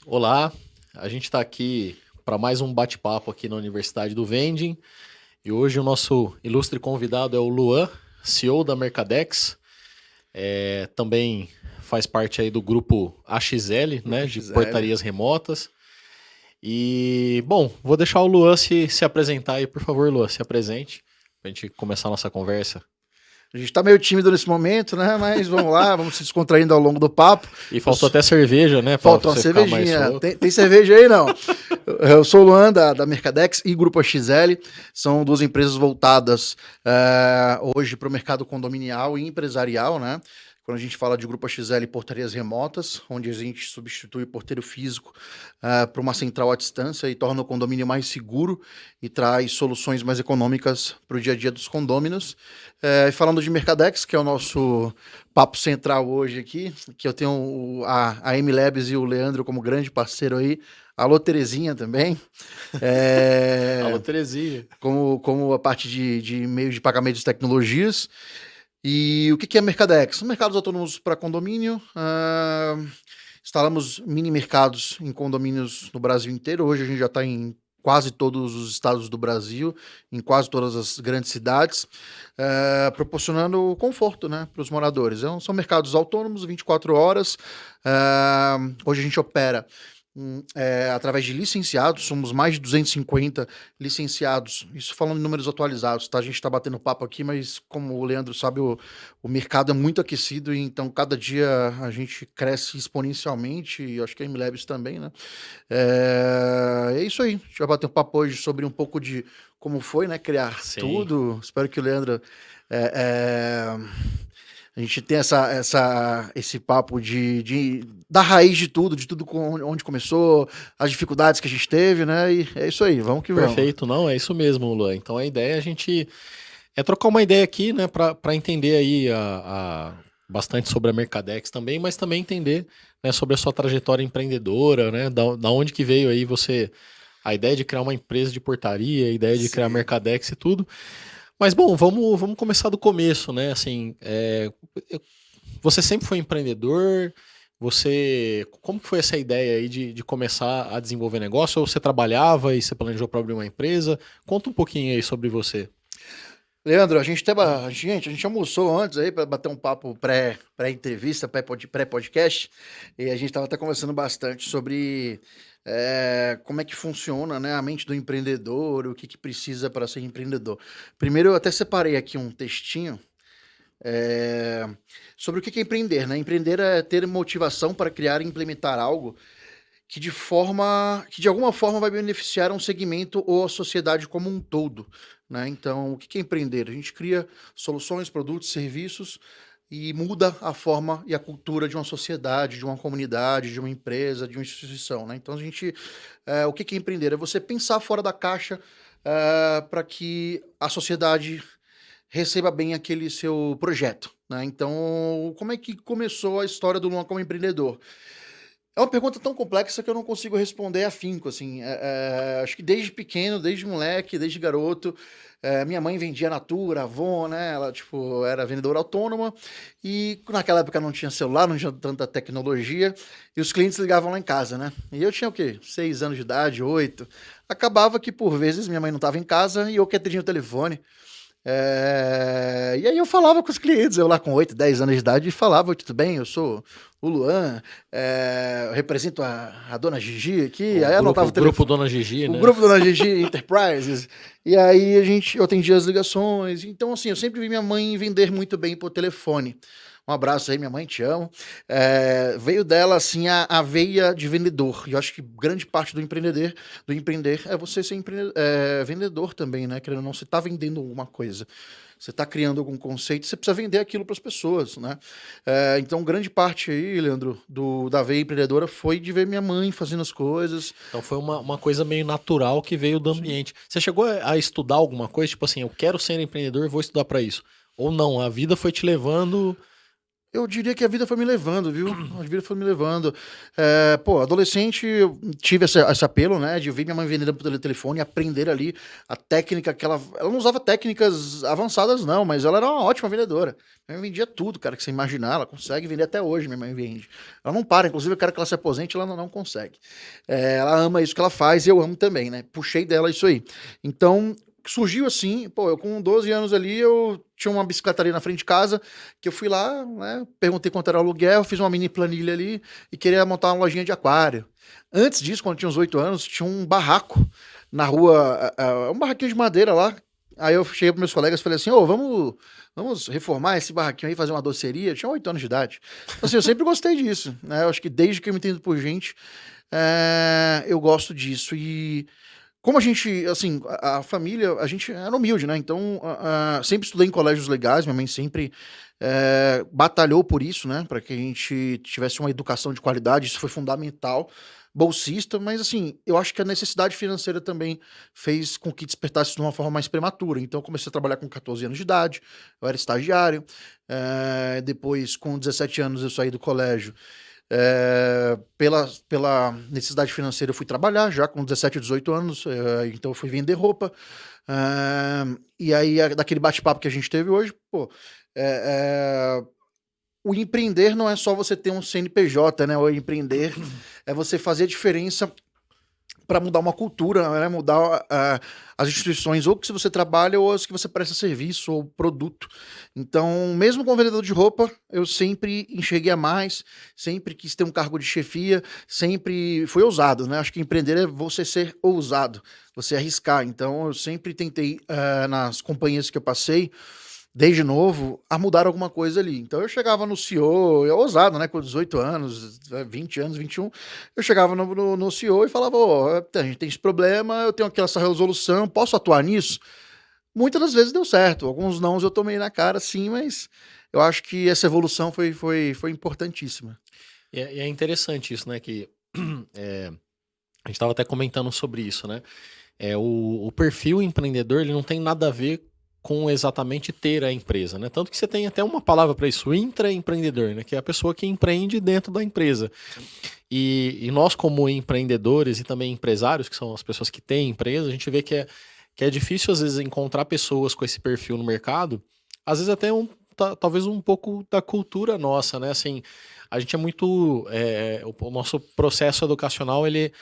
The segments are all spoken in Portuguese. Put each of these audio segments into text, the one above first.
Olá, a gente está aqui para mais um bate-papo aqui na Universidade do Vending e hoje o nosso ilustre convidado é o Luan, CEO da Mercadex, também faz parte aí do grupo AXL, Grupo né, de XL. portarias remotas. E, bom, vou deixar o Luan se apresentar aí, por favor, Luan, se apresente para a gente começar a nossa conversa. A gente tá meio tímido nesse momento, né? Mas vamos lá, vamos se descontraindo ao longo do papo. E Eu faltou sou- até cerveja, né, para Faltou uma você ficar mais cervejinha. solto. Tem cerveja aí, não? Eu sou o Luan, da Mercadex e Grupo XL. São duas empresas voltadas hoje para o mercado condominial e empresarial, né? Quando a gente fala de Grupo XL portarias remotas, onde a gente substitui o porteiro físico para uma central à distância e torna o condomínio mais seguro e traz soluções mais econômicas para o dia a dia dos condôminos. E falando de Mercadex, que é o nosso papo central hoje aqui, que eu tenho a M-Labs e o Leandro como grande parceiro aí. Alô, Terezinha também. Alô, É, Terezinha. como a parte de meios de pagamento de tecnologias. E o que é Mercadex? Mercados autônomos para condomínio. Instalamos mini mercados em condomínios no Brasil inteiro. Hoje a gente já está em quase todos os estados do Brasil, em quase todas as grandes cidades, proporcionando conforto, né, para os moradores. Então, são mercados autônomos, 24 horas. Hoje a gente opera através de licenciados, somos mais de 250 licenciados, isso falando em números atualizados, tá? A gente está batendo papo aqui, mas como o Leandro sabe, o mercado é muito aquecido, e então cada dia a gente cresce exponencialmente, e acho que a MLabs também, né? É isso aí, a gente vai bater um papo hoje sobre um pouco de como foi, né, criar Sim. tudo. Espero que o Leandro é, é, a gente tem esse papo da raiz de tudo onde começou, as dificuldades que a gente teve, né? E é isso aí, vamos que vamos. Perfeito, não, é isso mesmo, Luan. Então a ideia é a gente trocar uma ideia aqui, né, para entender aí bastante sobre a Mercadex também, mas também entender, né, sobre a sua trajetória empreendedora, né, da onde que veio aí a ideia de criar uma empresa de portaria, a ideia de criar a Sim. Mercadex e tudo. Mas bom, vamos começar do começo, né? Assim, você sempre foi empreendedor? Como que foi essa ideia aí de começar a desenvolver negócio? Ou você trabalhava e você planejou para abrir uma empresa? Conta um pouquinho aí sobre você. Leandro, a gente almoçou antes aí para bater um papo pré-entrevista, pré-podcast, e a gente estava até conversando bastante sobre como é que funciona, né, a mente do empreendedor, o que que precisa para ser empreendedor. Primeiro, eu até separei aqui um textinho é, sobre o que que é empreender, né? Empreender é ter motivação para criar e implementar algo que de alguma forma vai beneficiar um segmento ou a sociedade como um todo, né? Então, o que que é empreender? A gente cria soluções, produtos, serviços e muda a forma e a cultura de uma sociedade, de uma comunidade, de uma empresa, de uma instituição, né? Então, o que que é empreender? É você pensar fora da caixa para que a sociedade receba bem aquele seu projeto, né? Então, como é que começou a história do Luan como empreendedor? É uma pergunta tão complexa que eu não consigo responder afinco, assim. Acho que desde pequeno, desde moleque, desde garoto, minha mãe vendia Natura, Avon, né? Ela, tipo, era vendedora autônoma e naquela época não tinha celular, não tinha tanta tecnologia e os clientes ligavam lá em casa, né? E eu tinha o quê? 6 anos de idade, 8. Acabava que, por vezes, minha mãe não estava em casa e eu que atendia o telefone. E aí eu falava com os clientes, eu lá com 8, 10 anos de idade, e falava: "Oi, tudo bem? Eu sou o Luan, eu represento a dona Gigi aqui." O Aí anotava grupo, o grupo telefone, Dona Gigi, o né? grupo Dona Gigi Enterprises, e aí eu atendia as ligações. Então, assim, eu sempre vi minha mãe vender muito bem por telefone. Um abraço aí, minha mãe, te amo. Veio dela, assim, a veia de vendedor. E eu acho que grande parte do empreender é você ser vendedor também, né? Querendo ou não, você está vendendo alguma coisa. Você está criando algum conceito, você precisa vender aquilo para as pessoas, né? Então, grande parte aí, Leandro, da veia empreendedora foi de ver minha mãe fazendo as coisas. Então foi uma coisa meio natural que veio do Sim. ambiente. Você chegou a estudar alguma coisa? Tipo assim, eu quero ser empreendedor, vou estudar para isso. Ou não, a vida foi te levando. Eu diria que a vida foi me levando, viu? A vida foi me levando. Pô, adolescente, eu tive esse apelo, né? De ver minha mãe vendendo pelo telefone e aprender ali a técnica que ela não usava técnicas avançadas, não, mas ela era uma ótima vendedora. Minha mãe vendia tudo, cara, que você imaginar. Ela consegue vender até hoje, minha mãe vende. Ela não para, inclusive eu quero que ela se aposente, ela não consegue. Ela ama isso que ela faz e eu amo também, né? Puxei dela isso aí. Então, surgiu assim, pô, eu com 12 anos ali, eu tinha uma bicicleta ali na frente de casa, que eu fui lá, né, perguntei quanto era o aluguel, fiz uma mini planilha ali e queria montar uma lojinha de aquário. Antes disso, quando eu tinha uns 8 anos, tinha um barraco na rua, um barraquinho de madeira lá. Aí eu cheguei para meus colegas e falei assim, ô, vamos reformar esse barraquinho aí, fazer uma doceria. Eu tinha 8 anos de idade. Então, assim, eu sempre gostei disso, né? Eu acho que desde que eu me entendo por gente, eu gosto disso. E como a gente, assim, a família, a gente era humilde, né? Então, sempre estudei em colégios legais, minha mãe sempre batalhou por isso, né? Para que a gente tivesse uma educação de qualidade, isso foi fundamental. Bolsista, mas assim, eu acho que a necessidade financeira também fez com que despertasse de uma forma mais prematura. Então, eu comecei a trabalhar com 14 anos de idade, eu era estagiário. Depois, com 17 anos, eu saí do colégio. Pela necessidade financeira, eu fui trabalhar já com 17, 18 anos, então eu fui vender roupa. E aí, daquele bate-papo que a gente teve hoje, pô, é, é, o empreender não é só você ter um CNPJ, né? O empreender é você fazer a diferença para mudar uma cultura, né? Mudar as instituições, ou que se você trabalha, ou as que você presta serviço ou produto. Então, mesmo como vendedor de roupa, eu sempre enxerguei a mais, sempre quis ter um cargo de chefia, sempre fui ousado, né? Acho que empreender é você ser ousado, você arriscar. Então, eu sempre tentei, nas companhias que eu passei, desde novo, a mudar alguma coisa ali. Então eu chegava no CEO, eu ousado, né, com 18 anos, 20 anos, 21, eu chegava no CEO e falava, ô, a gente tem esse problema, eu tenho aqui essa resolução, posso atuar nisso? Muitas das vezes deu certo, alguns nãos eu tomei na cara, sim, mas eu acho que essa evolução foi importantíssima. E é interessante isso, né? Que é, a gente estava até comentando sobre isso, né? O perfil empreendedor ele não tem nada a ver com exatamente ter a empresa, né? Tanto que você tem até uma palavra para isso, intraempreendedor, né? Que é a pessoa que empreende dentro da empresa. E nós, como empreendedores e também empresários, que são as pessoas que têm empresa, a gente vê que é difícil, às vezes, encontrar pessoas com esse perfil no mercado, às vezes até talvez um pouco da cultura nossa, né? Assim, a gente é muito. O nosso processo educacional, ele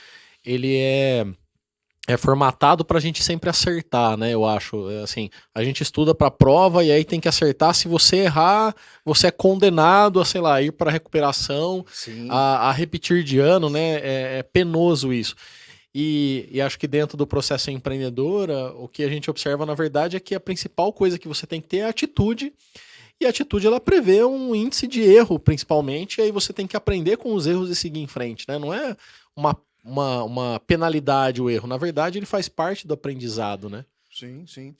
é formatado para a gente sempre acertar, né? Eu acho. Assim, a gente estuda para a prova e aí tem que acertar. Se você errar, você é condenado a, sei lá, ir para recuperação, Sim, a repetir de ano, né? É penoso isso. E acho que dentro do processo empreendedora, o que a gente observa, na verdade, é que a principal coisa que você tem que ter é a atitude. E a atitude, ela prevê um índice de erro, principalmente, e aí você tem que aprender com os erros e seguir em frente, né? Não é uma penalidade o erro. Na verdade, ele faz parte do aprendizado, né? sim, sim.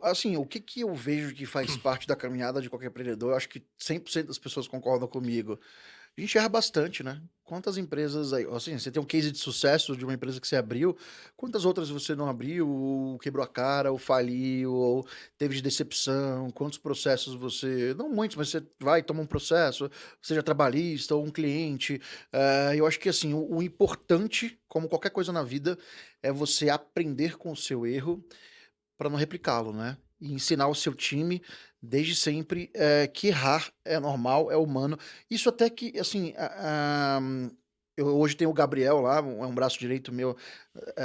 Assim, o que que eu vejo que faz parte da caminhada de qualquer empreendedor, eu acho que 100% das pessoas concordam comigo. A gente erra bastante, né? Quantas empresas aí, assim, você tem um case de sucesso de uma empresa que você abriu, quantas outras você não abriu, ou quebrou a cara, ou faliu, ou teve de decepção, quantos processos você, não muitos, mas você vai, toma um processo, seja trabalhista ou um cliente. Eu acho que, assim, o importante, como qualquer coisa na vida, é você aprender com o seu erro para não replicá-lo, né? E ensinar o seu time desde sempre que errar é normal, é humano. Isso até que, assim, eu hoje tenho o Gabriel lá, é um braço direito meu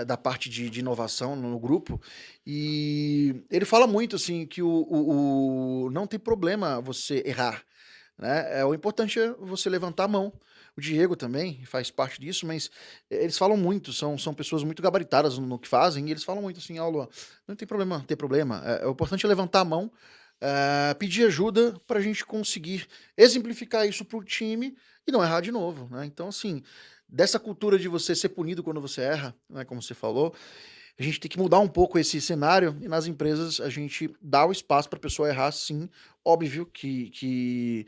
da parte de inovação no grupo, e ele fala muito assim que não tem problema você errar, né? O importante é você levantar a mão. O Diego também faz parte disso, mas eles falam muito, são pessoas muito gabaritadas no que fazem, e eles falam muito assim, Aula, não tem problema ter problema. O importante é levantar a mão, pedir ajuda para a gente conseguir exemplificar isso para o time e não errar de novo, né? Então, assim, dessa cultura de você ser punido quando você erra, né, como você falou, a gente tem que mudar um pouco esse cenário e nas empresas a gente dá o espaço para a pessoa errar, sim. Óbvio que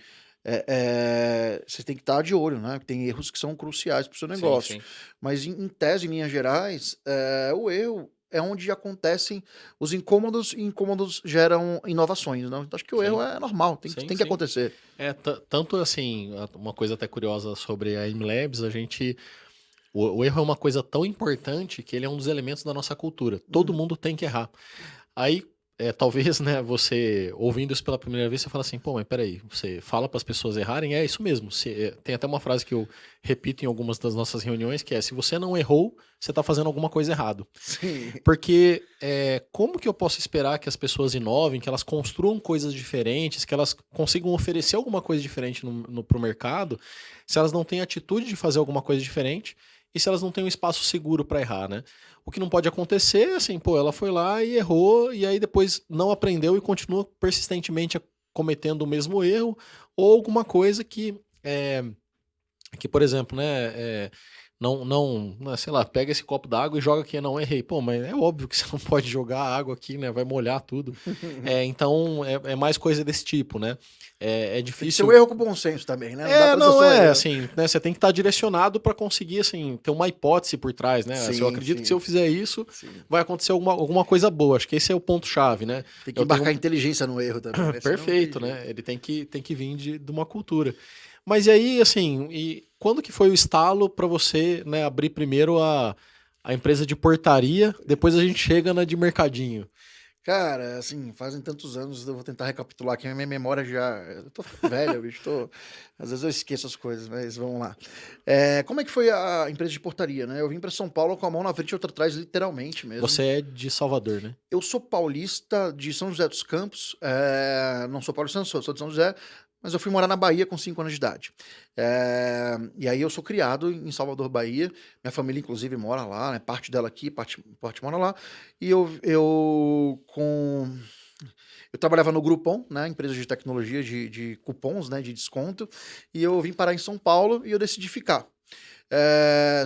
você tem que estar de olho, né? Tem erros que são cruciais para o seu Sim, negócio. sim. Mas em tese, em linhas gerais, o erro é onde acontecem os incômodos, e incômodos geram inovações, não? Então acho que o erro Sim, é normal, sim, tem que sim. acontecer. Tanto assim, uma coisa até curiosa sobre a MLabs, o erro é uma coisa tão importante que ele é um dos elementos da nossa cultura. Todo Uhum. mundo tem que errar. Aí, talvez, né, você ouvindo isso pela primeira vez, você fala assim, pô, mas peraí, você fala para as pessoas errarem? É isso mesmo. Tem até uma frase que eu repito em algumas das nossas reuniões, que é, se você não errou, você está fazendo alguma coisa errado. Sim. Porque como que eu posso esperar que as pessoas inovem, que elas construam coisas diferentes, que elas consigam oferecer alguma coisa diferente pro mercado, se elas não têm atitude de fazer alguma coisa diferente e se elas não têm um espaço seguro para errar, né? O que não pode acontecer é assim, pô, ela foi lá e errou e aí depois não aprendeu e continua persistentemente cometendo o mesmo erro ou alguma coisa que, por exemplo, né, sei lá, pega esse copo d'água e joga aqui, não, errei. Pô, mas é óbvio que você não pode jogar água aqui, né, vai molhar tudo. Então, é mais coisa desse tipo, né. É Tem que ser um difícil... erro com bom senso também, né? Não dá pra ser Não, só erro. assim, né, você tem que estar direcionado para conseguir, assim, ter uma hipótese por trás, né. Se eu Sim, acredito que se eu sim, fizer isso, sim. vai acontecer alguma coisa boa. Acho que esse é o ponto-chave, né. Tem que Eu tenho embarcar inteligência no erro também, né? Senão não tem Perfeito, jeito. né? Ele tem que vir de uma cultura. Mas e aí, assim, e quando que foi o estalo para você, né, abrir primeiro a empresa de portaria, depois a gente chega na de mercadinho? Cara, assim, fazem tantos anos, eu vou tentar recapitular aqui, a minha memória já. Eu tô ficando velho, bicho. Às vezes eu esqueço as coisas, mas vamos lá. Como é que foi a empresa de portaria, né? Eu vim para São Paulo com a mão na frente e outra atrás, literalmente mesmo. Você é de Salvador, né? Eu sou paulista de São José dos Campos, não sou paulistano, sou de São José, mas eu fui morar na Bahia com 5 anos de idade. E aí eu sou criado em Salvador, Bahia, minha família inclusive mora lá, né, parte dela aqui, parte mora lá, e eu trabalhava no Groupon, né, empresa de tecnologia de cupons, né, de desconto, e eu vim parar em São Paulo e eu decidi ficar.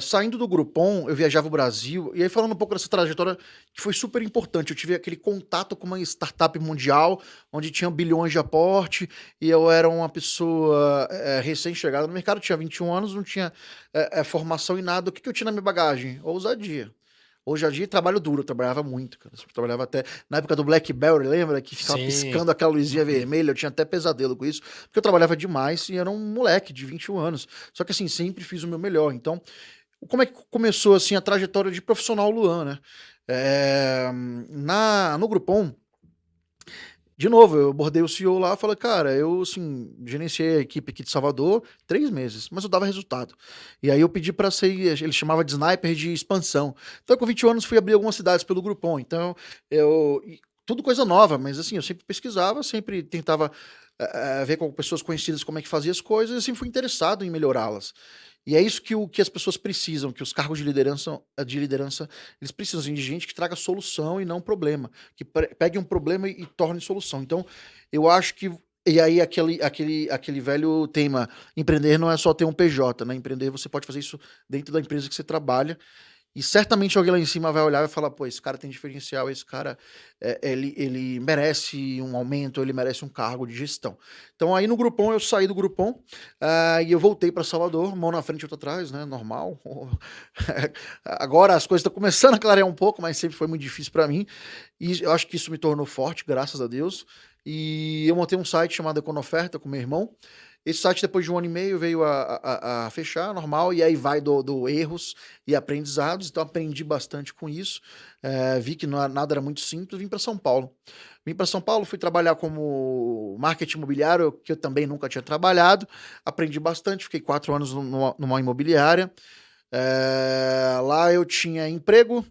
Saindo do Groupon, eu viajava o Brasil, e aí falando um pouco dessa trajetória que foi super importante, eu tive aquele contato com uma startup mundial, onde tinha bilhões de aporte, e eu era uma pessoa recém-chegada no mercado, tinha 21 anos, não tinha formação em nada. O que eu tinha na minha bagagem? Ousadia. Ousadia e trabalho duro, eu trabalhava muito, cara. Eu trabalhava até na época do BlackBerry, lembra? Que ficava Sim. piscando aquela luzinha vermelha, eu tinha até pesadelo com isso, porque eu trabalhava demais e era um moleque de 21 anos. Só que assim, sempre fiz o meu melhor. Então, como é que começou assim a trajetória de profissional Luan, né? No Groupon, de novo, eu abordei o CEO lá e falei, cara, eu, assim, gerenciei a equipe aqui de Salvador 3 meses, mas eu dava resultado. E aí eu pedi para ser, ele chamava de sniper de expansão. Então, com 21 anos, fui abrir algumas cidades pelo Groupon. Então, tudo coisa nova, mas assim, eu sempre pesquisava, sempre tentava ver com pessoas conhecidas como é que fazia as coisas, e sempre fui interessado em melhorá-las. E é isso que as pessoas precisam, que os cargos de liderança, eles precisam assim, de gente que traga solução e não problema, que pegue um problema e torne solução. Então, eu acho que e aí aquele velho tema, empreender não é só ter um PJ, né? Empreender você pode fazer isso dentro da empresa que você trabalha. E certamente alguém lá em cima vai olhar e vai falar, pô, esse cara tem diferencial, esse cara, ele merece um aumento, ele merece um cargo de gestão. Então aí no Groupon, eu saí do Groupon, e eu voltei para Salvador, mão na frente e outra atrás, né, normal. Agora as coisas estão começando a clarear um pouco, mas sempre foi muito difícil para mim. E eu acho que isso me tornou forte, graças a Deus. E eu montei um site chamado Econoferta com meu irmão. Esse site, depois de 1 ano e meio, veio a fechar, normal, e aí vai do erros e aprendizados, então aprendi bastante com isso. Vi que nada era muito simples, vim para São Paulo. Vim para São Paulo, fui trabalhar como marketing imobiliário, que eu também nunca tinha trabalhado, aprendi bastante, fiquei 4 anos numa imobiliária. Lá eu tinha emprego,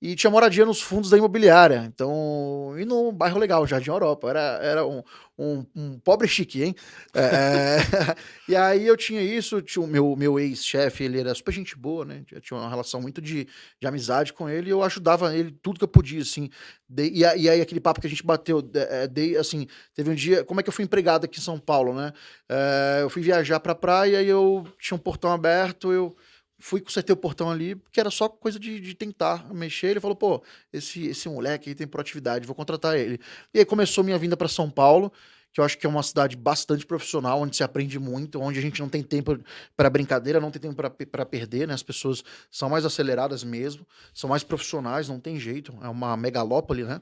e tinha moradia nos fundos da imobiliária. Então, e num bairro legal, Jardim Europa. Era um pobre chique, hein? É, e aí eu tinha isso, tinha o meu ex-chefe, ele era super gente boa, né? Eu tinha uma relação muito de amizade com ele, e eu ajudava ele tudo que eu podia, assim. E aí aquele papo que a gente bateu, assim, teve um dia, como é que eu fui empregado aqui em São Paulo, né? Eu fui viajar pra praia e eu tinha um portão aberto, eu fui, consertei o portão ali, porque era só coisa de tentar mexer. Ele falou, pô, esse moleque aí tem proatividade, vou contratar ele. E aí começou minha vinda para São Paulo, que eu acho que é uma cidade bastante profissional, onde se aprende muito, onde a gente não tem tempo para brincadeira, não tem tempo para perder, né? As pessoas são mais aceleradas mesmo, são mais profissionais, não tem jeito, é uma megalópole, né?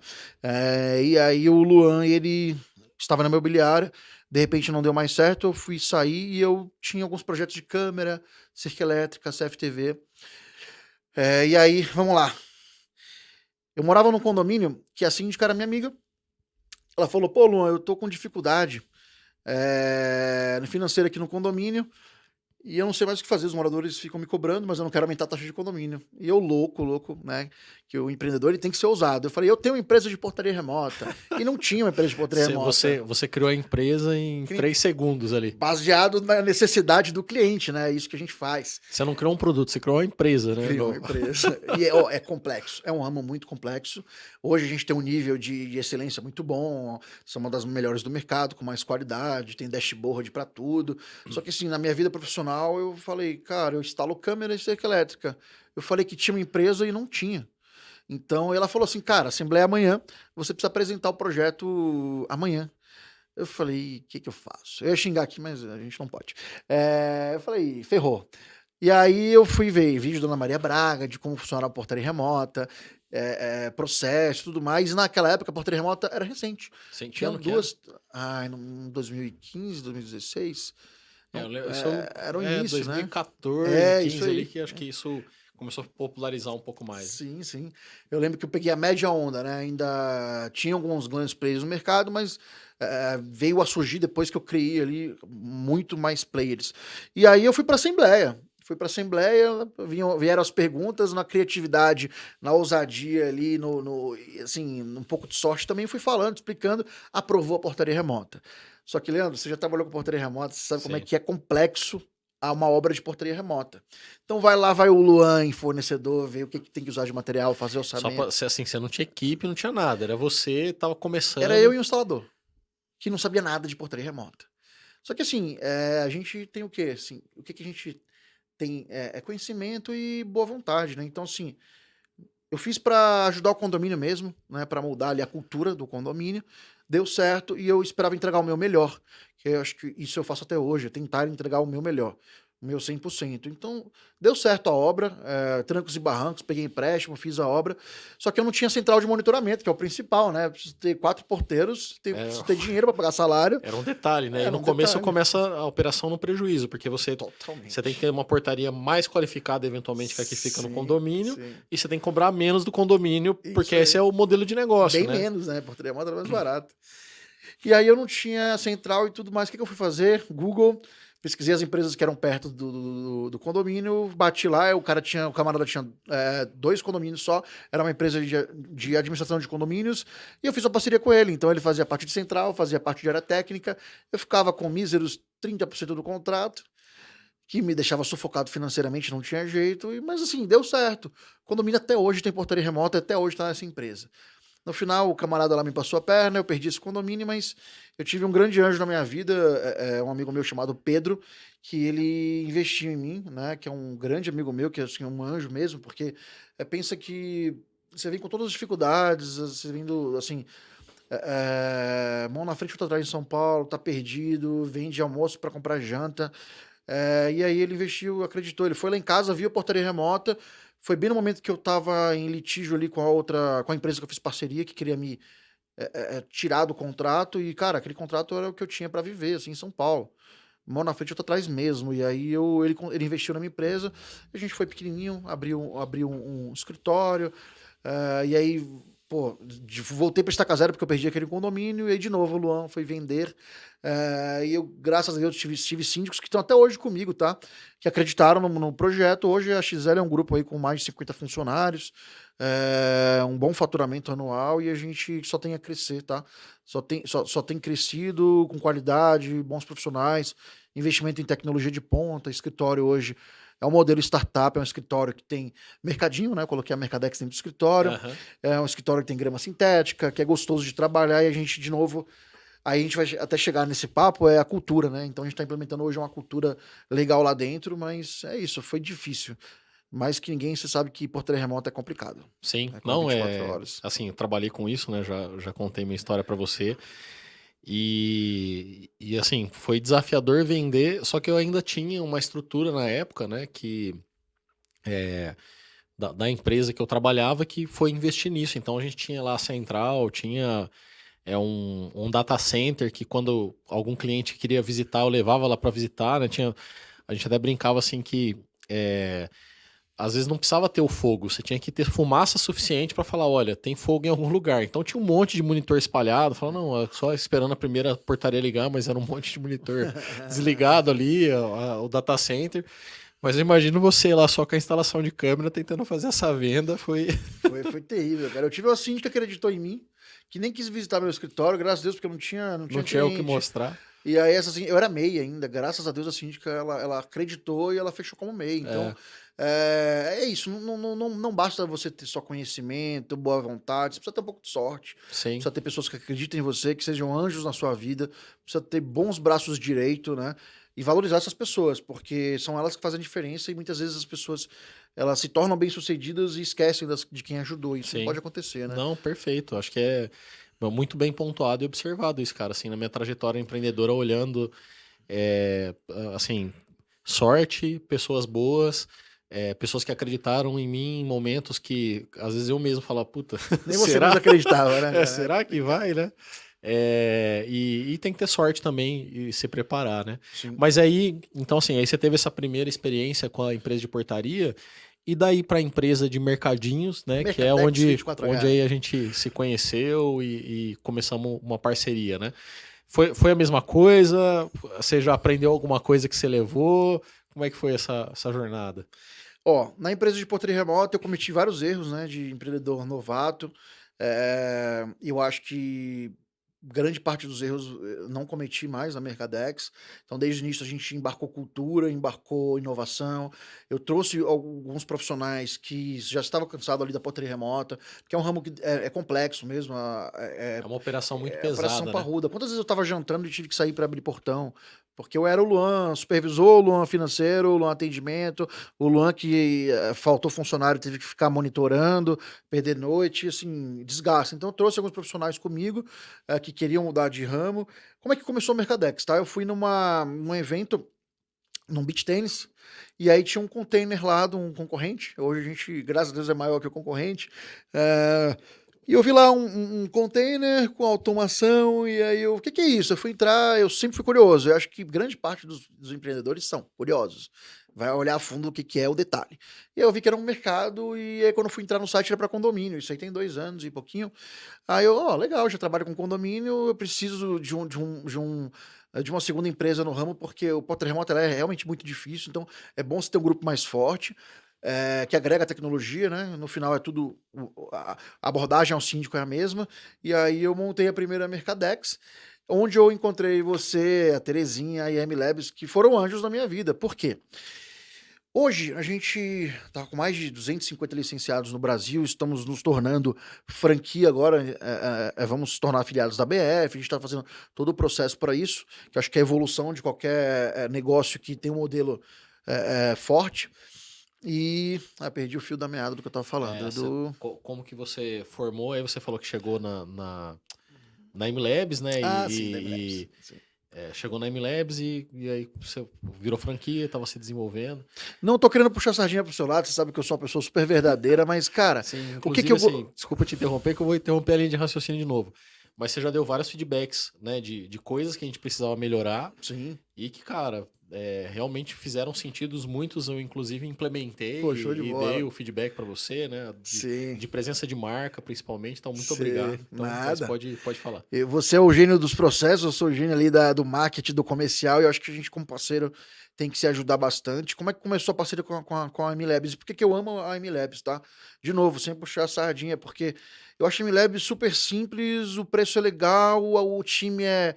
E aí o Luan, ele estava na imobiliária, de repente não deu mais certo, eu fui sair e eu tinha alguns projetos de câmera, cerca elétrica, CFTV. E aí, vamos lá. Eu morava num condomínio que a síndica era minha amiga. Ela falou, pô, Luan, eu tô com dificuldade no financeiro aqui no condomínio e eu não sei mais o que fazer. Os moradores ficam me cobrando, mas eu não quero aumentar a taxa de condomínio. E eu louco, né? Que o empreendedor ele tem que ser ousado. Eu falei, eu tenho uma empresa de portaria remota. E não tinha uma empresa de portaria remota. Você criou a empresa em 3 segundos ali. Baseado na necessidade do cliente, né? É isso que a gente faz. Você não criou um produto, você criou uma empresa, né? Criou uma empresa. E é complexo, é um ramo muito complexo. Hoje a gente tem um nível de excelência muito bom, são uma das melhores do mercado, com mais qualidade, tem dashboard para tudo. Só que assim, na minha vida profissional, eu falei, cara, eu instalo câmera e cerca elétrica. Eu falei que tinha uma empresa e não tinha. Então ela falou assim, cara, assembleia amanhã, você precisa apresentar o projeto amanhã. Eu falei, o que que eu faço? Eu ia xingar aqui, mas a gente não pode. Eu falei, ferrou. E aí eu fui ver vídeo da Ana Maria Braga, de como funcionava a portaria remota, processo e tudo mais. E naquela época a portaria remota era recente. Sim, Tinha ano que duas. Em 2015, 2016. era? Não, Isso era o início, 2014, né? 15 Isso ali, aí. que acho que isso começou a popularizar um pouco mais. Sim, sim. Eu lembro que eu peguei a média onda, né? Ainda tinha alguns grandes players no mercado, mas veio a surgir depois que eu criei ali muito mais players. E aí eu fui para a Assembleia. Fui para a Assembleia, vieram as perguntas, na criatividade, na ousadia ali, assim, um pouco de sorte também fui falando, explicando, aprovou a portaria remota. Só que, Leandro, você já trabalhou com portaria remota, você sabe como é Sim. que é complexo uma obra de portaria remota. Então vai o Luan, fornecedor, ver o que tem que usar de material, fazer Só orçamento. assim, você não tinha equipe, não tinha nada, era você, tava começando. Era eu e o instalador, que não sabia nada de portaria remota. Só que assim, a gente tem o quê? Assim, o que a gente tem conhecimento e boa vontade, né? Então, assim, eu fiz para ajudar o condomínio mesmo, né? Para mudar ali a cultura do condomínio. Deu certo e eu esperava entregar o meu melhor. Que eu acho que isso eu faço até hoje, é tentar entregar o meu melhor, o meu 100%. Então, deu certo a obra, trancos e barrancos, peguei empréstimo, fiz a obra. Só que eu não tinha central de monitoramento, que é o principal, né? Preciso ter 4 porteiros, preciso ter dinheiro para pagar salário. Era um detalhe, né? E Era no um começo detalhe. começa a operação no prejuízo, porque você Totalmente. tem que ter uma portaria mais qualificada, eventualmente, que a que fica no Sim, condomínio, sim. e você tem que cobrar menos do condomínio, Isso porque aí. esse é o modelo de negócio, Bem né? menos, né? Portaria remota era mais barato. E aí eu não tinha central e tudo mais. O que eu fui fazer? Google, pesquisei as empresas que eram perto do condomínio, bati lá, o camarada tinha 2 condomínios só, era uma empresa de administração de condomínios, e eu fiz uma parceria com ele. Então ele fazia parte de central, fazia parte de área técnica, eu ficava com míseros 30% do contrato, que me deixava sufocado financeiramente, não tinha jeito, mas assim, deu certo. O condomínio até hoje tem portaria remota, até hoje está nessa empresa. No final, o camarada lá me passou a perna, eu perdi esse condomínio, mas eu tive um grande anjo na minha vida, um amigo meu chamado Pedro, que ele investiu em mim, né? Que é um grande amigo meu, que é assim, um anjo mesmo, porque pensa que você vem com todas as dificuldades, você vindo assim, mão na frente, outra atrás em São Paulo, tá perdido, vende almoço para comprar janta. E aí ele investiu, acreditou, ele foi lá em casa, viu a portaria remota, foi bem no momento que eu tava em litígio ali com a empresa que eu fiz parceria, que queria me tirar do contrato, e cara, aquele contrato era o que eu tinha para viver, assim, em São Paulo. Mão na frente, outra atrás mesmo. E aí ele investiu na minha empresa, a gente foi pequenininho, abriu um escritório, e aí, pô, voltei para estaca zero porque eu perdi aquele condomínio, e aí de novo o Luan foi vender. E eu, graças a Deus, tive síndicos que estão até hoje comigo, tá? Que acreditaram no projeto. Hoje a XL é um grupo aí com mais de 50 funcionários, um bom faturamento anual, e a gente só tem a crescer, tá? Só tem crescido com qualidade, bons profissionais, investimento em tecnologia de ponta, escritório hoje. É um modelo startup, é um escritório que tem mercadinho, né? Eu coloquei a Mercadex dentro do escritório. Aham. É um escritório que tem grama sintética, que é gostoso de trabalhar, e a gente, de novo, aí a gente vai até chegar nesse papo, é a cultura, né? Então a gente está implementando hoje uma cultura legal lá dentro, mas é isso, foi difícil. Mais que ninguém, você sabe que portaria remota é complicado. Sim, Com não 24 horas. assim, eu trabalhei com isso, né? Já contei minha história para você. E assim, foi desafiador vender, só que eu ainda tinha uma estrutura na época, né, que é, da empresa que eu trabalhava que foi investir nisso. Então a gente tinha lá a central, tinha um data center que quando algum cliente queria visitar, eu levava lá para visitar, né? A gente até brincava assim que é, às vezes não precisava ter o fogo, você tinha que ter fumaça suficiente para falar, olha, tem fogo em algum lugar. Então tinha um monte de monitor espalhado, falando, não, é só esperando a primeira portaria ligar, mas era um monte de monitor desligado ali, o data center. Mas eu imagino você lá só com a instalação de câmera tentando fazer essa venda, foi. Foi terrível, cara. Eu tive uma síndica que acreditou em mim, que nem quis visitar meu escritório, graças a Deus, porque eu não Não tinha tinha o que cliente. mostrar. E aí, eu era MEI ainda, graças a Deus a síndica, ela acreditou e ela fechou como MEI. Então, É, é isso, não basta você ter só conhecimento, boa vontade, você precisa ter um pouco de sorte, sim. precisa ter pessoas que acreditem em você, que sejam anjos na sua vida, precisa ter bons braços direito, né? E valorizar essas pessoas, porque são elas que fazem a diferença e muitas vezes as pessoas, elas se tornam bem-sucedidas e esquecem de quem ajudou. Isso não Sim. pode acontecer, né? Não, perfeito. Acho que é muito bem pontuado e observado isso, cara. Assim, na minha trajetória empreendedora, olhando, assim, sorte, pessoas boas, pessoas que acreditaram em mim em momentos que às vezes eu mesmo falo, puta, Nem você mesmo será? acreditava, né, cara? É Será que complicado. vai, né? E tem que ter sorte também e se preparar, né? Sim. Mas aí, então assim, aí você teve essa primeira experiência com a empresa de portaria e daí para a empresa de mercadinhos, né? Que é Mercadex onde, 24H. onde aí a gente se conheceu e começamos uma parceria, né? Foi a mesma coisa? Você já aprendeu alguma coisa que você levou? Como é que foi essa jornada? Ó, na empresa de portaria remota eu cometi vários erros, né, de empreendedor novato. Eu acho que grande parte dos erros eu não cometi mais na Mercadex. Então, desde o início a gente embarcou cultura, embarcou inovação. Eu trouxe alguns profissionais que já estavam cansados ali da portaria remota, que é um ramo que é complexo mesmo, É uma operação muito é operação pesada, né? parruda. Quantas vezes eu estava jantando e tive que sair para abrir portão? Porque eu era o Luan supervisor, o Luan financeiro, o Luan atendimento, o Luan que faltou funcionário, teve que ficar monitorando, perder noite, assim, desgaste. Então eu trouxe alguns profissionais comigo que queriam mudar de ramo. Como é que começou o Mercadex, tá? Eu fui num evento, num beach tênis, e aí tinha um container lá de um concorrente. Hoje a gente, graças a Deus, é maior que o concorrente. eh, e eu vi lá um container com automação, e aí o que que é isso? Eu fui entrar, eu sempre fui curioso. Eu acho que grande parte dos empreendedores são curiosos. Vai olhar a fundo o que que é o detalhe. E eu vi que era um mercado, e aí quando eu fui entrar no site era para condomínio. Isso aí tem 2 anos e pouquinho. Aí eu, ó, legal, já trabalho com condomínio, eu preciso de uma segunda empresa no ramo, porque o porta remoto ela é realmente muito difícil, então é bom você ter um grupo mais forte, que agrega tecnologia, né? No final é tudo, a abordagem ao síndico é a mesma, e aí eu montei a primeira Mercadex, onde eu encontrei você, a Terezinha e a M-Labs, que foram anjos na minha vida. Por quê? Hoje a gente está com mais de 250 licenciados no Brasil, estamos nos tornando franquia agora, vamos se tornar afiliados da BF, a gente está fazendo todo o processo para isso, que eu acho que é a evolução de qualquer negócio que tem um modelo forte. E perdi o fio da meada do que eu estava falando. Como que você formou? Aí você falou que chegou na MLabs, né? Sim, da M-Labs. Sim. Chegou na MLabs e aí você virou franquia, estava se desenvolvendo. Não tô querendo puxar a sardinha pro seu lado, você sabe que eu sou uma pessoa super verdadeira, mas, cara, Sim, o que que inclusive, eu assim, vou. desculpa te interromper, que eu vou interromper a linha de raciocínio de novo. Mas você já deu vários feedbacks, né, de coisas que a gente precisava melhorar Sim, e que, cara, realmente fizeram sentidos. Muitos eu, inclusive, implementei pô, show de e bola. dei o feedback para você, né, Sim, de presença de marca, principalmente. Então, muito sim, obrigado. Então, mas nada. pode falar. Você é o gênio dos processos, eu sou o gênio ali do marketing, do comercial, e eu acho que a gente, como parceiro, tem que se ajudar bastante. Como é que começou a parceria com a M-Labs? E por que que eu amo a M-Labs, tá? De novo, sem puxar a sardinha, porque eu acho a M-Labs super simples, o preço é legal, o time é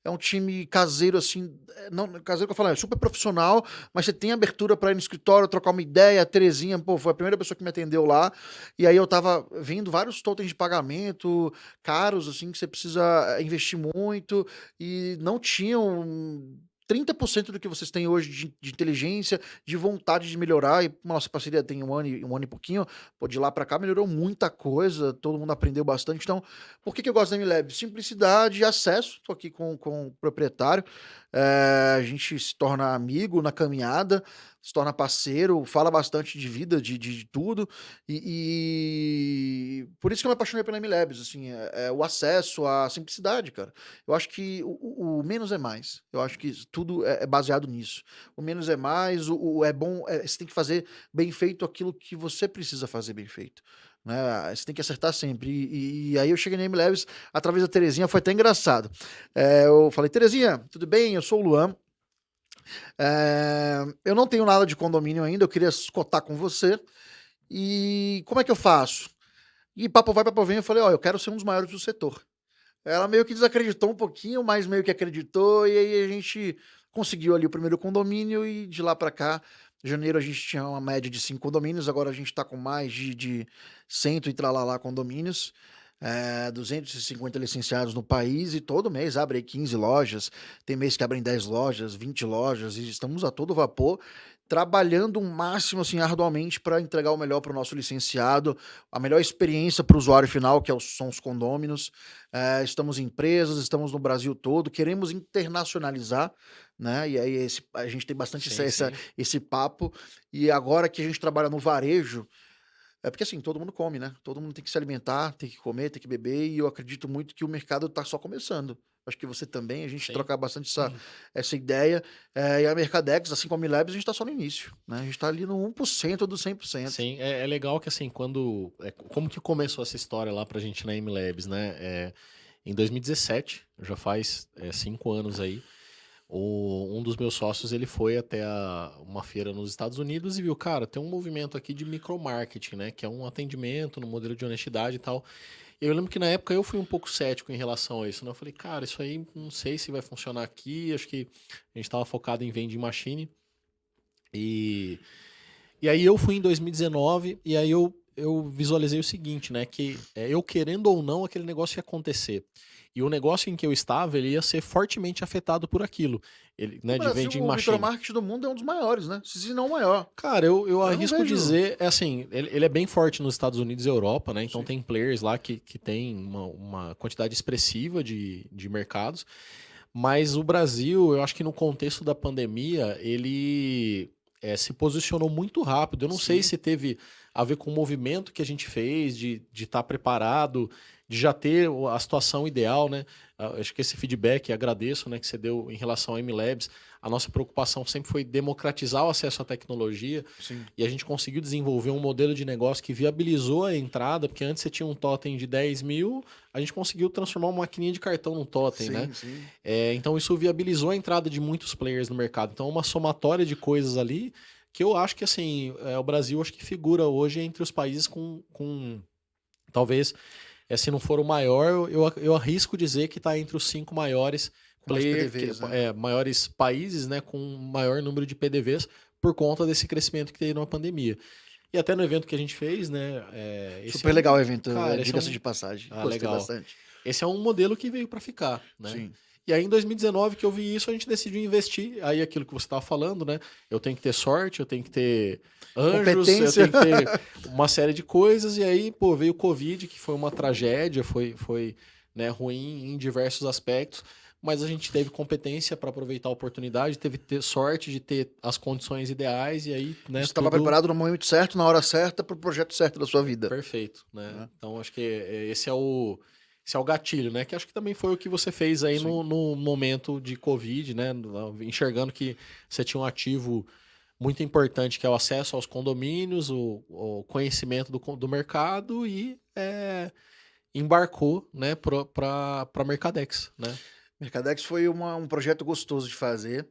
um time caseiro, assim, não, caseiro que eu falo, é super profissional, mas você tem abertura para ir no escritório, trocar uma ideia. A Terezinha, pô, foi a primeira pessoa que me atendeu lá, e aí eu tava vendo vários totens de pagamento, caros, assim, que você precisa investir muito, e não tinham 30% do que vocês têm hoje de inteligência, de vontade de melhorar. E nossa parceria tem um ano e pouquinho. Pô, de lá para cá melhorou muita coisa, todo mundo aprendeu bastante. Então, por que eu gosto da MLab? Simplicidade e acesso. Estou aqui com o proprietário. A gente se torna amigo na caminhada, se torna parceiro, fala bastante de vida, de tudo. E por isso que eu me apaixonei pela MLabs, assim, o acesso, a simplicidade, cara. Eu acho que o menos é mais. Eu acho que tudo é baseado nisso. O menos é mais, o é bom, você tem que fazer bem feito aquilo que você precisa fazer bem feito. Né? Você tem que acertar sempre. E aí eu cheguei na MLabs através da Terezinha, foi até engraçado. Eu falei, Terezinha, tudo bem? Eu sou o Luan. Eu não tenho nada de condomínio ainda, eu queria cotar com você. E como é que eu faço? E papo vai, papo vem, eu falei, ó, eu quero ser um dos maiores do setor. Ela meio que desacreditou um pouquinho, mas meio que acreditou, e aí a gente conseguiu ali o primeiro condomínio, e de lá para cá, em janeiro a gente tinha uma média de 5 condomínios, agora a gente está com mais de 100 e tralalá condomínios, 250 licenciados no país, e todo mês abre aí 15 lojas, tem mês que abrem 10 lojas, 20 lojas, e estamos a todo vapor, trabalhando o máximo, assim, arduamente para entregar o melhor para o nosso licenciado, a melhor experiência para o usuário final, que são os condôminos. Estamos em empresas, estamos no Brasil todo, queremos internacionalizar, né? E aí a gente tem bastante Sim, sim. esse papo. E agora que a gente trabalha no varejo, porque assim, todo mundo come, né? Todo mundo tem que se alimentar, tem que comer, tem que beber, e eu acredito muito que o mercado está só começando. Acho que você também, a gente Sim. troca bastante essa ideia. E a Mercadex, assim como a Milabs, a gente está só no início, né? A gente está ali no 1% do 100%. Sim, é legal que assim, como que começou essa história lá pra gente na MLabs, né? Em 2017, já faz 5 anos aí, um dos meus sócios ele foi até uma feira nos Estados Unidos e viu, cara, tem um movimento aqui de micromarketing, né? Que é um atendimento no modelo de honestidade e tal. Eu lembro que na época eu fui um pouco cético em relação a isso, né? Eu falei, cara, isso aí não sei se vai funcionar aqui. Acho que a gente estava focado em vending machine. E, e aí eu fui em 2019 e aí eu visualizei o seguinte, né? Que eu querendo ou não, aquele negócio ia acontecer. E o negócio em que eu estava, ele ia ser fortemente afetado por aquilo, ele, No né, de Brasil, vending o machine. micromarketing do mundo é um dos maiores, né? Se não o maior. Cara, eu Eu não arrisco vejo. dizer, assim, ele é bem forte nos Estados Unidos e Europa, né? Então Sim. tem players lá que tem uma quantidade expressiva de mercados. Mas o Brasil, eu acho que no contexto da pandemia, ele se posicionou muito rápido. Eu não sei Sim. se teve a ver com o movimento que a gente fez de estar preparado, de já ter a situação ideal, né? Acho que esse feedback, agradeço, né, que você deu em relação ao MLabs. A nossa preocupação sempre foi democratizar o acesso à tecnologia Sim. e a gente conseguiu desenvolver um modelo de negócio que viabilizou a entrada, porque antes você tinha um totem de 10 mil, a gente conseguiu transformar uma maquininha de cartão num totem, né? Sim. Então isso viabilizou a entrada de muitos players no mercado. Então é uma somatória de coisas ali que eu acho que assim, o Brasil acho que figura hoje entre os países com talvez, se não for o maior, eu arrisco dizer que está entre os 5 maiores Com mais player, PDVs, né? maiores países, né, com maior número de PDVs por conta desse crescimento que teve na pandemia. E até no evento que a gente fez, né, esse é Super legal o evento, cara, esse é diga-se um, de passagem. ah, Gostei legal. bastante. Esse é um modelo que veio para ficar, né? Sim. E aí em 2019 que eu vi isso, a gente decidiu investir. Aí aquilo que você estava falando, né? Eu tenho que ter sorte, eu tenho que ter anjos, eu Competência. tenho que ter uma série de coisas. E aí, pô, veio o Covid, que foi uma tragédia, foi né, ruim em diversos aspectos. Mas a gente teve competência para aproveitar a oportunidade, teve sorte de ter as condições ideais e aí, né, Você estava tudo preparado no momento certo, na hora certa, para o projeto certo da sua vida. perfeito, né? Né? Então acho que esse é o gatilho, né? Que acho que também foi o que você fez aí Sim. no momento de Covid, né? Enxergando que você tinha um ativo muito importante que é o acesso aos condomínios, o conhecimento do mercado e embarcou, né, para a Mercadex, né? Mercadex foi um projeto gostoso de fazer.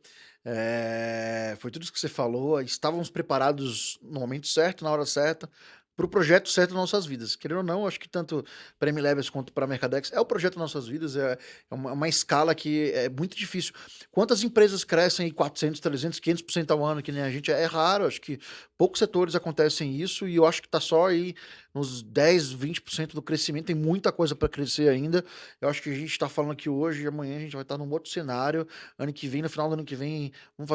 Foi tudo isso que você falou. Estávamos preparados no momento certo, na hora certa, para o projeto certo das nossas vidas. Querendo ou não, acho que tanto para a MLabs quanto para a Mercadex é o projeto das nossas vidas. É uma escala que é muito difícil. Quantas empresas crescem em 400, 300, 500% ao ano, que nem a gente? É raro. Acho que poucos setores acontecem isso e eu acho que está só aí nos 10, 20% do crescimento. Tem muita coisa para crescer ainda. Eu acho que a gente está falando aqui hoje e amanhã a gente vai estar num outro cenário. Ano que vem, no final do ano que vem, vamos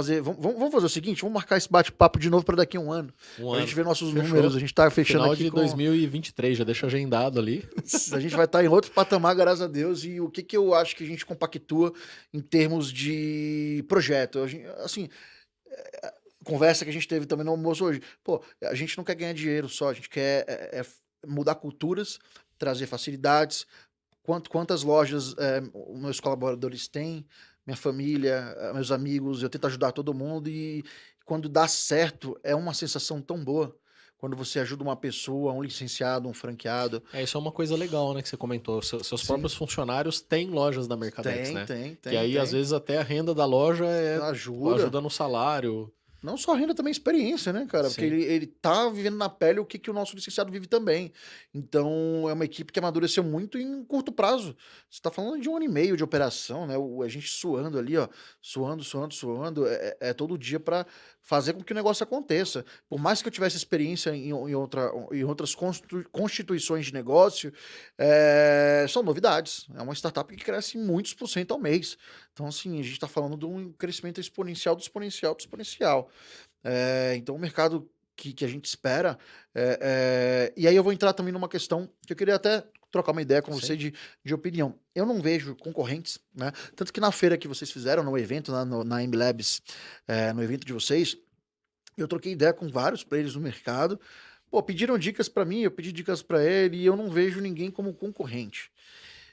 fazer o seguinte: vamos marcar esse bate-papo de novo para daqui a um ano. Um Para a gente ano. ver nossos Fechou. números. A gente está fechando Final aqui de com. 2023, já deixa agendado ali. A gente vai estar em outro patamar, graças a Deus. E o que, que eu acho que a gente compactua em termos de projeto? Assim, conversa que a gente teve também no almoço hoje. Pô, a gente não quer ganhar dinheiro só, a gente quer mudar culturas, trazer facilidades. Quantas lojas meus colaboradores têm, minha família, meus amigos, eu tento ajudar todo mundo e quando dá certo é uma sensação tão boa. Quando você ajuda uma pessoa, um licenciado, um franqueado. Isso é uma coisa legal, né, que você comentou. Seus Sim, próprios funcionários têm lojas da Mercadex, tem, né? tem, Que tem, aí, às tem. vezes, até a renda da loja Ajuda. ajuda no salário. Não só renda, também experiência, né, cara? Porque Sim. ele tá vivendo na pele o que, que o nosso licenciado vive também. Então, é uma equipe que amadureceu muito em curto prazo. Você tá falando de 1 ano e meio de operação, né? A gente suando ali, ó, suando, suando, suando, é todo dia para fazer com que o negócio aconteça. Por mais que eu tivesse experiência em outras constituições de negócio, são novidades. É uma startup que cresce muitos por cento ao mês. Então, assim, a gente está falando de um crescimento exponencial do exponencial do exponencial. Então, o mercado que a gente espera. E aí eu vou entrar também numa questão que eu queria até trocar uma ideia com você Sim. de opinião. Eu não vejo concorrentes, né? Tanto que na feira que vocês fizeram, no evento, na MLabs, no evento de vocês, eu troquei ideia com vários players no mercado. Pô, pediram dicas para mim, eu pedi dicas para ele e eu não vejo ninguém como concorrente.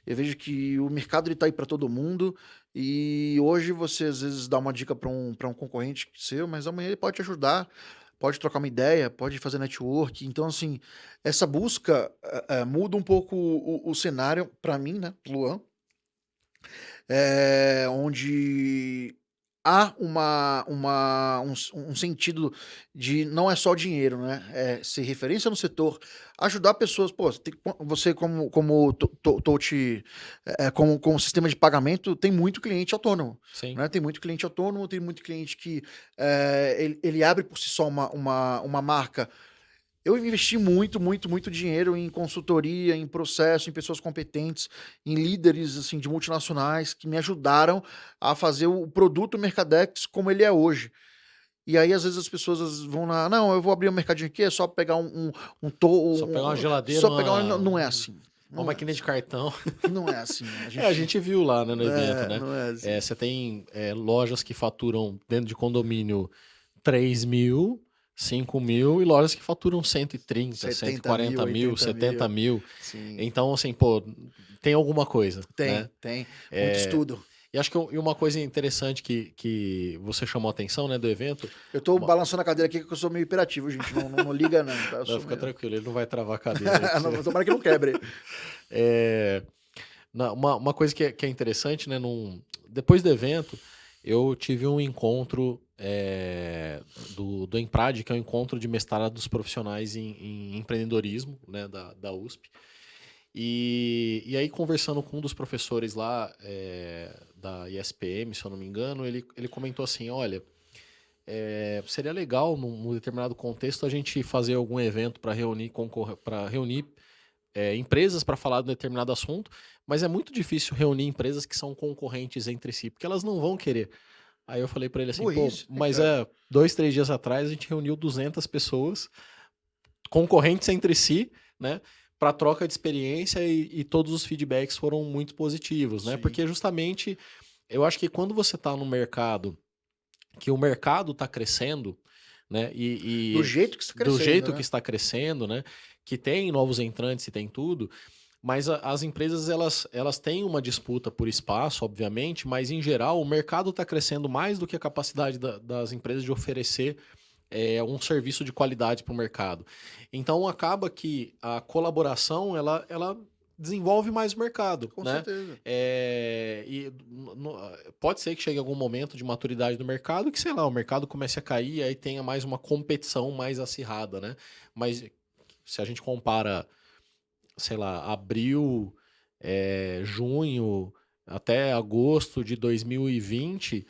Eu vejo que o mercado ele tá aí para todo mundo e hoje você às vezes dá uma dica para um concorrente seu, mas amanhã ele pode te ajudar, pode trocar uma ideia, pode fazer network. Então, assim, essa busca muda um pouco o cenário para mim, né, Luan, onde há um sentido de não é só o dinheiro, né? É ser referência no setor, ajudar pessoas. Pô, você como sistema de pagamento, tem muito cliente autônomo, Sim. né? Tem muito cliente autônomo, tem muito cliente que ele abre por si só uma marca. Eu investi muito, muito, muito dinheiro em consultoria, em processo, em pessoas competentes, em líderes assim de multinacionais que me ajudaram a fazer o produto Mercadex como ele é hoje. E aí, às vezes, as pessoas vão lá, não, eu vou abrir um mercadinho aqui, é só pegar Só pegar uma geladeira, só pegar não é assim. uma Não é, máquina de cartão. não é assim. A gente viu lá, né, no evento, né? Não é assim. Você tem lojas que faturam dentro de condomínio 3 mil, 5 mil e lojas que faturam 130, 70 mil, 140 mil, 80 70 mil. mil. Sim, Então, assim, pô, tem alguma coisa, né? tem. Muito estudo. E acho que uma coisa interessante que você chamou a atenção, né, do evento. Eu tô balançando a cadeira aqui porque eu sou meio hiperativo, gente. Não liga, não. Tá? Eu Não, sou fica meio... tranquilo, ele não vai travar a cadeira. Aí pra você. Tomara que não quebre. Uma coisa que é interessante, né? Depois do evento, eu tive um encontro do Emprad, que é o encontro de mestrado dos profissionais em empreendedorismo, né, da USP. E aí, conversando com um dos professores lá da ISPM, se eu não me engano, ele comentou assim: olha, seria legal, num determinado contexto, a gente fazer algum evento para reunir empresas para falar de um determinado assunto, mas é muito difícil reunir empresas que são concorrentes entre si, porque elas não vão querer. Aí eu falei para ele assim, pô, Burrice, né, mas cara? 2, 3 dias atrás a gente reuniu 200 pessoas concorrentes entre si, né, para troca de experiência e todos os feedbacks foram muito positivos, né, Sim. porque justamente eu acho que quando você está no mercado, que o mercado está crescendo, né, Do jeito que está do crescendo, jeito né? que está crescendo, né, que tem novos entrantes e tem tudo, mas as empresas elas têm uma disputa por espaço, obviamente, mas em geral o mercado está crescendo mais do que a capacidade das empresas de oferecer um serviço de qualidade para o mercado. Então acaba que a colaboração ela desenvolve mais o mercado, Com né? certeza. Pode ser que chegue algum momento de maturidade do mercado que, sei lá, o mercado comece a cair e aí tenha mais uma competição mais acirrada, né? Mas se a gente compara, sei lá, abril, junho até agosto de 2020,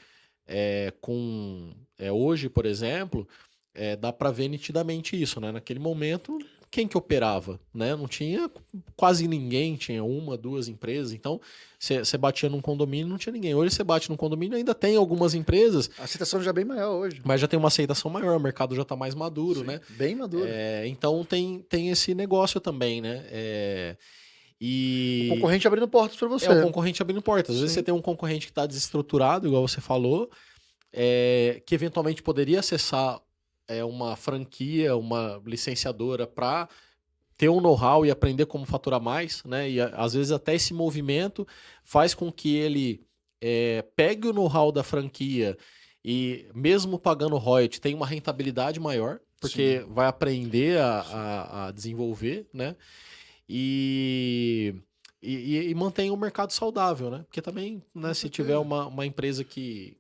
com hoje, por exemplo, dá para ver nitidamente isso, né? Naquele momento, quem que operava, né? Não tinha quase ninguém, tinha uma, duas empresas. Então, você batia num condomínio, não tinha ninguém. Hoje você bate num condomínio, ainda tem algumas empresas, A aceitação já é bem maior hoje. mas já tem uma aceitação maior, o mercado já está mais maduro, Sim, né? bem maduro. Então tem esse negócio também, né? O E concorrente abrindo portas para é o você. concorrente abrindo portas. Às vezes Sim. você tem um concorrente que está desestruturado, igual você falou, que eventualmente poderia acessar uma franquia, uma licenciadora para ter um know-how e aprender como faturar mais, né? E às vezes até esse movimento faz com que ele pegue o know-how da franquia e mesmo pagando royalty tenha uma rentabilidade maior, porque Sim. vai aprender a desenvolver, né? E, e mantém o mercado saudável, né? Porque também, né, Com se tiver certeza. uma empresa que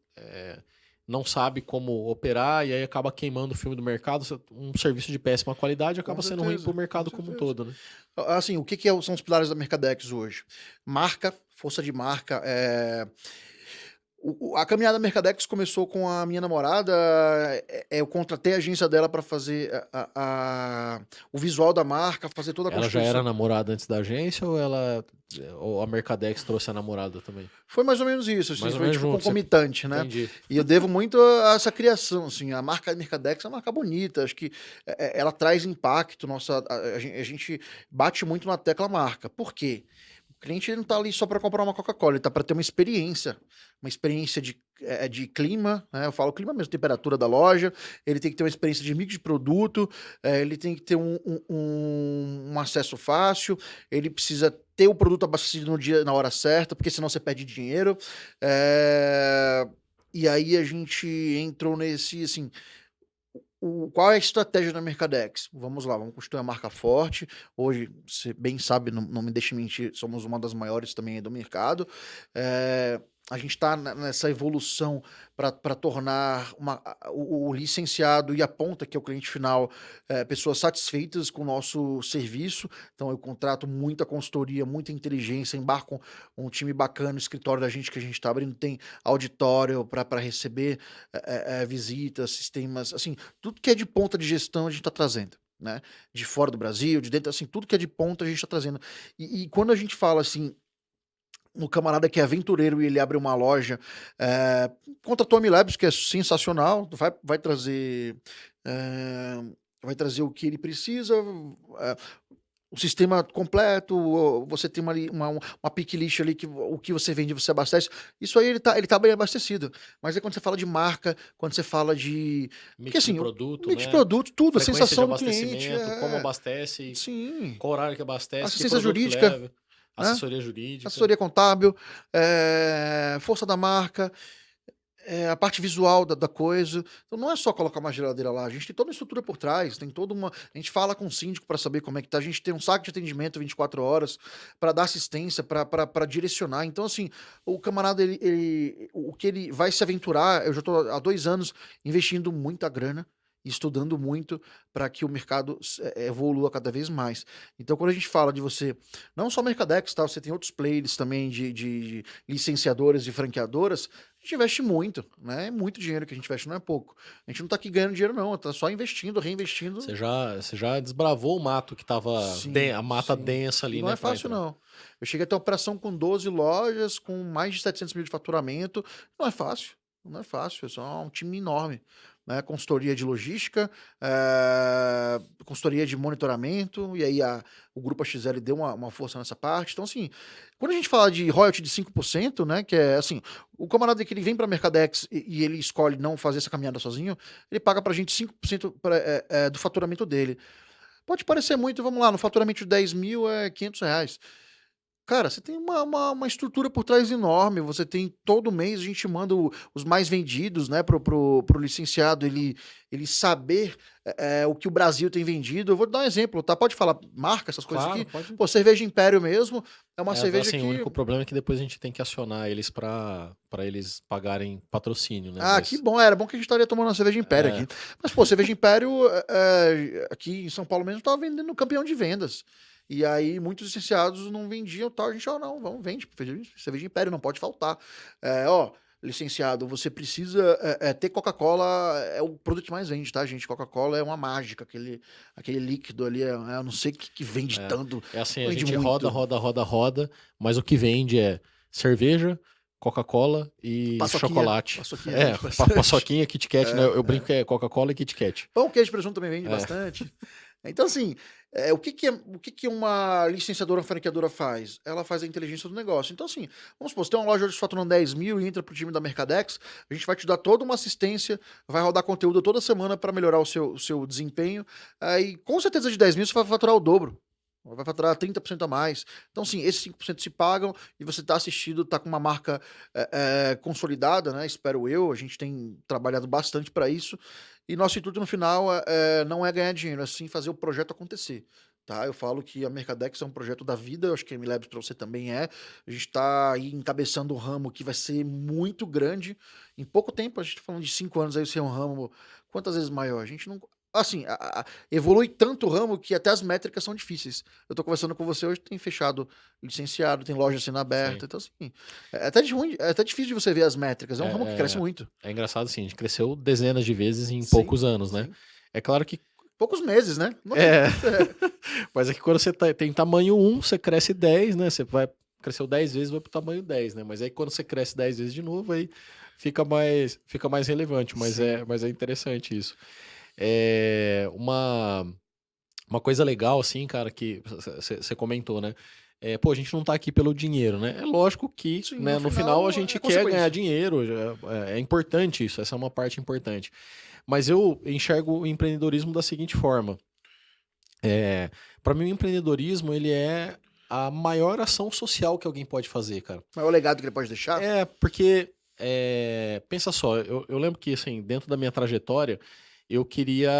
não sabe como operar e aí acaba queimando o filme do mercado, um serviço de péssima qualidade Com acaba sendo ruim para o certeza. Com mercado como um certeza. todo, né? Assim, o que que são os pilares da Mercadex hoje? Marca, força de marca. A caminhada Mercadex começou com a minha namorada. Eu contratei a agência dela para fazer o visual da marca, fazer toda a Ela já era constituição. namorada antes da agência ou a Mercadex trouxe a namorada também? Foi mais ou menos isso, assim, Mais ou foi menos tipo junto, você concomitante, né? entendi. E eu devo muito a essa criação, assim, a marca Mercadex é uma marca bonita, acho que ela traz impacto, a gente bate muito na tecla marca. Por quê? O cliente ele não está ali só para comprar uma Coca-Cola, ele está para ter uma experiência de clima, né? Eu falo clima mesmo, temperatura da loja, ele tem que ter uma experiência de mix de produto, ele tem que ter um acesso fácil, ele precisa ter o produto abastecido no dia, na hora certa, porque senão você perde dinheiro. Eh, e aí a gente entrou nesse, assim, qual é a estratégia da Mercadex? Vamos lá, vamos construir uma marca forte. Hoje, você bem sabe, não me deixe mentir, somos uma das maiores também do mercado. A gente está nessa evolução para tornar o licenciado e a ponta, que é o cliente final, pessoas satisfeitas com o nosso serviço. Então, eu contrato muita consultoria, muita inteligência, embarco um time bacana, o escritório da gente que a gente está abrindo, tem auditório para receber visitas, sistemas, assim, tudo que é de ponta de gestão a gente está trazendo, né? De fora do Brasil, de dentro, assim, tudo que é de ponta a gente está trazendo. E quando a gente fala assim, no camarada que é aventureiro e ele abre uma loja, contratou a Milabs, que é sensacional, eh, vai trazer o que ele precisa, eh, o sistema completo, você tem uma pick list ali que o que você vende, você abastece. Isso aí ele tá bem abastecido. Mas aí quando você fala de marca, quando você fala de. Porque Mix de assim, o produto, mix de né? produto, tudo, a Frequência de sensação do cliente. abastecimento, como abastece, Sim. qual horário que abastece, que Assistência produto que jurídica, leva, né? assessoria jurídica. Assessoria contábil, força da marca, a parte visual da coisa. Então não é só colocar uma geladeira lá, a gente tem toda uma estrutura por trás, tem toda uma. A gente fala com o síndico para saber como é que tá, a gente tem um saco de atendimento 24 horas para dar assistência, para direcionar. Então, assim, o camarada, o que ele vai se aventurar, eu já estou há 2 anos investindo muita grana. E estudando muito para que o mercado evolua cada vez mais. Então, quando a gente fala de você, não só Mercadex, tá? Você tem outros players também de licenciadoras e franqueadoras, a gente investe muito, né? É muito dinheiro que a gente investe, não é pouco. A gente não tá aqui ganhando dinheiro, não, tá só investindo, reinvestindo. Você já desbravou o mato que tava Sim, a mata sim. densa E ali, não né, é para fácil, entrar. não. Eu cheguei a ter uma operação com 12 lojas, com mais de 700 mil de faturamento. Não é fácil, não é fácil, é só um time enorme. Né? Consultoria de logística, consultoria de monitoramento, e aí o Grupo XL deu uma força nessa parte. Então, assim, quando a gente fala de royalty de 5%, né, que é assim, o camarada que ele vem para a Mercadex e ele escolhe não fazer essa caminhada sozinho, ele paga para a gente 5% do faturamento dele. Pode parecer muito, vamos lá, no faturamento de 10 mil é R$ 500. Cara, você tem uma estrutura por trás enorme, você tem todo mês a gente manda os mais vendidos, né, pro licenciado ele saber o que o Brasil tem vendido. Eu vou dar um exemplo, tá? Pode falar marca, essas coisas Claro, aqui. pode. Pô, cerveja Império mesmo, é uma cerveja Assim, o que. único problema é que depois a gente tem que acionar eles para eles pagarem patrocínio, né? Ah, que Mas bom, era bom que a gente estaria tomando uma cerveja Império é, aqui. Mas, pô, cerveja Império, aqui em São Paulo mesmo, tava vendendo campeão de vendas. E aí, muitos licenciados não vendiam tal. A gente, não, vamos, vende. Cerveja Império, não pode faltar. Ó, licenciado, você precisa ter Coca-Cola, é o produto que mais vende, tá, gente? Coca-Cola é uma mágica, aquele líquido ali, eu não sei o que vende É, tanto, é assim, a vende gente roda, muito. roda, roda, roda, mas o que vende é cerveja, Coca-Cola e Paçoquinha, chocolate. paçoquinha É, vende bastante. paçoquinha, Kit Kat, né? Eu brinco que é Coca-Cola e Kit Kat. Pão, queijo e presunto também vende É, bastante. Então, assim, o que que uma licenciadora franqueadora faz? Ela faz a inteligência do negócio. Então, assim, vamos supor, você tem uma loja hoje faturando 10 mil e entra pro time da Mercadex, a gente vai te dar toda uma assistência, vai rodar conteúdo toda semana para melhorar o seu desempenho. Aí, com certeza, de 10 mil você vai faturar o dobro. Vai faturar 30% a mais. Então, sim, esses 5% se pagam e você está assistido, está com uma marca consolidada, né? Espero eu. A gente tem trabalhado bastante para isso. E nosso intuito no final não é ganhar dinheiro, é sim fazer o projeto acontecer. Tá? Eu falo que a Mercadex é um projeto da vida, eu acho que a MLabs para você também é. A gente está aí encabeçando um ramo que vai ser muito grande. Em pouco tempo, a gente está falando de 5 anos aí, ser um ramo quantas vezes maior? A gente não. Assim, evolui tanto o ramo que até as métricas são difíceis. Eu tô conversando com você hoje, tem fechado licenciado, tem loja sendo sim. aberta. Então, assim, é até difícil de você ver as métricas. É um ramo que cresce É, muito. é engraçado assim, a gente cresceu dezenas de vezes em Sim, poucos anos, né? sim. É claro que Poucos meses, né? Não tem. é, mas é que quando você tem tamanho 1, você cresce 10, né? Você vai cresceu 10 vezes, vai pro tamanho 10, né? Mas aí quando você cresce 10 vezes de novo, aí fica mais relevante, Sim. mas é interessante isso. É uma coisa legal, assim, cara, que você comentou, né? Pô, a gente não tá aqui pelo dinheiro, né? É lógico que, Sim, no né, no final a final gente é quer ganhar consequência. dinheiro, é importante isso, essa é uma parte importante. Mas eu enxergo o empreendedorismo da seguinte forma. Para mim, o empreendedorismo, ele é a maior ação social que alguém pode fazer, cara. Mas o legado que ele pode deixar? Porque, pensa só, eu lembro que, assim, dentro da minha trajetória, eu queria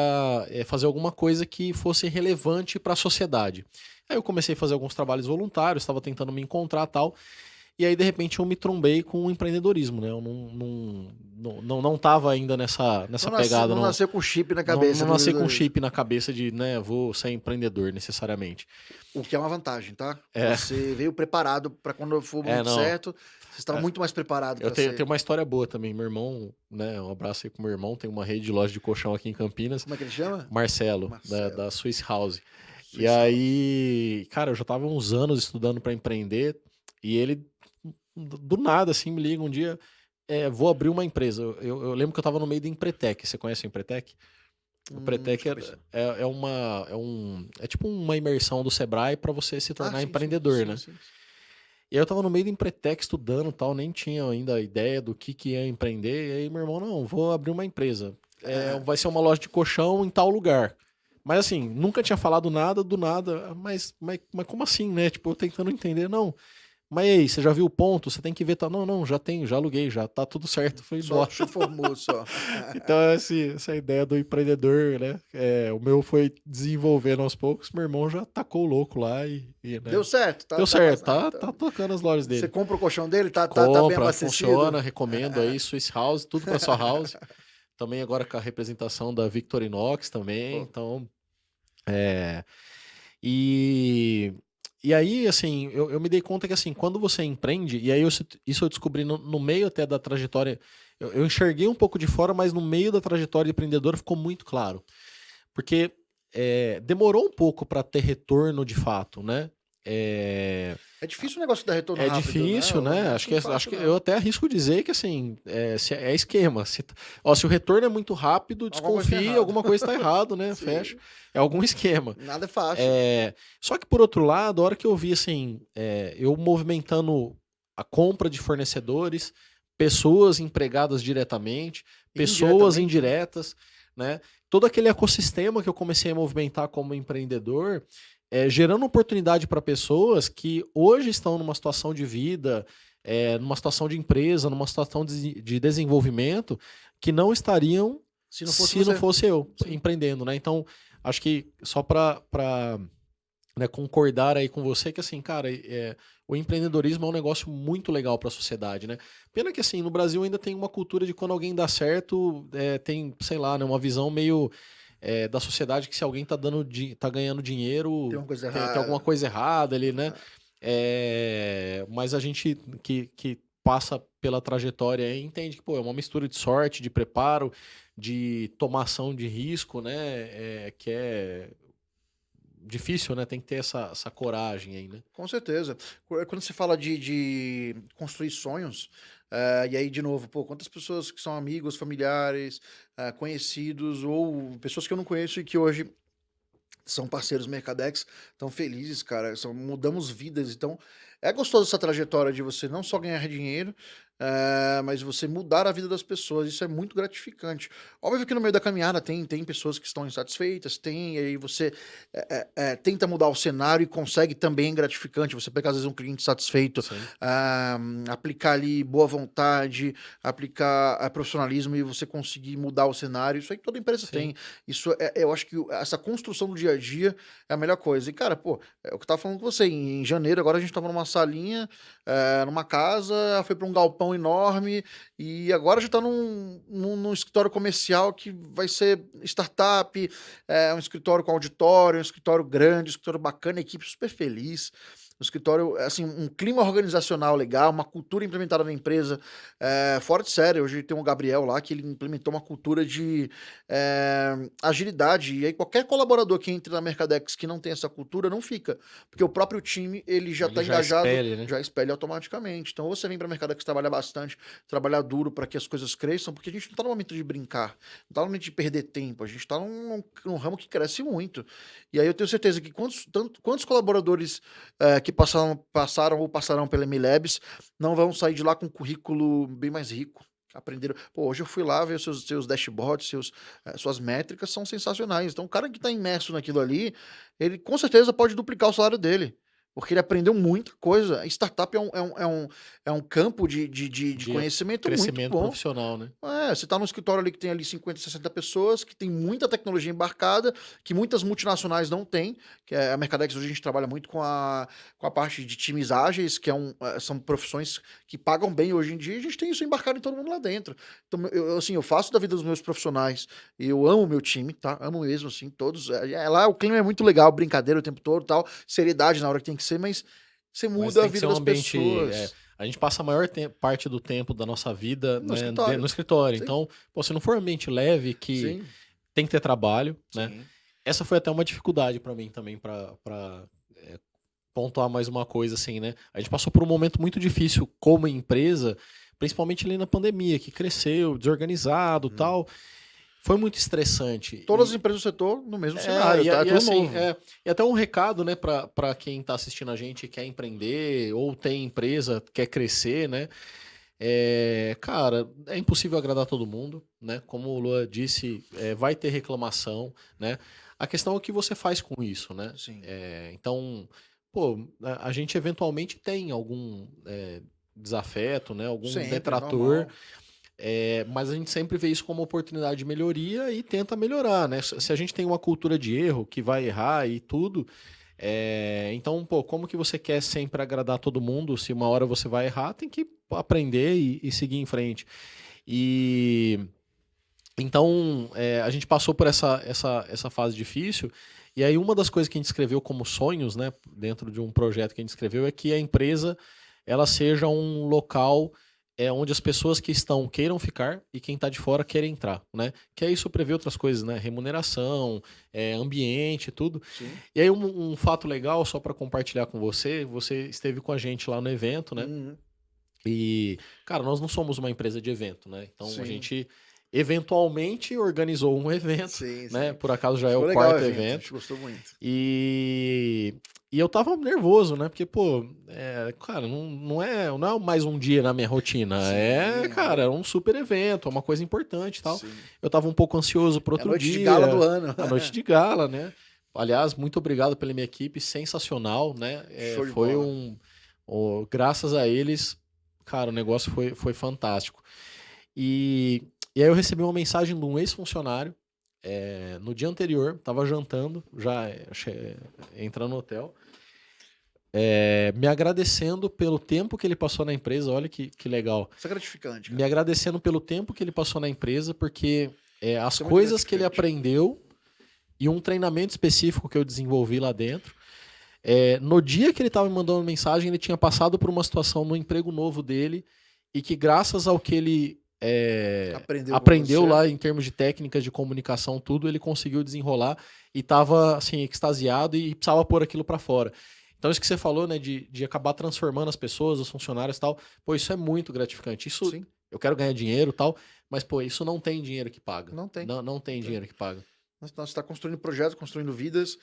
fazer alguma coisa que fosse relevante para a sociedade. Aí eu comecei a fazer alguns trabalhos voluntários, estava tentando me encontrar tal, e aí de repente eu me trombei com o empreendedorismo, né? Eu não tava ainda nessa pegada, Não nasceu com chip na não cabeça do nasci com empreendedorismo. chip na cabeça de, né, vou ser empreendedor necessariamente. O que é uma vantagem, tá? É, Você veio preparado para quando for o momento não. certo, você estava muito mais preparado Eu para tenho ser. uma história boa também. Meu irmão, né? Um abraço aí pro meu irmão. Tem uma rede de loja de colchão aqui em Campinas. Como é que ele chama? Marcelo, da Marcelo. Swiss House. E Suíça House. aí, cara, eu já tava uns anos estudando para empreender. E ele, do nada, assim, me liga um dia. Vou abrir uma empresa. Eu lembro que eu tava no meio do Empretec. Você conhece o Empretec? O Acho Empretec que eu pensei. é tipo uma imersão do Sebrae para você se Ah, tornar sim, sim, empreendedor, sim, né? sim. E aí eu tava no meio do Empretec estudando e tal, nem tinha ainda ideia do que ia empreender. E aí meu irmão, não, vou abrir uma empresa. Ah, Vai ser uma loja de colchão em tal lugar. Mas assim, nunca tinha falado nada do nada. Mas como assim, né? Tipo, eu tentando entender, não. Mas e aí, você já viu o ponto? Você tem que ver, tá? Não, não, já tenho, já aluguei, já tá tudo certo. Eu falei, só nossa. se formou, só. Então, essa ideia do empreendedor, né? O meu foi desenvolvendo aos poucos, meu irmão já tacou o louco lá né? Deu certo, Deu tá certo, passando. tá tocando as lojas Você dele. compra o colchão dele, tá bem Compra, abastecido? funciona, recomendo aí, Swiss House, tudo para sua house. Também agora com a representação da Victorinox também, Pô, então, é, e, e aí, assim, eu me dei conta que, assim, quando você empreende, e aí isso eu descobri no meio até da trajetória, eu enxerguei um pouco de fora, mas no meio da trajetória de empreendedor ficou muito claro, porque demorou um pouco para ter retorno de fato, né? É, é difícil o negócio dar retorno É rápido, né? difícil, né? Não é Acho assim que, acho fácil, que eu não. até arrisco dizer que assim, é esquema. Se o retorno é muito rápido, Alguma coisa tá desconfie, errado. alguma coisa está errado, né? Fecha. Sim, É algum esquema. nada é fácil. Só que por outro lado, a hora que eu vi assim, eu movimentando a compra de fornecedores, pessoas empregadas diretamente, pessoas Indiretamente, né? indiretas, né? Todo aquele ecossistema que eu comecei a movimentar como empreendedor gerando oportunidade para pessoas que hoje estão numa situação de vida, numa situação de empresa, numa situação de desenvolvimento, que não estariam Se não fosse se não você. fosse eu Sim. empreendendo, né? Então, acho que só para né, concordar aí com você que assim, cara, o empreendedorismo é um negócio muito legal para a sociedade, né? Pena que assim, no Brasil ainda tem uma cultura de quando alguém dá certo, tem, sei lá, né, uma visão meio da sociedade que se alguém tá ganhando Tem dinheiro, uma coisa tem alguma errada. coisa errada ali, né? Mas a gente que passa pela trajetória e entende que, pô, é uma mistura de sorte, de preparo, de tomação de risco, né? Que é difícil, né? Tem que ter essa coragem aí, né? Com certeza. Quando você fala de construir sonhos, e aí, de novo, pô, quantas pessoas que são amigos, familiares, conhecidos, ou pessoas que eu não conheço e que hoje são parceiros Mercadex, estão felizes, cara. Mudamos vidas. Então, é gostoso essa trajetória de você não só ganhar dinheiro, mas você mudar a vida das pessoas. Isso é muito gratificante. Óbvio que no meio da caminhada tem pessoas que estão insatisfeitas, e aí você tenta mudar o cenário e consegue também gratificante. Você pega, às vezes, um cliente satisfeito, Sim. aplicar ali boa vontade, aplicar profissionalismo e você conseguir mudar o cenário. Isso aí toda empresa Sim. tem. Isso eu acho que essa construção do dia a dia é a melhor coisa. E, cara, pô, é o que eu tava falando com você. Em janeiro, agora a gente tava numa salinha, numa casa, foi para um galpão enorme e agora já tá num escritório comercial que vai ser startup, um escritório com auditório, um escritório grande, um escritório bacana, equipe super feliz. Um escritório, assim, um clima organizacional legal, uma cultura implementada na empresa, fora de série. Hoje tem o Gabriel lá, que ele implementou uma cultura de agilidade. E aí qualquer colaborador que entre na Mercadex que não tem essa cultura, não fica. Porque o próprio time, ele já Ele está já engajado, espelha, né? já espelha automaticamente. Então, ou você vem para a Mercadex trabalhar bastante, trabalhar duro para que as coisas cresçam, porque a gente não está no momento de brincar, não está no momento de perder tempo, a gente está num ramo que cresce muito. E aí eu tenho certeza que quantos colaboradores que passaram ou passarão pela MLabs não vão sair de lá com um currículo bem mais rico. Aprenderam. Pô, hoje eu fui lá ver seus dashboards, suas métricas são sensacionais. Então, o cara que está imerso naquilo ali, ele com certeza pode duplicar o salário dele. Porque ele aprendeu muita coisa. Startup é um campo de De conhecimento muito crescimento bom. profissional, né? Você tá num escritório ali que tem ali 50, 60 pessoas, que tem muita tecnologia embarcada, que muitas multinacionais não têm, que é a Mercadex. Hoje a gente trabalha muito com a parte de times ágeis, que são profissões que pagam bem hoje em dia, e a gente tem isso embarcado em todo mundo lá dentro. Então, assim, eu faço da vida dos meus profissionais, e eu amo o meu time, tá? Amo mesmo, assim, todos. Lá o clima é muito legal, brincadeira o tempo todo, tal, seriedade na hora que tem que ser, mas você Mas muda a tem que ser vida um das ambiente. pessoas. A gente passa a maior parte do tempo da nossa vida, No né, escritório. no escritório. Sim, Então, pô, se não for um ambiente leve, que sim, tem que ter trabalho, né? sim. Essa foi até uma dificuldade para mim também, para pontuar mais uma coisa assim, né? A gente passou por um momento muito difícil como empresa, principalmente ali na pandemia, que cresceu, desorganizado, tal. Foi muito estressante. Todas as empresas do setor no mesmo cenário, E, tá? É e tudo assim, novo. e até um recado, né, para quem está assistindo a gente e quer empreender ou tem empresa, quer crescer, né? Cara, é impossível agradar todo mundo, né? Como o Lua disse, vai ter reclamação, né? A questão é o que você faz com isso, né? Sim. Então, pô, a gente eventualmente tem algum desafeto, né? Algum Sempre, detrator, normal. mas a gente sempre vê isso como oportunidade de melhoria e tenta melhorar, né? Se a gente tem uma cultura de erro que vai errar e tudo, então, pô, como que você quer sempre agradar todo mundo? Se uma hora você vai errar, tem que aprender e seguir em frente. E então a gente passou por essa fase difícil. E aí uma das coisas que a gente escreveu como sonhos, né, dentro de um projeto que a gente escreveu, é que a empresa ela seja um local onde as pessoas que estão queiram ficar e quem está de fora queira entrar, né? Que aí isso prevê outras coisas, né? Remuneração, ambiente, tudo. Sim. E aí um fato legal, só para compartilhar com você, você esteve com a gente lá no evento, né? Uhum. E, cara, nós não somos uma empresa de evento, né? Então a Sim. gente eventualmente organizou um evento, Sim, né? sim. Por acaso já é Ficou o legal o quarto evento, a evento. gente gostou muito. E eu tava nervoso, né? Porque, pô, cara, não é mais um dia na minha rotina. Sim, Cara, é um super evento, é uma coisa importante e tal. sim. Eu tava um pouco ansioso pro É a outro noite dia. de gala do ano. A noite de gala, né? Aliás, muito obrigado pela minha equipe, sensacional, né? Show de Foi bola. graças a eles, cara, o negócio foi fantástico. E aí eu recebi uma mensagem de um ex-funcionário. No dia anterior, tava jantando, já entrando no hotel, me agradecendo pelo tempo que ele passou na empresa. Olha que legal. Isso é gratificante, Me cara. agradecendo pelo tempo que ele passou na empresa, porque as Isso é muito coisas que ele gratificante. aprendeu e um treinamento específico que eu desenvolvi lá dentro. No dia que ele estava me mandando mensagem, ele tinha passado por uma situação no emprego novo dele e que graças ao que ele Aprendeu com aprendeu você. lá em termos de técnicas de comunicação, tudo, ele conseguiu desenrolar e estava assim, extasiado e precisava pôr aquilo para fora. Então, isso que você falou, né, de acabar transformando as pessoas, os funcionários e tal, pô, isso é muito gratificante. Isso, Sim, eu quero ganhar dinheiro e tal, mas, pô, isso não tem dinheiro que paga. não tem. Não Não tem tem. dinheiro que paga. Nós está construindo projetos, construindo vidas,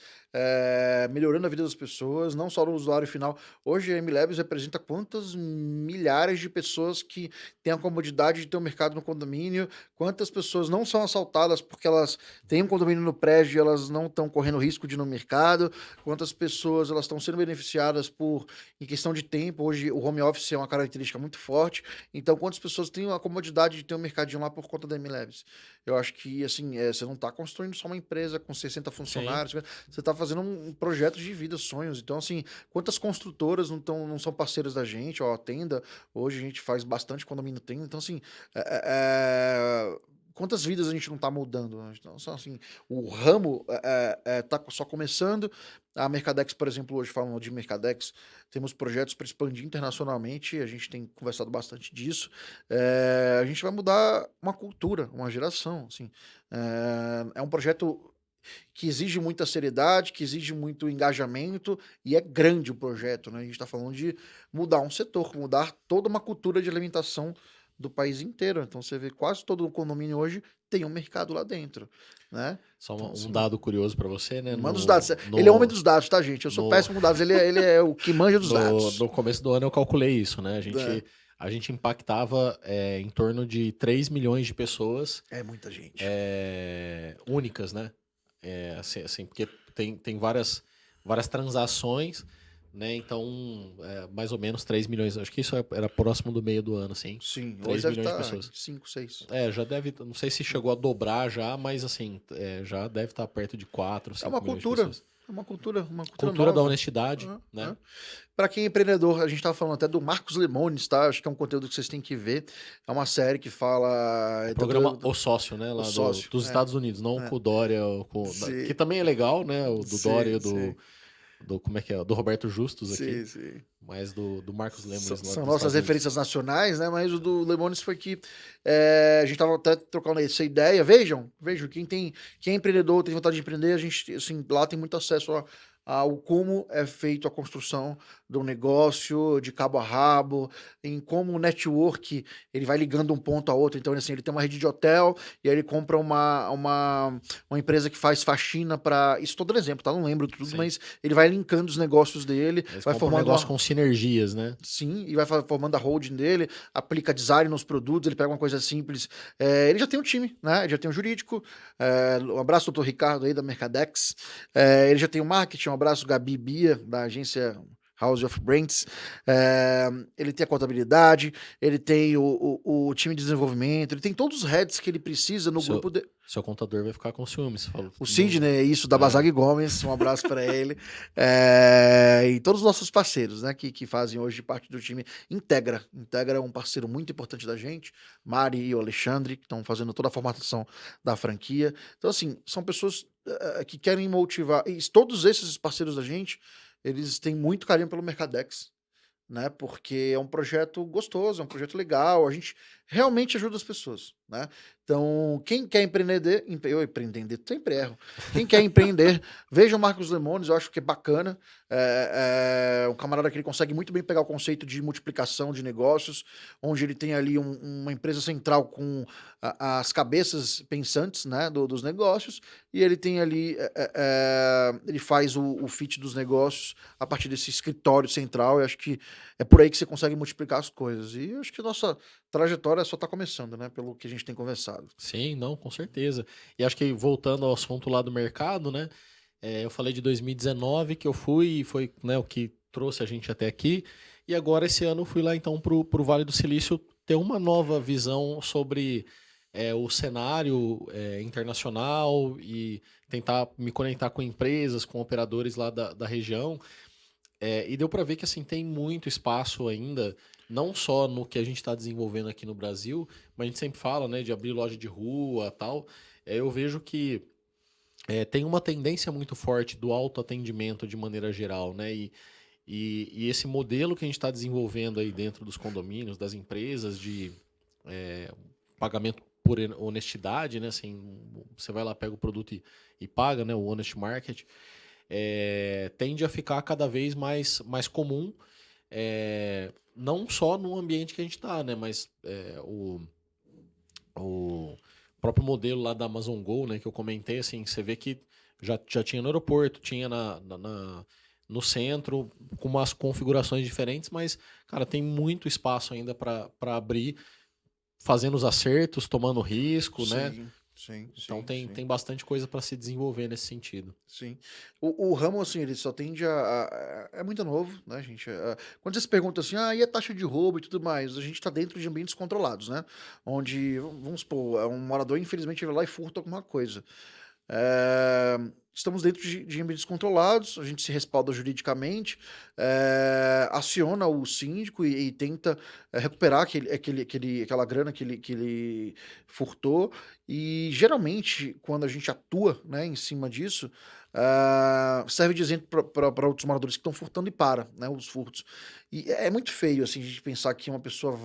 melhorando a vida das pessoas, não só no usuário final. Hoje a MLabs representa quantas milhares de pessoas que têm a comodidade de ter um mercado no condomínio, quantas pessoas não são assaltadas porque elas têm um condomínio no prédio e elas não estão correndo risco de ir no mercado, quantas pessoas elas estão sendo beneficiadas por, em questão de tempo. Hoje o home office é uma característica muito forte, então quantas pessoas têm a comodidade de ter um mercadinho lá por conta da MLabs. Eu acho que, assim, você não está construindo só uma empresa com 60 Sim. funcionários, você está fazendo um projeto de vida, sonhos. Então, assim, quantas construtoras não são parceiras da gente? Ó, a Tenda, hoje a gente faz bastante condomínio Tenda. Então, assim, quantas vidas a gente não está mudando? Então, assim, o ramo está só começando. A Mercadex, por exemplo, hoje falando de Mercadex, temos projetos para expandir internacionalmente, a gente tem conversado bastante disso. A gente vai mudar uma cultura, uma geração, assim. É um projeto que exige muita seriedade, que exige muito engajamento, e é grande o projeto, né? A gente está falando de mudar um setor, mudar toda uma cultura de alimentação do país inteiro. Então você vê quase todo o condomínio hoje tem um mercado lá dentro, né? Só Então, um assim, dado curioso para você, né? manda os dados. Ele é homem dos dados, tá, gente? Eu sou No, péssimo com dados, ele é o que manja dos dados. no começo do ano eu calculei isso, né? É, A gente impactava em torno de 3 milhões de pessoas é muita gente. únicas, né? Assim, porque tem várias transações, né? Então, mais ou menos 3 milhões. Acho que isso era próximo do meio do ano, assim. Sim, hoje 3 deve milhões de estar em pessoas. 5, 6. Já deve, não sei se chegou a dobrar já, mas assim, já deve estar perto de 4, É 5 uma milhões de cultura, pessoas. uma cultura Cultura da nova. honestidade, né? Para quem é empreendedor, a gente estava falando até do Marcos Lemones, tá? Acho que é um conteúdo que vocês têm que ver. É uma série que fala. O programa O Sócio, né, O lá sócio. dos Estados Unidos, não É. com o Dória, que Sim, também é legal, né, o do Dória e sim, o sim, como é que é, do Roberto Justus aqui, sim, sim. mas do Marcos Lemonis lá São dos nossas Estados Unidos. referências nacionais, né? Mas o do Lemones foi que a gente estava até trocando essa ideia. Vejam, quem é empreendedor, tem vontade de empreender, a gente, assim, lá tem muito acesso ao como é feito a construção do negócio de cabo a rabo, em como o network ele vai ligando um ponto a outro. Então, assim, ele tem uma rede de hotel e aí ele compra uma empresa que faz faxina para. Isso todo exemplo, tá? Não lembro tudo, Sim. mas ele vai linkando os negócios dele, Eles vai compram um formando negócio uma. com sinergias, né? Sim, e vai formando a holding dele, aplica design nos produtos, ele pega uma coisa simples. Ele já tem um time, né? Ele já tem um jurídico. Um abraço, doutor Ricardo aí da Mercadex. Ele já tem o marketing, um abraço, Gabi Bia, da agência House of Brands. Ele tem a contabilidade, ele tem o time de desenvolvimento, ele tem todos os heads que ele precisa no Seu, grupo de. seu contador vai ficar com ciúmes. Falou, O Sidney, isso, da é, Bazag Gomes, um abraço para ele. E todos os nossos parceiros, né, que fazem hoje parte do time. Integra é um parceiro muito importante da gente. Mari e o Alexandre, que estão fazendo toda a formatação da franquia. Então, assim, são pessoas que querem motivar. E todos esses parceiros da gente, eles têm muito carinho pelo Mercadex, né? Porque é um projeto gostoso, é um projeto legal, a gente realmente ajuda as pessoas, né? Então, quem quer empreender, eu empreender, sempre erro. Quem quer empreender, veja o Marcos Lemones, eu acho que é bacana. Um camarada que ele consegue muito bem pegar o conceito de multiplicação de negócios, onde ele tem ali uma empresa central com as cabeças pensantes, né, dos negócios, e ele tem ali, ele faz o fit dos negócios a partir desse escritório central. Eu acho que é por aí que você consegue multiplicar as coisas. E eu acho que a nossa trajetória só está começando, né? Pelo que a gente tem conversado. sim, não, com certeza. E acho que voltando ao assunto lá do mercado, né? Eu falei de 2019 que eu fui e foi, né, o que trouxe a gente até aqui. E agora esse ano eu fui lá então pro Vale do Silício ter uma nova visão sobre o cenário internacional e tentar me conectar com empresas, com operadores lá da região. E deu para ver que assim tem muito espaço ainda, não só no que a gente está desenvolvendo aqui no Brasil, mas a gente sempre fala, né, de abrir loja de rua, tal. Eu vejo que tem uma tendência muito forte do autoatendimento de maneira geral, né? E esse modelo que a gente está desenvolvendo aí dentro dos condomínios, das empresas, de pagamento por honestidade, né? Assim, você vai lá, pega o produto e paga, né? O honest market, tende a ficar cada vez mais comum, não só no ambiente que a gente está, né? Mas o próprio modelo lá da Amazon Go, né? Que eu comentei, assim, você vê que já tinha no aeroporto, tinha no centro, com umas configurações diferentes, mas, cara, tem muito espaço ainda para abrir, fazendo os acertos, tomando risco, né? Então tem bastante coisa para se desenvolver nesse sentido. Sim. O ramo, assim, ele só tende é muito novo, né, gente? Quando você se pergunta assim, e a taxa de roubo e tudo mais? A gente está dentro de ambientes controlados, né? Onde, vamos supor, um morador, infelizmente, vai lá e furta alguma coisa. Estamos dentro de ambientes controlados, a gente se respalda juridicamente, aciona o síndico e tenta recuperar aquela grana que ele furtou. E geralmente, quando a gente atua, né, em cima disso, serve de exemplo para outros moradores que estão furtando e para, né, os furtos. E é muito feio assim, a gente pensar que uma pessoa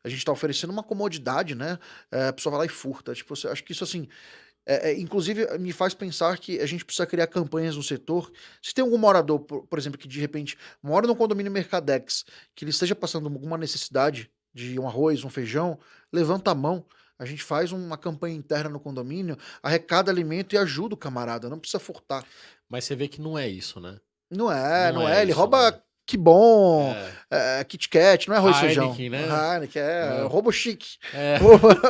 a gente está oferecendo uma comodidade, né? A pessoa vai lá e furta. Tipo, eu acho que isso assim. Inclusive, me faz pensar que a gente precisa criar campanhas no setor. Se tem algum morador, por exemplo, que de repente mora no condomínio Mercadex, que ele esteja passando alguma necessidade de um arroz, um feijão, levanta a mão. A gente faz uma campanha interna no condomínio, arrecada alimento e ajuda o camarada, não precisa furtar. Mas você vê que não é isso, né? Não é, Não é ele isso, né? rouba que bom, É. Kit Kat, não é arroz e feijão. Heineken, né? Heineken, roubo chique. É.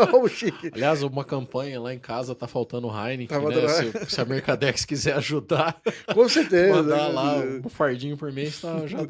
Roubo chique. Aliás, uma campanha lá em casa tá faltando Heineken, Tá né? faltando Se a Mercadex quiser ajudar, Com certeza. mandar com lá certeza. um fardinho por mês,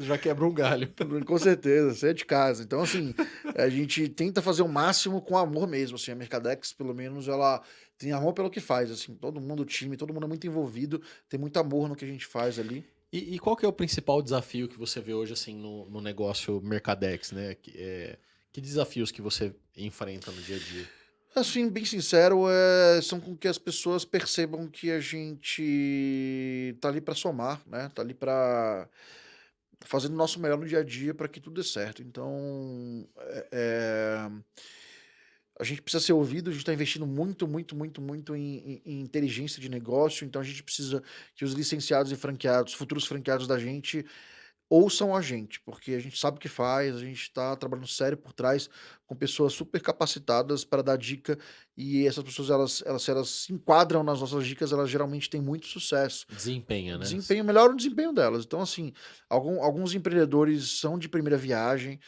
já quebra um galho. Com certeza, você é de casa. Então, assim, a gente tenta fazer o máximo com amor mesmo. Assim, a Mercadex, pelo menos, ela tem amor pelo que faz. Assim, todo mundo, o time, todo mundo é muito envolvido, tem muito amor no que a gente faz ali. E qual que é o principal desafio que você vê hoje assim no negócio Mercadex, né? Que desafios que você enfrenta no dia a dia? Assim, bem sincero, são com que as pessoas percebam que a gente tá ali para somar, né? Tá ali para fazendo o nosso melhor no dia a dia para que tudo dê certo. Então, a gente precisa ser ouvido, a gente está investindo muito, muito, muito, muito em inteligência de negócio, então a gente precisa que os licenciados e franqueados, futuros franqueados da gente, ouçam a gente, porque a gente sabe o que faz, a gente está trabalhando sério por trás, com pessoas super capacitadas para dar dica, e essas pessoas, se elas se enquadram nas nossas dicas, elas geralmente têm muito sucesso. Desempenha, né? Melhora o desempenho delas. Então, assim, alguns empreendedores são de primeira viagem,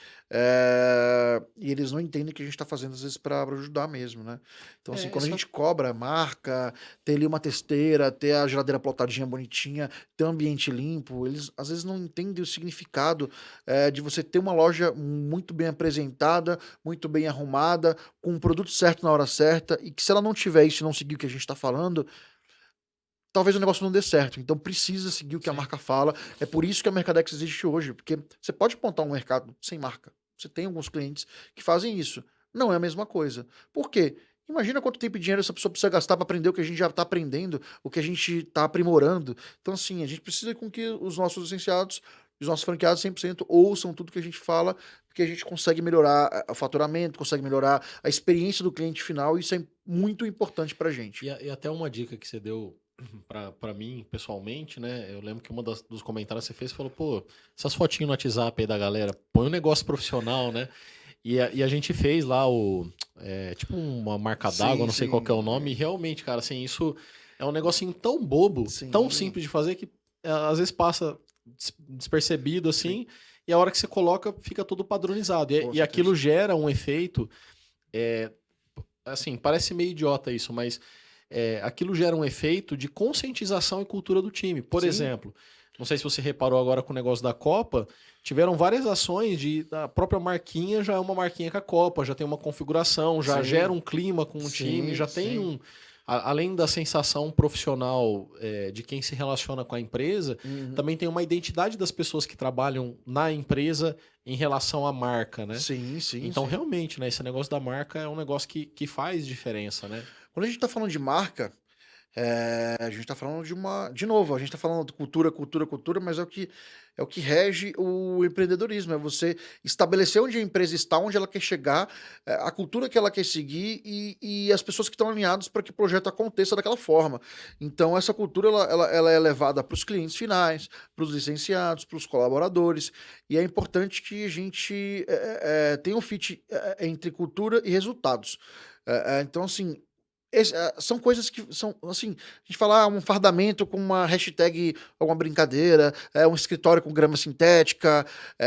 e eles não entendem que a gente está fazendo, às vezes, para ajudar mesmo, né? Então, assim, quando a gente cobra a marca, ter ali uma testeira, ter a geladeira plotadinha bonitinha, ter um ambiente limpo, eles às vezes não entendem o significado de você ter uma loja muito bem apresentada, muito bem arrumada, com o produto certo na hora certa, e que se ela não tiver isso e não seguir o que a gente está falando, talvez o negócio não dê certo. Então precisa seguir o que a marca fala. É por isso que a Mercadex existe hoje, porque você pode montar um mercado sem marca. Você tem alguns clientes que fazem isso. Não é a mesma coisa. Por quê? Imagina quanto tempo e dinheiro essa pessoa precisa gastar para aprender o que a gente já está aprendendo, o que a gente está aprimorando. Então, assim, a gente precisa com que os nossos licenciados, os nossos franqueados 100% ouçam tudo que a gente fala, porque a gente consegue melhorar o faturamento, consegue melhorar a experiência do cliente final, e isso é muito importante para a gente. E até uma dica que você deu para mim, pessoalmente, né? Eu lembro que uma dos comentários que você fez, falou, pô, essas fotinhas no WhatsApp aí da galera, põe um negócio profissional, né? E a gente fez lá tipo uma marca d'água, não sei qual que é o nome, e realmente, cara, assim, isso é um negocinho tão bobo, tão simples de fazer, que às vezes passa despercebido, assim, e a hora que você coloca, fica tudo padronizado. E aquilo gera um efeito, assim, parece meio idiota isso, mas aquilo gera um efeito de conscientização e cultura do time. Por exemplo, não sei se você reparou agora com o negócio da Copa, tiveram várias ações a própria marquinha já é uma marquinha com a Copa, já tem uma configuração, já gera um clima com o time, já tem além da sensação profissional de quem se relaciona com a empresa, também tem uma identidade das pessoas que trabalham na empresa em relação à marca, né? Então, realmente, né, esse negócio da marca é um negócio que faz diferença, né? Quando a gente está falando de marca, A gente está falando de novo, a gente está falando de cultura, cultura, cultura, mas é o que rege o empreendedorismo, é você estabelecer onde a empresa está, onde ela quer chegar, a cultura que ela quer seguir e as pessoas que estão alinhadas para que o projeto aconteça daquela forma. Então, essa cultura ela é levada para os clientes finais, para os licenciados, para os colaboradores, e é importante que a gente tenha um fit entre cultura e resultados. Então, assim, são coisas que são, assim, a gente fala um fardamento com uma hashtag, alguma brincadeira, um escritório com grama sintética,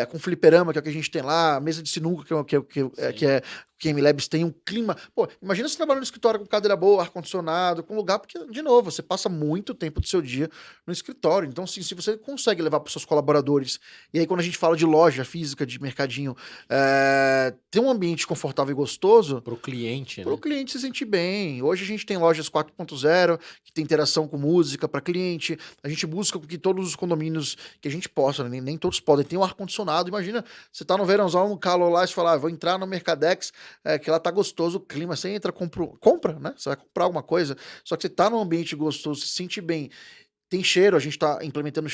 com fliperama, que é o que a gente tem lá, mesa de sinuca, que Sim. é que a MLabs tem um clima. Pô, imagina você trabalhando no escritório com cadeira boa, ar-condicionado, com lugar, porque, de novo, você passa muito tempo do seu dia no escritório. Então, assim, se você consegue levar para os seus colaboradores, e aí quando a gente fala de loja física, de mercadinho, ter um ambiente confortável e gostoso, Para o cliente, para o né? cliente se sentir bem. Hoje a gente tem lojas 4.0, que tem interação com música para cliente. A gente busca que todos os condomínios que a gente possa, né, nem todos podem, ter um ar-condicionado. Imagina, você tá no verãozão, no calor lá, e você fala, vou entrar no Mercadex, que lá tá gostoso o clima. Você entra, compra, né? Você vai comprar alguma coisa, só que você tá num ambiente gostoso, se sente bem. Tem cheiro, a gente está implementando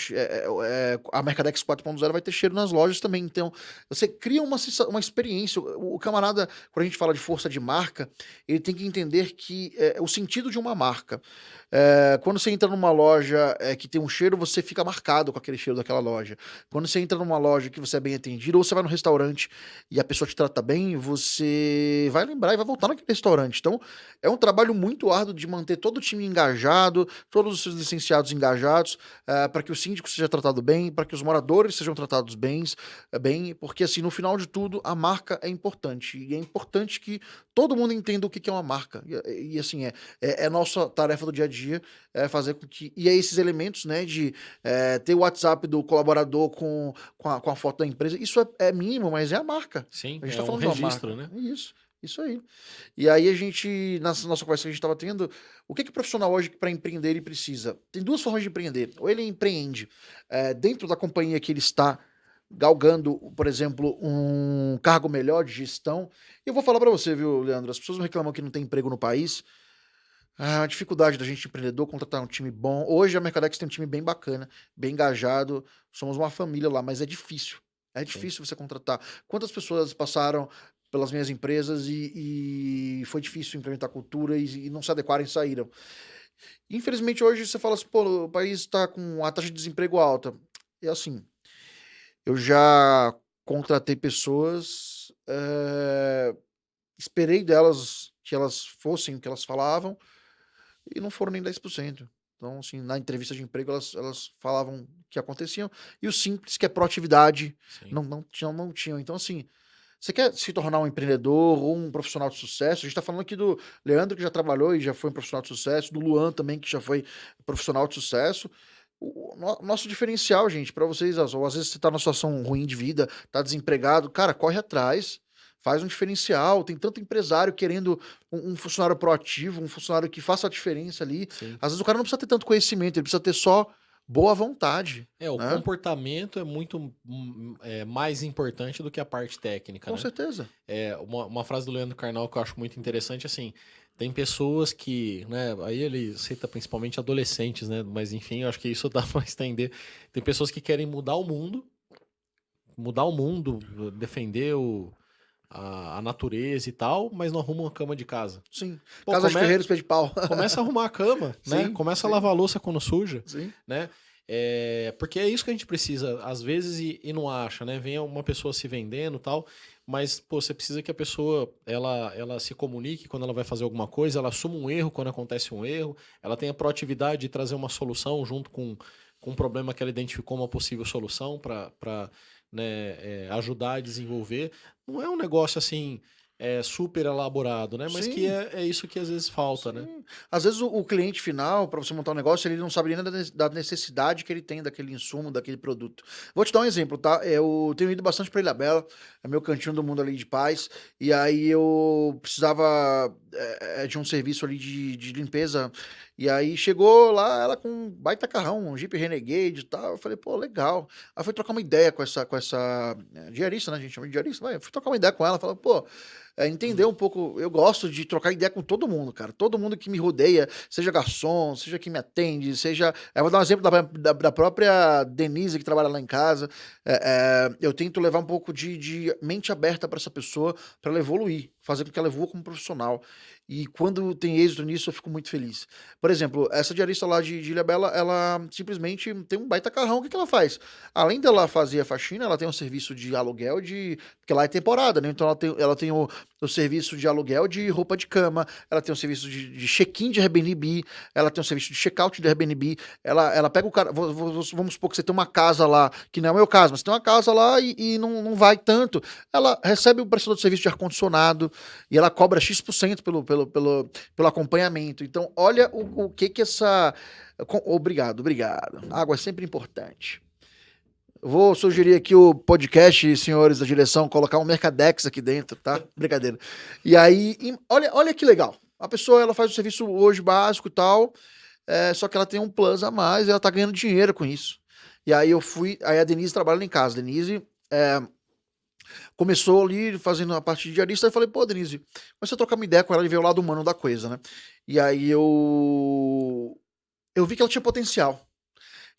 a Mercadex 4.0 vai ter cheiro nas lojas também. Então, você cria uma experiência. O camarada, quando a gente fala de força de marca, ele tem que entender que o sentido de uma marca. Quando você entra numa loja que tem um cheiro, você fica marcado com aquele cheiro daquela loja. Quando você entra numa loja que você é bem atendido, ou você vai no restaurante e a pessoa te trata bem, você vai lembrar e vai voltar naquele restaurante. Então, é um trabalho muito árduo de manter todo o time engajado, todos os seus licenciados engajados, para que o síndico seja tratado bem, para que os moradores sejam tratados bem, porque assim, no final de tudo, a marca é importante. E é importante que todo mundo entenda o que que é uma marca. Assim, é nossa tarefa do dia a dia fazer com que. E é esses elementos, né, de ter o WhatsApp do colaborador com a foto da empresa, isso é mínimo, mas é a marca. Sim, A gente é está um falando de uma registro, marca. né? Isso aí. E aí a gente, na nossa conversa que a gente estava tendo, o que que o profissional hoje para empreender ele precisa? Tem duas formas de empreender. Ou ele empreende dentro da companhia que ele está galgando, por exemplo, um cargo melhor de gestão. E eu vou falar para você, viu, Leandro? As pessoas reclamam que não tem emprego no país. A dificuldade da gente empreendedor contratar um time bom. Hoje a Mercadex tem um time bem bacana, bem engajado. Somos uma família lá, mas é difícil. É Sim. difícil você contratar. Quantas pessoas passaram pelas minhas empresas e foi difícil implementar cultura e não se adequaram e saíram? Infelizmente, hoje você fala assim, pô, o país está com a taxa de desemprego alta. E assim, eu já contratei pessoas, esperei delas que elas fossem o que elas falavam, e não foram nem 10%. Então, assim, na entrevista de emprego, elas falavam que aconteciam, e o simples, que é proatividade, Sim. não tinham. Então, assim, você quer se tornar um empreendedor ou um profissional de sucesso? A gente está falando aqui do Leandro, que já trabalhou e já foi um profissional de sucesso, do Luan também, que já foi profissional de sucesso. Nosso diferencial, gente, para vocês, ou às vezes você está numa situação ruim de vida, está desempregado, cara, corre atrás, faz um diferencial. Tem tanto empresário querendo um funcionário proativo, um funcionário que faça a diferença ali. Sim. Às vezes o cara não precisa ter tanto conhecimento, ele precisa ter só boa vontade, O né? comportamento é muito mais importante do que a parte técnica, Com né? certeza. Uma frase do Leandro Carnal que eu acho muito interessante, assim, tem pessoas que, né, aí ele cita principalmente adolescentes, né, mas enfim, eu acho que isso dá para estender. Tem pessoas que querem mudar o mundo, defender a natureza e tal, mas não arrumam a cama de casa. Sim. Pô, Casa de Ferreiros, pé de pau. começa a arrumar a cama, né? Sim, Começa a sim, lavar a louça quando suja, sim. né? Porque é isso que a gente precisa, às vezes, e não acha, né? Vem uma pessoa se vendendo e tal, mas, pô, você precisa que a pessoa, ela se comunique quando ela vai fazer alguma coisa, ela assuma um erro quando acontece um erro, ela tenha proatividade de trazer uma solução junto com um problema que ela identificou uma possível solução para né, ajudar a desenvolver. Não é um negócio assim, super elaborado, né? Mas que Sim, é isso que às vezes falta, né? sim. Às vezes o cliente final, para você montar um negócio, ele não sabe nem da necessidade que ele tem daquele insumo, daquele produto. Vou te dar um exemplo, tá? Eu tenho ido bastante para Ilhabela, é meu cantinho do mundo ali de paz, e aí eu precisava de um serviço ali de limpeza, e aí chegou lá ela com um baita carrão, um Jeep Renegade e tal, eu falei, pô, legal. Aí fui trocar uma ideia com essa diarista, né, a gente chama de diarista, vai, fui trocar uma ideia com ela, falei, pô, entender um pouco. Eu gosto de trocar ideia com todo mundo, cara. Todo mundo que me rodeia, seja garçom, seja quem me atende, seja. Eu vou dar um exemplo da própria Denise que trabalha lá em casa. Eu tento levar um pouco de mente aberta para essa pessoa, para ela evoluir, fazer com que ela evolua como profissional. E quando tem êxito nisso, eu fico muito feliz. Por exemplo, essa diarista lá de Ilhabela, ela simplesmente tem um baita carrão. O que ela faz? Além dela fazer a faxina, ela tem um serviço de aluguel de. Porque lá é temporada, né? Então ela tem o serviço de aluguel de roupa de cama, ela tem o serviço de check-in de Airbnb, ela tem o serviço de check-out de Airbnb, ela pega o cara. Vamos supor que você tem uma casa lá, que não é o meu caso, mas você tem uma casa lá e não vai tanto. Ela recebe o prestador de serviço de ar-condicionado e ela cobra X% pelo acompanhamento. Então, olha o que essa. Obrigado, obrigado. Água é sempre importante. Vou sugerir aqui o podcast, senhores da direção, colocar um Mercadex aqui dentro, tá? Brincadeira. E aí, olha que legal. A pessoa, ela faz o serviço hoje básico e tal, só que ela tem um plus a mais e ela tá ganhando dinheiro com isso. E aí aí a Denise trabalha lá em casa. A Denise começou ali fazendo a parte de diarista, e falei, pô, Denise, comecei a trocar uma ideia com ela e ver o lado humano da coisa, né? E aí eu vi que ela tinha potencial.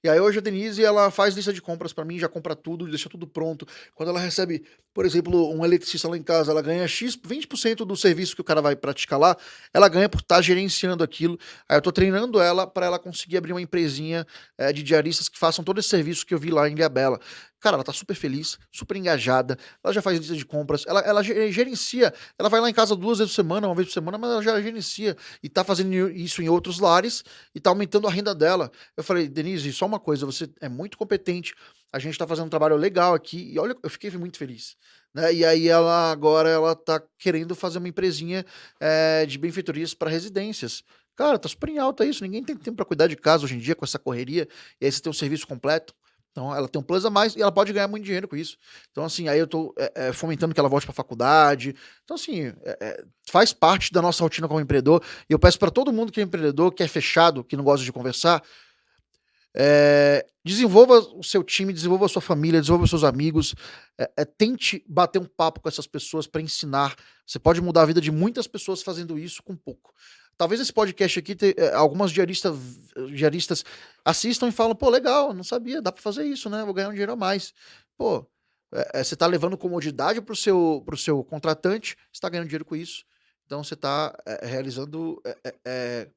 E aí hoje a Denise, ela faz lista de compras pra mim, já compra tudo, deixa tudo pronto. Quando ela recebe, por exemplo, um eletricista lá em casa, ela ganha 20% do serviço que o cara vai praticar lá, ela ganha por estar gerenciando aquilo. Aí eu tô treinando ela pra ela conseguir abrir uma empresinha de diaristas que façam todo esse serviço que eu vi lá em Ilhabela. Cara, ela tá super feliz, super engajada, ela já faz lista de compras, ela gerencia, ela vai lá em casa 2 vezes por semana, uma vez por semana, mas ela já gerencia e tá fazendo isso em outros lares e tá aumentando a renda dela. Eu falei, Denise, só uma coisa, você é muito competente, a gente tá fazendo um trabalho legal aqui, e olha, eu fiquei muito feliz, né? E aí ela tá querendo fazer uma empresinha de benfeitorias para residências. Cara, tá super em alta isso, ninguém tem tempo para cuidar de casa hoje em dia com essa correria, e aí você tem um serviço completo. Então, ela tem um plus a mais e ela pode ganhar muito dinheiro com isso. Então, assim, aí eu tô fomentando que ela volte pra faculdade. Então, assim, faz parte da nossa rotina como empreendedor. E eu peço para todo mundo que é empreendedor, que é fechado, que não gosta de conversar, desenvolva o seu time, desenvolva a sua família, desenvolva os seus amigos. Tente bater um papo com essas pessoas para ensinar. Você pode mudar a vida de muitas pessoas fazendo isso com pouco. Talvez esse podcast aqui, algumas diaristas assistam e falam, pô, legal, não sabia, dá para fazer isso, né? Vou ganhar um dinheiro a mais. Pô, você tá levando comodidade pro seu contratante, você tá ganhando dinheiro com isso. Então você tá realizando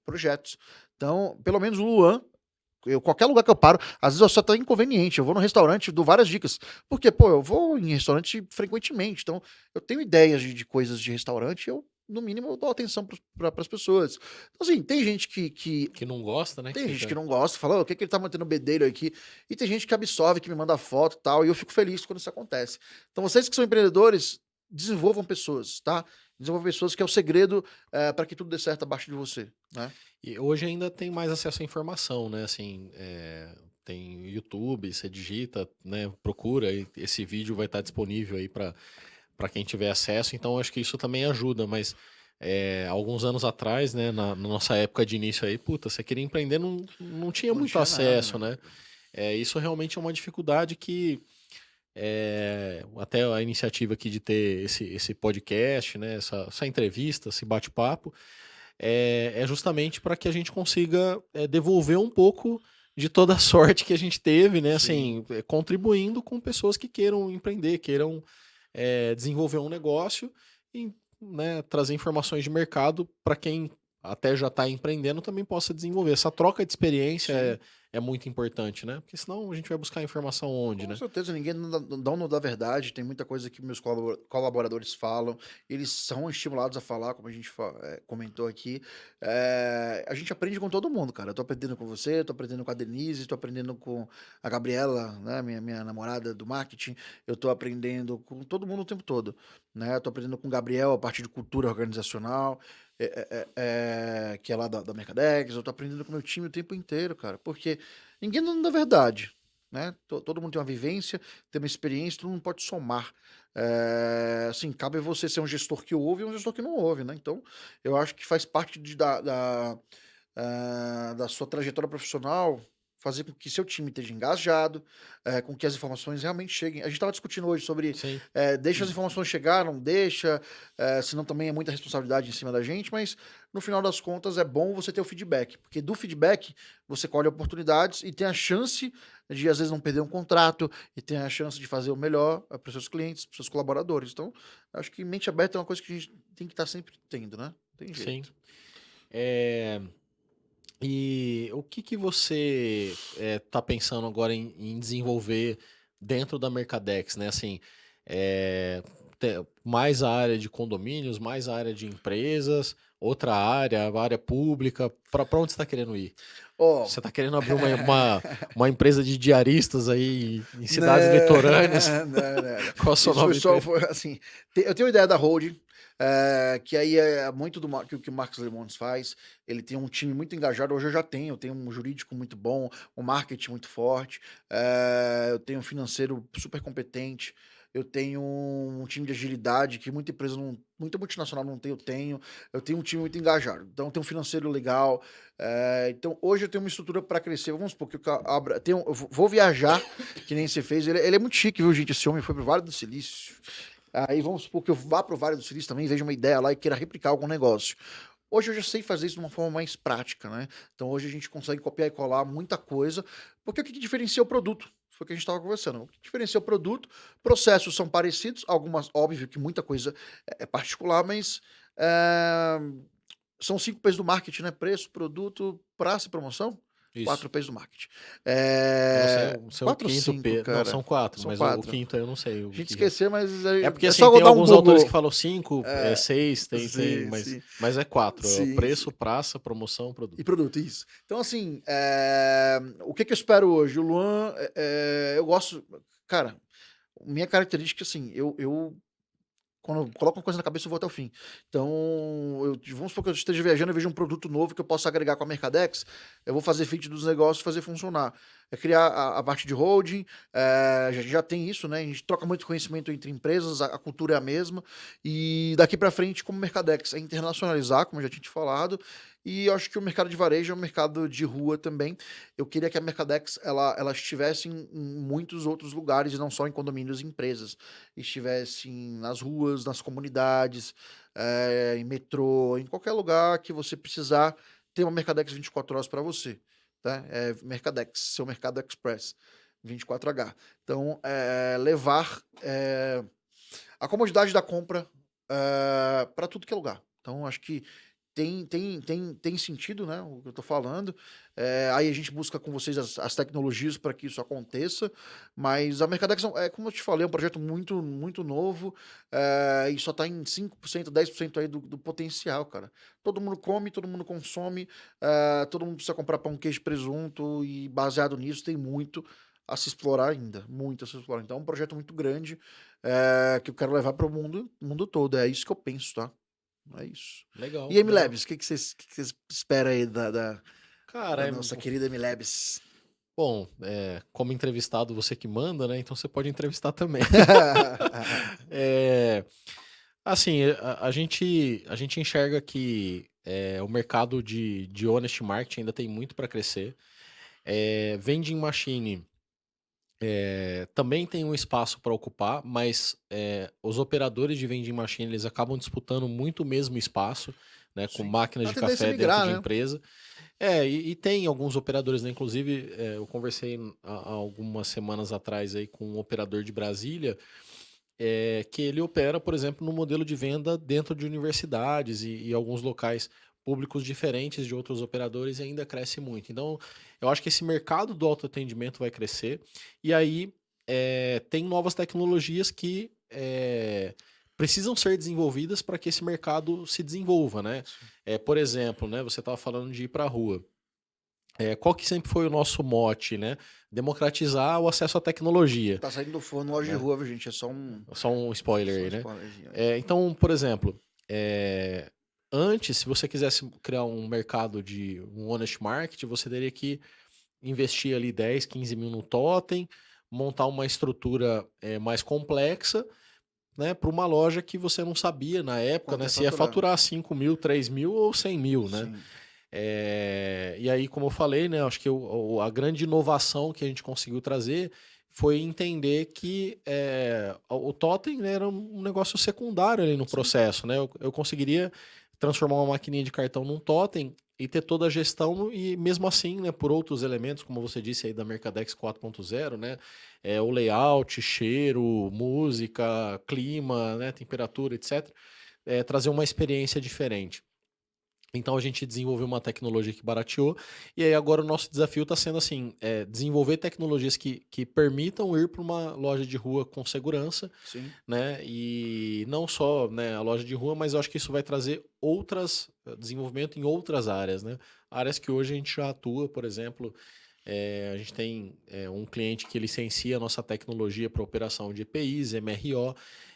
projetos. Então, pelo menos o Luan, qualquer lugar que eu paro, às vezes eu só tô inconveniente. Eu vou no restaurante, dou várias dicas. Porque, pô, eu vou em restaurante frequentemente. Então, eu tenho ideias de coisas de restaurante. Eu, no mínimo, eu dou atenção para as pessoas. Então, assim, tem gente Que não gosta, né? tem Que gente que fica. não gosta, fala, "Ô, o que que ele tá mantendo bedelho aqui?" E tem gente que absorve, que me manda foto e tal. E eu fico feliz quando isso acontece. Então, vocês que são empreendedores, desenvolvam pessoas, tá? Desenvolvam pessoas, que é o segredo para que tudo dê certo abaixo de você, né? E hoje ainda tem mais acesso à informação, né? Assim, tem YouTube, você digita, né? Procura, e esse vídeo vai estar disponível aí para quem tiver acesso. Então, acho que isso também ajuda. Mas alguns anos atrás, né? Na nossa época de início aí, puta, você queria empreender, não tinha Não muito tinha nada, acesso, né? né? Isso realmente é uma dificuldade que até a iniciativa aqui de ter esse podcast, né? Essa entrevista, esse bate-papo é justamente para que a gente consiga devolver um pouco de toda a sorte que a gente teve, né? Sim. Assim, contribuindo com pessoas que queiram empreender, queiram desenvolver um negócio e, né, trazer informações de mercado para quem até já está empreendendo também possa desenvolver. Essa troca de experiência Sim. é muito importante, né? Porque senão a gente vai buscar informação onde, Com né? certeza, ninguém é dono da verdade. Tem muita coisa que meus colaboradores falam. Eles são estimulados a falar, como a gente comentou aqui. A gente aprende com todo mundo, cara. Eu tô aprendendo com você, tô aprendendo com a Denise, tô aprendendo com a Gabriela, né, minha namorada do marketing. Eu tô aprendendo com todo mundo o tempo todo, né? Eu tô aprendendo com o Gabriel a parte de cultura organizacional, que é lá da Mercadex. Eu tô aprendendo com o meu time o tempo inteiro, cara. Porque ninguém é dono da verdade, né? Todo mundo tem uma vivência, tem uma experiência, todo mundo pode somar. Assim, cabe a você ser um gestor que ouve e um gestor que não ouve, né? Então, eu acho que faz parte da sua trajetória profissional fazer com que seu time esteja engajado, com que as informações realmente cheguem. A gente estava discutindo hoje sobre Sim. deixa as informações chegar, não deixa, senão também é muita responsabilidade em cima da gente, mas no final das contas é bom você ter o feedback, porque do feedback você colhe oportunidades e tem a chance de às vezes não perder um contrato e tem a chance de fazer o melhor para os seus clientes, para os seus colaboradores. Então, acho que mente aberta é uma coisa que a gente tem que estar sempre tendo, né? Tem Sim. jeito. E o que você está pensando agora em desenvolver dentro da Mercadex, né? Assim, mais a área de condomínios, mais a área de empresas, outra área, a área pública. Para onde você está querendo ir? Ó, Você está querendo abrir uma empresa de diaristas aí em cidades Né, litorâneas? não. Qual a sua Isso foi nova só, empresa? foi assim. Eu tenho ideia da holding, que aí é muito que o Marcos Lemones faz. Ele tem um time muito engajado. Hoje eu tenho um jurídico muito bom, um marketing muito forte, eu tenho um financeiro super competente. Eu tenho um time de agilidade que muita empresa não, muita multinacional não tem, eu tenho. Eu tenho um time muito engajado. Então, eu tenho um financeiro legal. Então, hoje eu tenho uma estrutura para crescer. Vamos supor que eu vou viajar, que nem você fez. Ele é muito chique, viu, gente? Esse homem foi pro Vale do Silício. Aí vamos supor que eu vá pro Vale do Silício também, veja uma ideia lá e queira replicar algum negócio. Hoje eu já sei fazer isso de uma forma mais prática, né? Então hoje a gente consegue copiar e colar muita coisa, porque o que diferencia o produto? Foi o que a gente estava conversando. O que diferencia o produto? Processos são parecidos, algumas, óbvio que muita coisa é particular, mas é, são 5 P's do marketing, né? Preço, produto, praça e promoção. 4 Isso. P's do marketing. Eu não sei o seu 4 ou quinto 5, P. Não, cara? são quatro, São mas o 4. quinto eu não sei o A gente que é. esqueceu, mas É porque é assim, só tem dar um alguns autores que Google. falam 5, É, 6, sim, mas é 4. É o sim, preço, sim. praça, promoção, E produto. produto, isso. Então, assim, o que eu espero hoje? O Luan, eu gosto. Cara, minha característica, assim, eu quando eu coloco uma coisa na cabeça, eu vou até o fim. Então, vamos supor que eu esteja viajando e vejo um produto novo que eu possa agregar com a Mercadex, eu vou fazer fit dos negócios e fazer funcionar. É criar a parte de holding, já tem isso, né? A gente troca muito conhecimento entre empresas, a cultura é a mesma, e daqui para frente, como Mercadex, é internacionalizar, como eu já tinha te falado, e eu acho que o mercado de varejo é um mercado de rua também. Eu queria que a Mercadex ela estivesse em muitos outros lugares, e não só em condomínios e empresas estivessem nas ruas, nas comunidades, em metrô, em qualquer lugar que você precisar, tem uma Mercadex 24 horas para você, tá? É Mercadex, seu Mercado Express 24H. Então, levar a comodidade da compra para tudo que é lugar. Então, acho que tem sentido, né? O que eu tô falando. Aí a gente busca com vocês as tecnologias para que isso aconteça. Mas a Mercadex, como eu te falei, é um projeto muito, muito novo. E só está em 5%, 10% aí do potencial, cara. Todo mundo come, todo mundo consome, todo mundo precisa comprar pão, queijo, presunto, e baseado nisso tem muito a se explorar ainda. Muito a se explorar. Então é um projeto muito grande que eu quero levar para o mundo todo. É isso que eu penso, tá? É isso. Legal, E legal. MLabs, o que que vocês esperam aí da Cara, nossa querida MLabs? bom, como entrevistado, você que manda, né? Então você pode entrevistar também. É, assim, a gente enxerga que o mercado de honest marketing ainda tem muito para crescer. Vending machine também tem um espaço para ocupar, mas os operadores de vending machine eles acabam disputando muito o mesmo espaço, né, com Sim. máquinas A de tendência é café dentro migrar, de né? empresa. E tem alguns operadores, né? Inclusive, eu conversei há algumas semanas atrás aí com um operador de Brasília, que ele opera, por exemplo, no modelo de venda dentro de universidades e alguns locais públicos diferentes de outros operadores e ainda cresce muito. Então, eu acho que esse mercado do autoatendimento vai crescer e aí tem novas tecnologias que precisam ser desenvolvidas para que esse mercado se desenvolva, né? Por exemplo, né, você estava falando de ir para a rua. Qual que sempre foi o nosso mote, né? Democratizar o acesso à tecnologia, Tá saindo do forno loja de né? rua, viu, gente? É só um, Só um spoiler só um aí, né? spoilerzinho. Então, por exemplo, antes, se você quisesse criar um mercado de um honest market, você teria que investir ali 10, 15 mil no totem, montar uma estrutura mais complexa, né, para uma loja que você não sabia na época, Quanto né, é se ia faturar? faturar 5 mil, 3 mil ou 100 mil, né? Sim. E aí, como eu falei, né, acho que a grande inovação que a gente conseguiu trazer foi entender que o totem, né, era um negócio secundário ali no Sim. processo, né? Eu conseguiria transformar uma maquininha de cartão num totem e ter toda a gestão e mesmo assim, né, por outros elementos, como você disse aí da Mercadex 4.0, né, o layout, cheiro, música, clima, né, temperatura, etc, trazer uma experiência diferente. Então a gente desenvolveu uma tecnologia que barateou, e aí agora o nosso desafio está sendo assim, desenvolver tecnologias que permitam ir para uma loja de rua com segurança, Sim. né? E não só, né, a loja de rua, mas eu acho que isso vai trazer outras desenvolvimento em outras áreas, né? Áreas que hoje a gente já atua, por exemplo, a gente tem um cliente que licencia a nossa tecnologia para operação de EPIs, MRO.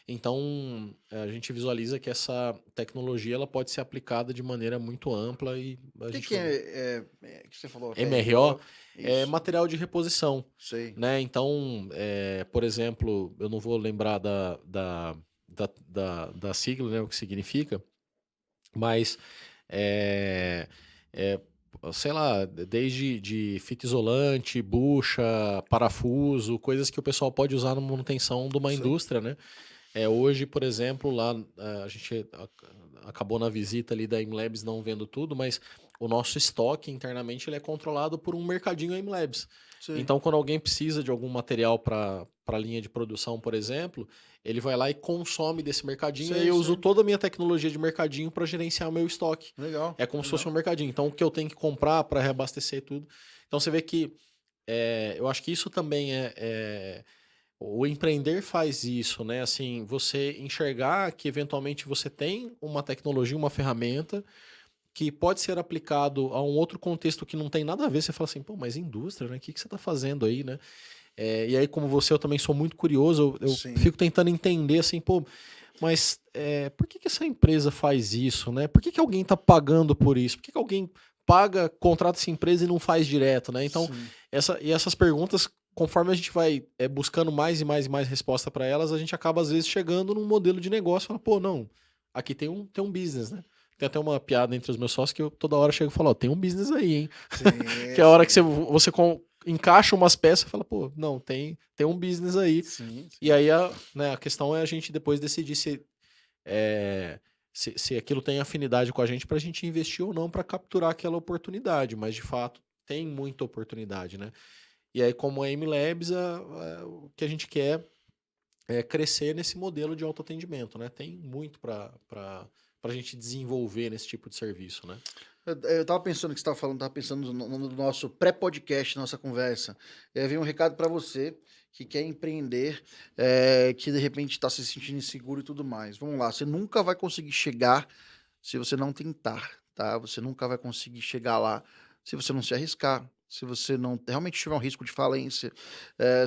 Então, a gente visualiza que essa tecnologia ela pode ser aplicada de maneira muito ampla e a O que gente que que você falou? MRO MRO? é Isso. material de reposição, Sei. né? Então, por exemplo, eu não vou lembrar da sigla, né, o que significa, mas é, é, sei lá, desde de fita isolante, bucha, parafuso, coisas que o pessoal pode usar na manutenção de uma Sei. indústria, né? Hoje, por exemplo, lá a gente acabou na visita ali da MLabs não vendo tudo, mas o nosso estoque internamente ele é controlado por um mercadinho MLabs. Sei. Então, quando alguém precisa de algum material para a linha de produção, por exemplo, ele vai lá e consome desse mercadinho, e aí Sei, eu uso sei. toda a minha tecnologia de mercadinho para gerenciar o meu estoque. Legal, É como se fosse legal. um mercadinho. Então, o que eu tenho que comprar para reabastecer tudo. Então, você vê que eu acho que isso também o empreender faz isso, né? Assim, você enxergar que eventualmente você tem uma tecnologia, uma ferramenta que pode ser aplicado a um outro contexto que não tem nada a ver. Você fala assim, pô, mas indústria, né? O que que você está fazendo aí, né? E aí, como você, eu também sou muito curioso, eu Sim. fico tentando entender assim, pô, mas por que que essa empresa faz isso, né? Por que que alguém está pagando por isso? Por que que alguém paga, contrata essa empresa e não faz direto, né? Então, Sim. essas perguntas, conforme a gente vai buscando mais e mais e mais resposta para elas, a gente acaba às vezes chegando num modelo de negócio, fala, pô, não, aqui tem um business, né? Tem até uma piada entre os meus sócios que eu toda hora chego e falo, ó, tem um business aí, hein? Que Sim, é a hora que sim. você encaixa umas peças e fala, pô, não, tem um business aí. Sim, E sim. aí né, a questão é a gente depois decidir é, se aquilo tem afinidade com a gente para a gente investir ou não para capturar aquela oportunidade. Mas de fato tem muita oportunidade, né? E aí, como a MLabs, o que a gente quer é crescer nesse modelo de autoatendimento, né? Tem muito para a gente desenvolver nesse tipo de serviço, né? Eu tava pensando que você tava falando, tava pensando no nosso pré-podcast, nossa conversa. E aí vem um recado para você que quer empreender, que de repente está se sentindo inseguro e tudo mais. Vamos lá, você nunca vai conseguir chegar se você não tentar, tá? Você nunca vai conseguir chegar lá se você não se arriscar, se você não realmente tiver um risco de falência,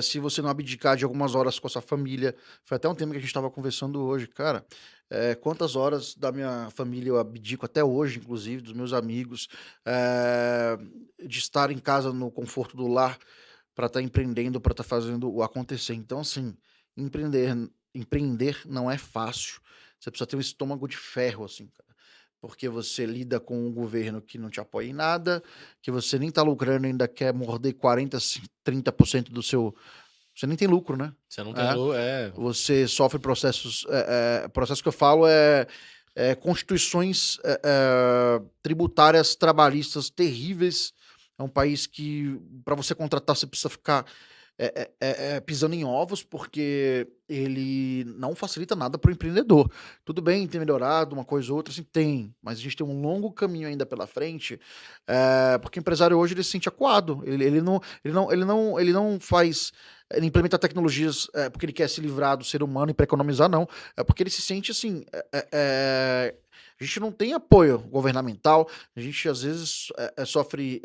se você não abdicar de algumas horas com a sua família. Foi até um tema que a gente estava conversando hoje, cara. Quantas horas da minha família eu abdico até hoje, inclusive, dos meus amigos, eh, de estar em casa no conforto do lar para estar empreendendo, para estar fazendo o acontecer. Então, assim, empreender, empreender não é fácil. Você precisa ter um estômago de ferro, assim, cara. Porque você lida com um governo que não te apoia em nada, que você nem tá lucrando, ainda quer morder 40, 30% do seu. Você nem tem lucro, né? Você não tem É. luz, Você sofre processos. Processo que eu falo constituições tributárias trabalhistas terríveis. É um país que, para você contratar, você precisa ficar pisando em ovos, porque ele não facilita nada para o empreendedor. Tudo bem, tem melhorado uma coisa ou outra, assim, tem, mas a gente tem um longo caminho ainda pela frente, porque o empresário hoje ele se sente acuado, ele não faz, ele implementa tecnologias porque ele quer se livrar do ser humano e para economizar, não. É porque ele se sente assim. A gente não tem apoio governamental, a gente às vezes sofre,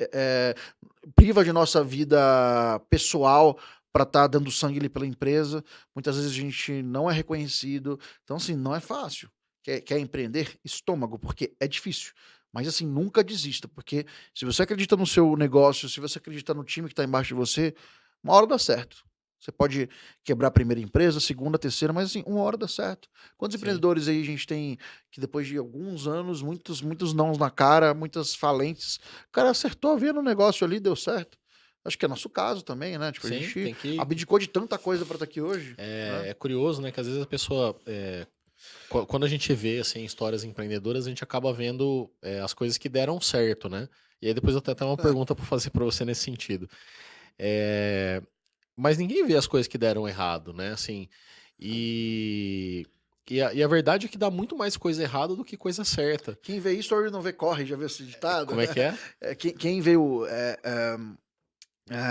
priva de nossa vida pessoal para estar dando sangue ali pela empresa. Muitas vezes a gente não é reconhecido. Então, assim, não é fácil. Quer empreender? Estômago, porque é difícil. Mas, assim, nunca desista, porque se você acredita no seu negócio, se você acredita no time que está embaixo de você, uma hora dá certo. Você pode quebrar a primeira empresa, a segunda, a terceira, mas assim, uma hora dá certo. Quantos Sim. empreendedores aí a gente tem que depois de alguns anos, muitos nãos na cara, muitas falências, o cara acertou a veia no negócio ali, deu certo. Acho que é nosso caso também, né? Tipo, a Sim, gente tem que. abdicou de tanta coisa para estar aqui hoje, né? É curioso, né? Que às vezes a pessoa. Quando a gente vê assim, histórias empreendedoras, a gente acaba vendo as coisas que deram certo, né? E aí depois eu tenho até uma É. pergunta para fazer para você nesse sentido. É, mas ninguém vê as coisas que deram errado, né? Assim, e, e a verdade é que dá muito mais coisa errada do que coisa certa. Quem vê history não vê corre, já viu esse ditado? Como é que é? Quem vê o.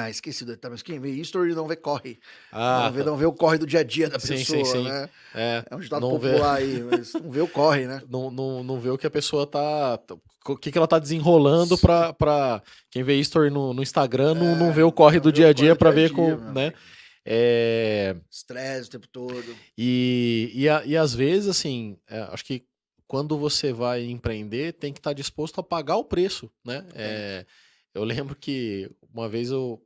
Esqueci do detalhe, mas quem vê history não vê corre. Ah, tá. Não vê o corre do dia a dia da Sim, sim, pessoa, sim. né? É, É um ditado não vê, popular aí, mas não vê o corre, né? não vê o que a pessoa o que ela tá desenrolando pra. Quem vê history no Instagram não vê o corre Não do vê o dia a corre dia do pra dia a ver dia, com, meu né? amigo. É, Estresse o tempo todo. e às vezes, assim, acho que quando você vai empreender, tem que estar disposto a pagar o preço, né? Tem. Eu lembro que uma vez eu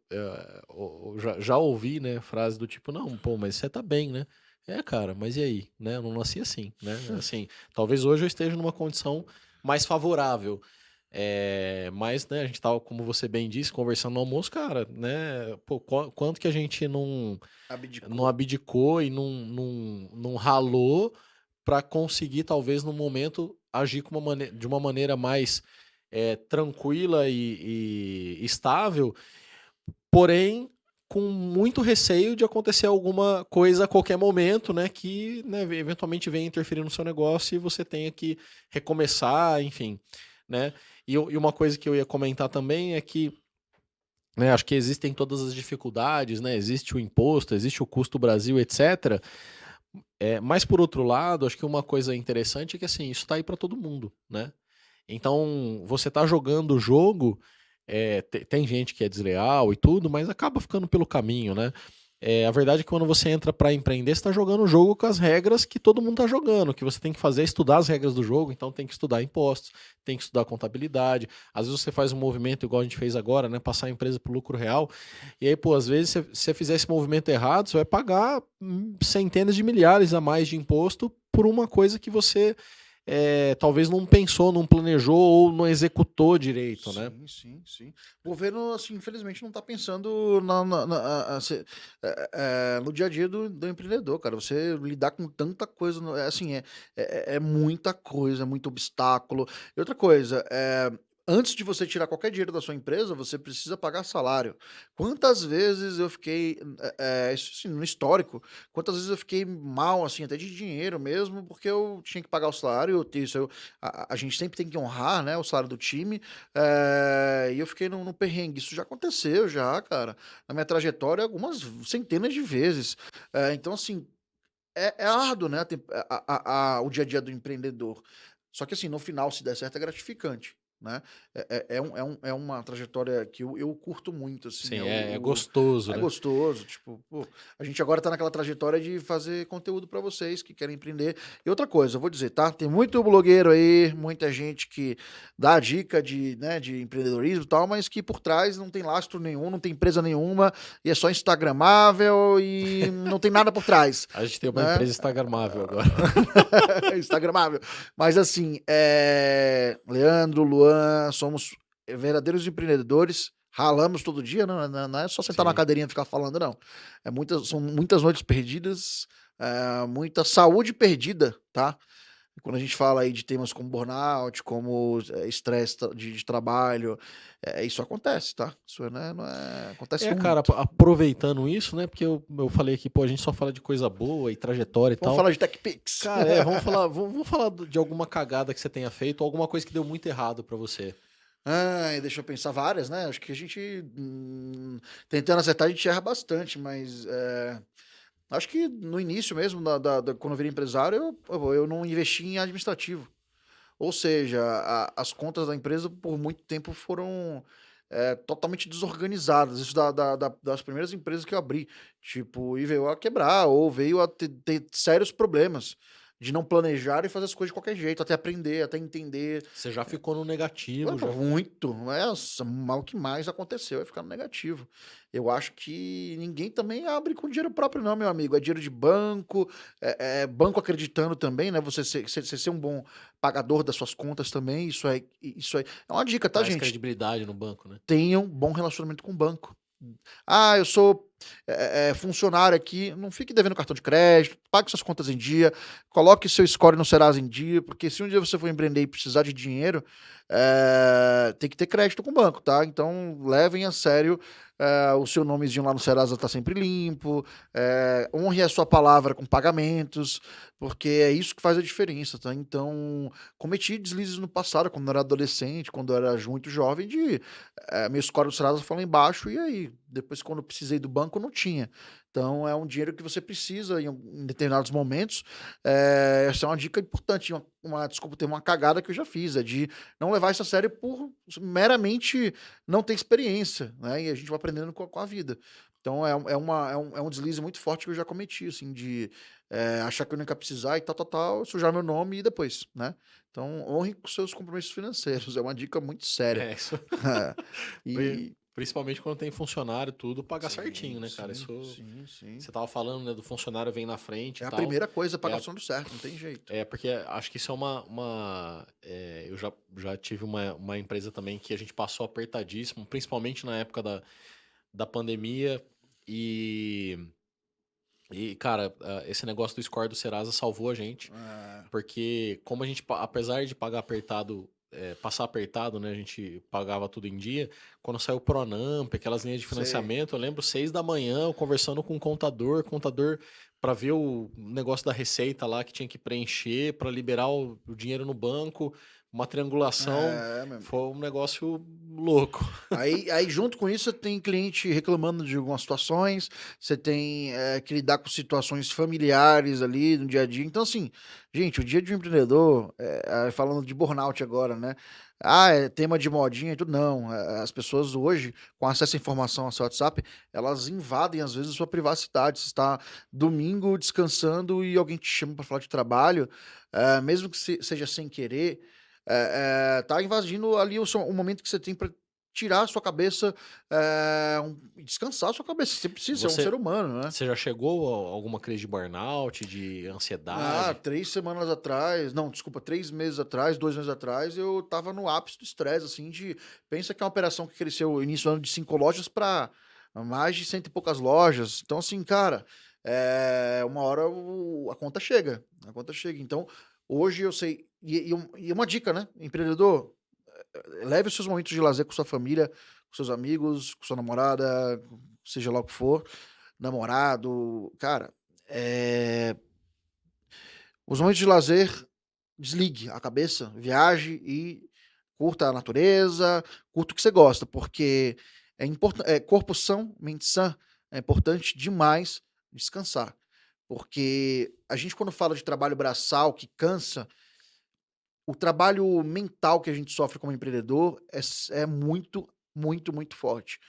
já ouvi, né, frase do tipo, não, pô, mas você tá bem, né? É, cara, mas e aí, né? Eu não nasci assim, né? Assim, talvez hoje eu esteja numa condição mais favorável. Mas, né, a gente tava, como você bem disse, conversando no almoço, cara, né? Pô, quanto que a gente não Abdicou. abdicou e não ralou para conseguir, talvez, no momento, agir de uma maneira mais tranquila e estável, porém com muito receio de acontecer alguma coisa a qualquer momento, né, que né, eventualmente venha interferir no seu negócio e você tenha que recomeçar, enfim, né? E uma coisa que eu ia comentar também é que né, acho que existem todas as dificuldades, né? Existe o imposto, existe o custo Brasil, etc. Mas por outro lado, acho que uma coisa interessante é que assim, isso está aí para todo mundo, né? Então, você está jogando o jogo, tem gente que é desleal e tudo, mas acaba ficando pelo caminho, né? A verdade é que quando você entra para empreender, você está jogando o jogo com as regras que todo mundo está jogando. O que você tem que fazer é estudar as regras do jogo, então tem que estudar impostos, tem que estudar contabilidade. Às vezes você faz um movimento igual a gente fez agora, né? Passar a empresa para o lucro real. E aí, pô, às vezes, se você fizer esse movimento errado, você vai pagar centenas de milhares a mais de imposto por uma coisa que você talvez não pensou, não planejou ou não executou direito, né? Sim, sim, sim. O governo, assim, infelizmente, não está pensando no dia a dia do empreendedor, cara. Você lidar com tanta coisa, assim, é muita coisa, é muito obstáculo. E outra coisa, antes de você tirar qualquer dinheiro da sua empresa, você precisa pagar salário. Quantas vezes eu fiquei, isso assim, no histórico, quantas vezes eu fiquei mal, assim, até de dinheiro mesmo, porque eu tinha que pagar o salário, a gente sempre tem que honrar, né, o salário do time, e eu fiquei no perrengue. Isso já aconteceu já, cara, na minha trajetória algumas centenas de vezes. Então assim, é árduo, né, o dia a dia do empreendedor. Só que assim, no final, se der certo, é gratificante, né. É uma trajetória que eu curto muito, assim, Sim, é gostoso, é né? gostoso, tipo, pô, a gente agora tá naquela trajetória de fazer conteúdo para vocês que querem empreender. E outra coisa, eu vou dizer, tá? Tem muito blogueiro aí, muita gente que dá dica de, né, de empreendedorismo e tal, mas que por trás não tem lastro nenhum, não tem empresa nenhuma, e é só instagramável e não tem nada por trás, A gente tem uma né? empresa instagramável agora. Instagramável. Mas assim, Leandro, Luan, somos verdadeiros empreendedores. Ralamos todo dia, não é só sentar na Sim. cadeirinha e ficar falando, não. São muitas noites perdidas, muita saúde perdida, tá? Quando a gente fala aí de temas como burnout, como estresse de trabalho, isso acontece, tá? Isso acontece Cara, muito. aproveitando isso, né? Porque eu falei aqui, pô, a gente só fala de coisa boa e trajetória e Vamos tal. falar de TechPix. Cara, vamos falar de alguma cagada que você tenha feito, ou alguma coisa que deu muito errado pra você. Ai, deixa eu pensar várias, né? Acho que a gente, tentando acertar, a gente erra bastante, mas acho que no início mesmo, quando eu virei empresário, eu não investi em administrativo. Ou seja, as contas da empresa por muito tempo foram totalmente desorganizadas. Isso das primeiras empresas que eu abri. Tipo, e veio a quebrar, ou veio a ter sérios problemas. de não planejar e fazer as coisas de qualquer jeito, até aprender, até entender. Você já ficou no negativo, já. Muito, o que mais aconteceu é ficar no negativo. Eu acho que ninguém também abre com dinheiro próprio não, meu amigo, é dinheiro de banco, banco acreditando também, né, você ser um bom pagador das suas contas também, isso aí é uma dica, tá, Traz gente? credibilidade no banco, né? Tenham bom relacionamento com o banco. Ah, eu sou funcionário aqui, não fique devendo cartão de crédito, pague suas contas em dia, coloque seu score no Serasa em dia, porque se um dia você for empreender e precisar de dinheiro, tem que ter crédito com o banco, tá? Então levem a sério, o seu nomezinho lá no Serasa tá sempre limpo, honre a sua palavra com pagamentos, porque é isso que faz a diferença, tá? Então, cometi deslizes no passado, quando eu era adolescente, quando eu era muito jovem, meu score do Serasa foi lá embaixo, e aí? Depois, quando eu precisei do banco, não tinha. Então, é um dinheiro que você precisa em determinados momentos. Essa é uma dica importante, desculpa, tem uma cagada que eu já fiz, é de não levar isso a sério por meramente não ter experiência, né? E a gente vai aprendendo com a vida. Então, é um deslize muito forte que eu já cometi, assim, de achar que eu nunca ia precisar e tal, sujar meu nome e depois, né? Então, honre com seus compromissos financeiros, é uma dica muito séria. É, isso. E Principalmente quando tem funcionário, tudo pagar certinho, sim, né, cara? sim, Isso. sim, sim. Você tava falando, né, do funcionário vem na frente É e a tal. primeira coisa, É, pagar o fundo certo, não tem jeito. porque acho que isso é eu já tive uma empresa também que a gente passou apertadíssimo, principalmente na época da pandemia. E, cara, esse negócio do score do Serasa salvou a gente. Porque como a gente, apesar de pagar apertado, passar apertado, né? A gente pagava tudo em dia. Quando saiu o Pronamp, aquelas linhas de Sei. financiamento, eu lembro 6 da manhã, eu conversando com o contador para ver o negócio da receita lá que tinha que preencher para liberar o dinheiro no banco, uma triangulação. Meu amigo. Foi um negócio louco. Aí, junto com isso, você tem cliente reclamando de algumas situações, você tem que lidar com situações familiares ali no dia a dia. Então, assim, gente, o dia de um empreendedor, falando de burnout agora, né? Ah, é tema de modinha e tudo. Não, as pessoas hoje, com acesso à informação ao seu WhatsApp, elas invadem, às vezes, a sua privacidade. Você está domingo descansando e alguém te chama para falar de trabalho, mesmo que seja sem querer, tá invadindo ali o momento que você tem para tirar a sua cabeça, descansar a sua cabeça. Você precisa, é um ser humano, né? Você já chegou a alguma crise de burnout, de ansiedade? 3 semanas atrás, não, desculpa, 3 meses atrás, 2 meses atrás, eu tava no ápice do estresse, assim, pensa que é uma operação que cresceu início do ano de 5 lojas para mais de 100 e poucas lojas. Então, assim, cara, uma hora a conta chega. Então, hoje eu sei, e uma dica, né, empreendedor, leve os seus momentos de lazer com sua família, com seus amigos, com sua namorada, seja lá o que for, namorado, cara, os momentos de lazer, desligue a cabeça, viaje e curta a natureza, curta o que você gosta, porque corpo são, mente sã, é importante demais descansar. Porque a gente, quando fala de trabalho braçal que cansa, o trabalho mental que a gente sofre como empreendedor é muito, muito, muito forte.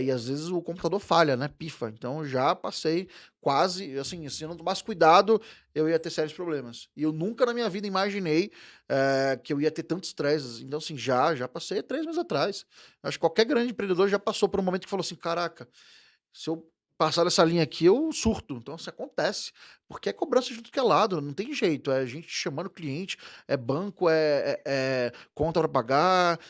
E às vezes o computador falha, né? Pifa. Então já passei quase, assim, se eu não tomasse cuidado, eu ia ter sérios problemas. E eu nunca na minha vida imaginei que eu ia ter tantos estresses. Então, assim, já passei 3 meses atrás. Acho que qualquer grande empreendedor já passou por um momento que falou assim: caraca, se eu passar dessa linha aqui, eu surto. Então, isso acontece. Porque é cobrança de tudo que é lado, não tem jeito. É gente chamando o cliente, é banco, é conta para pagar,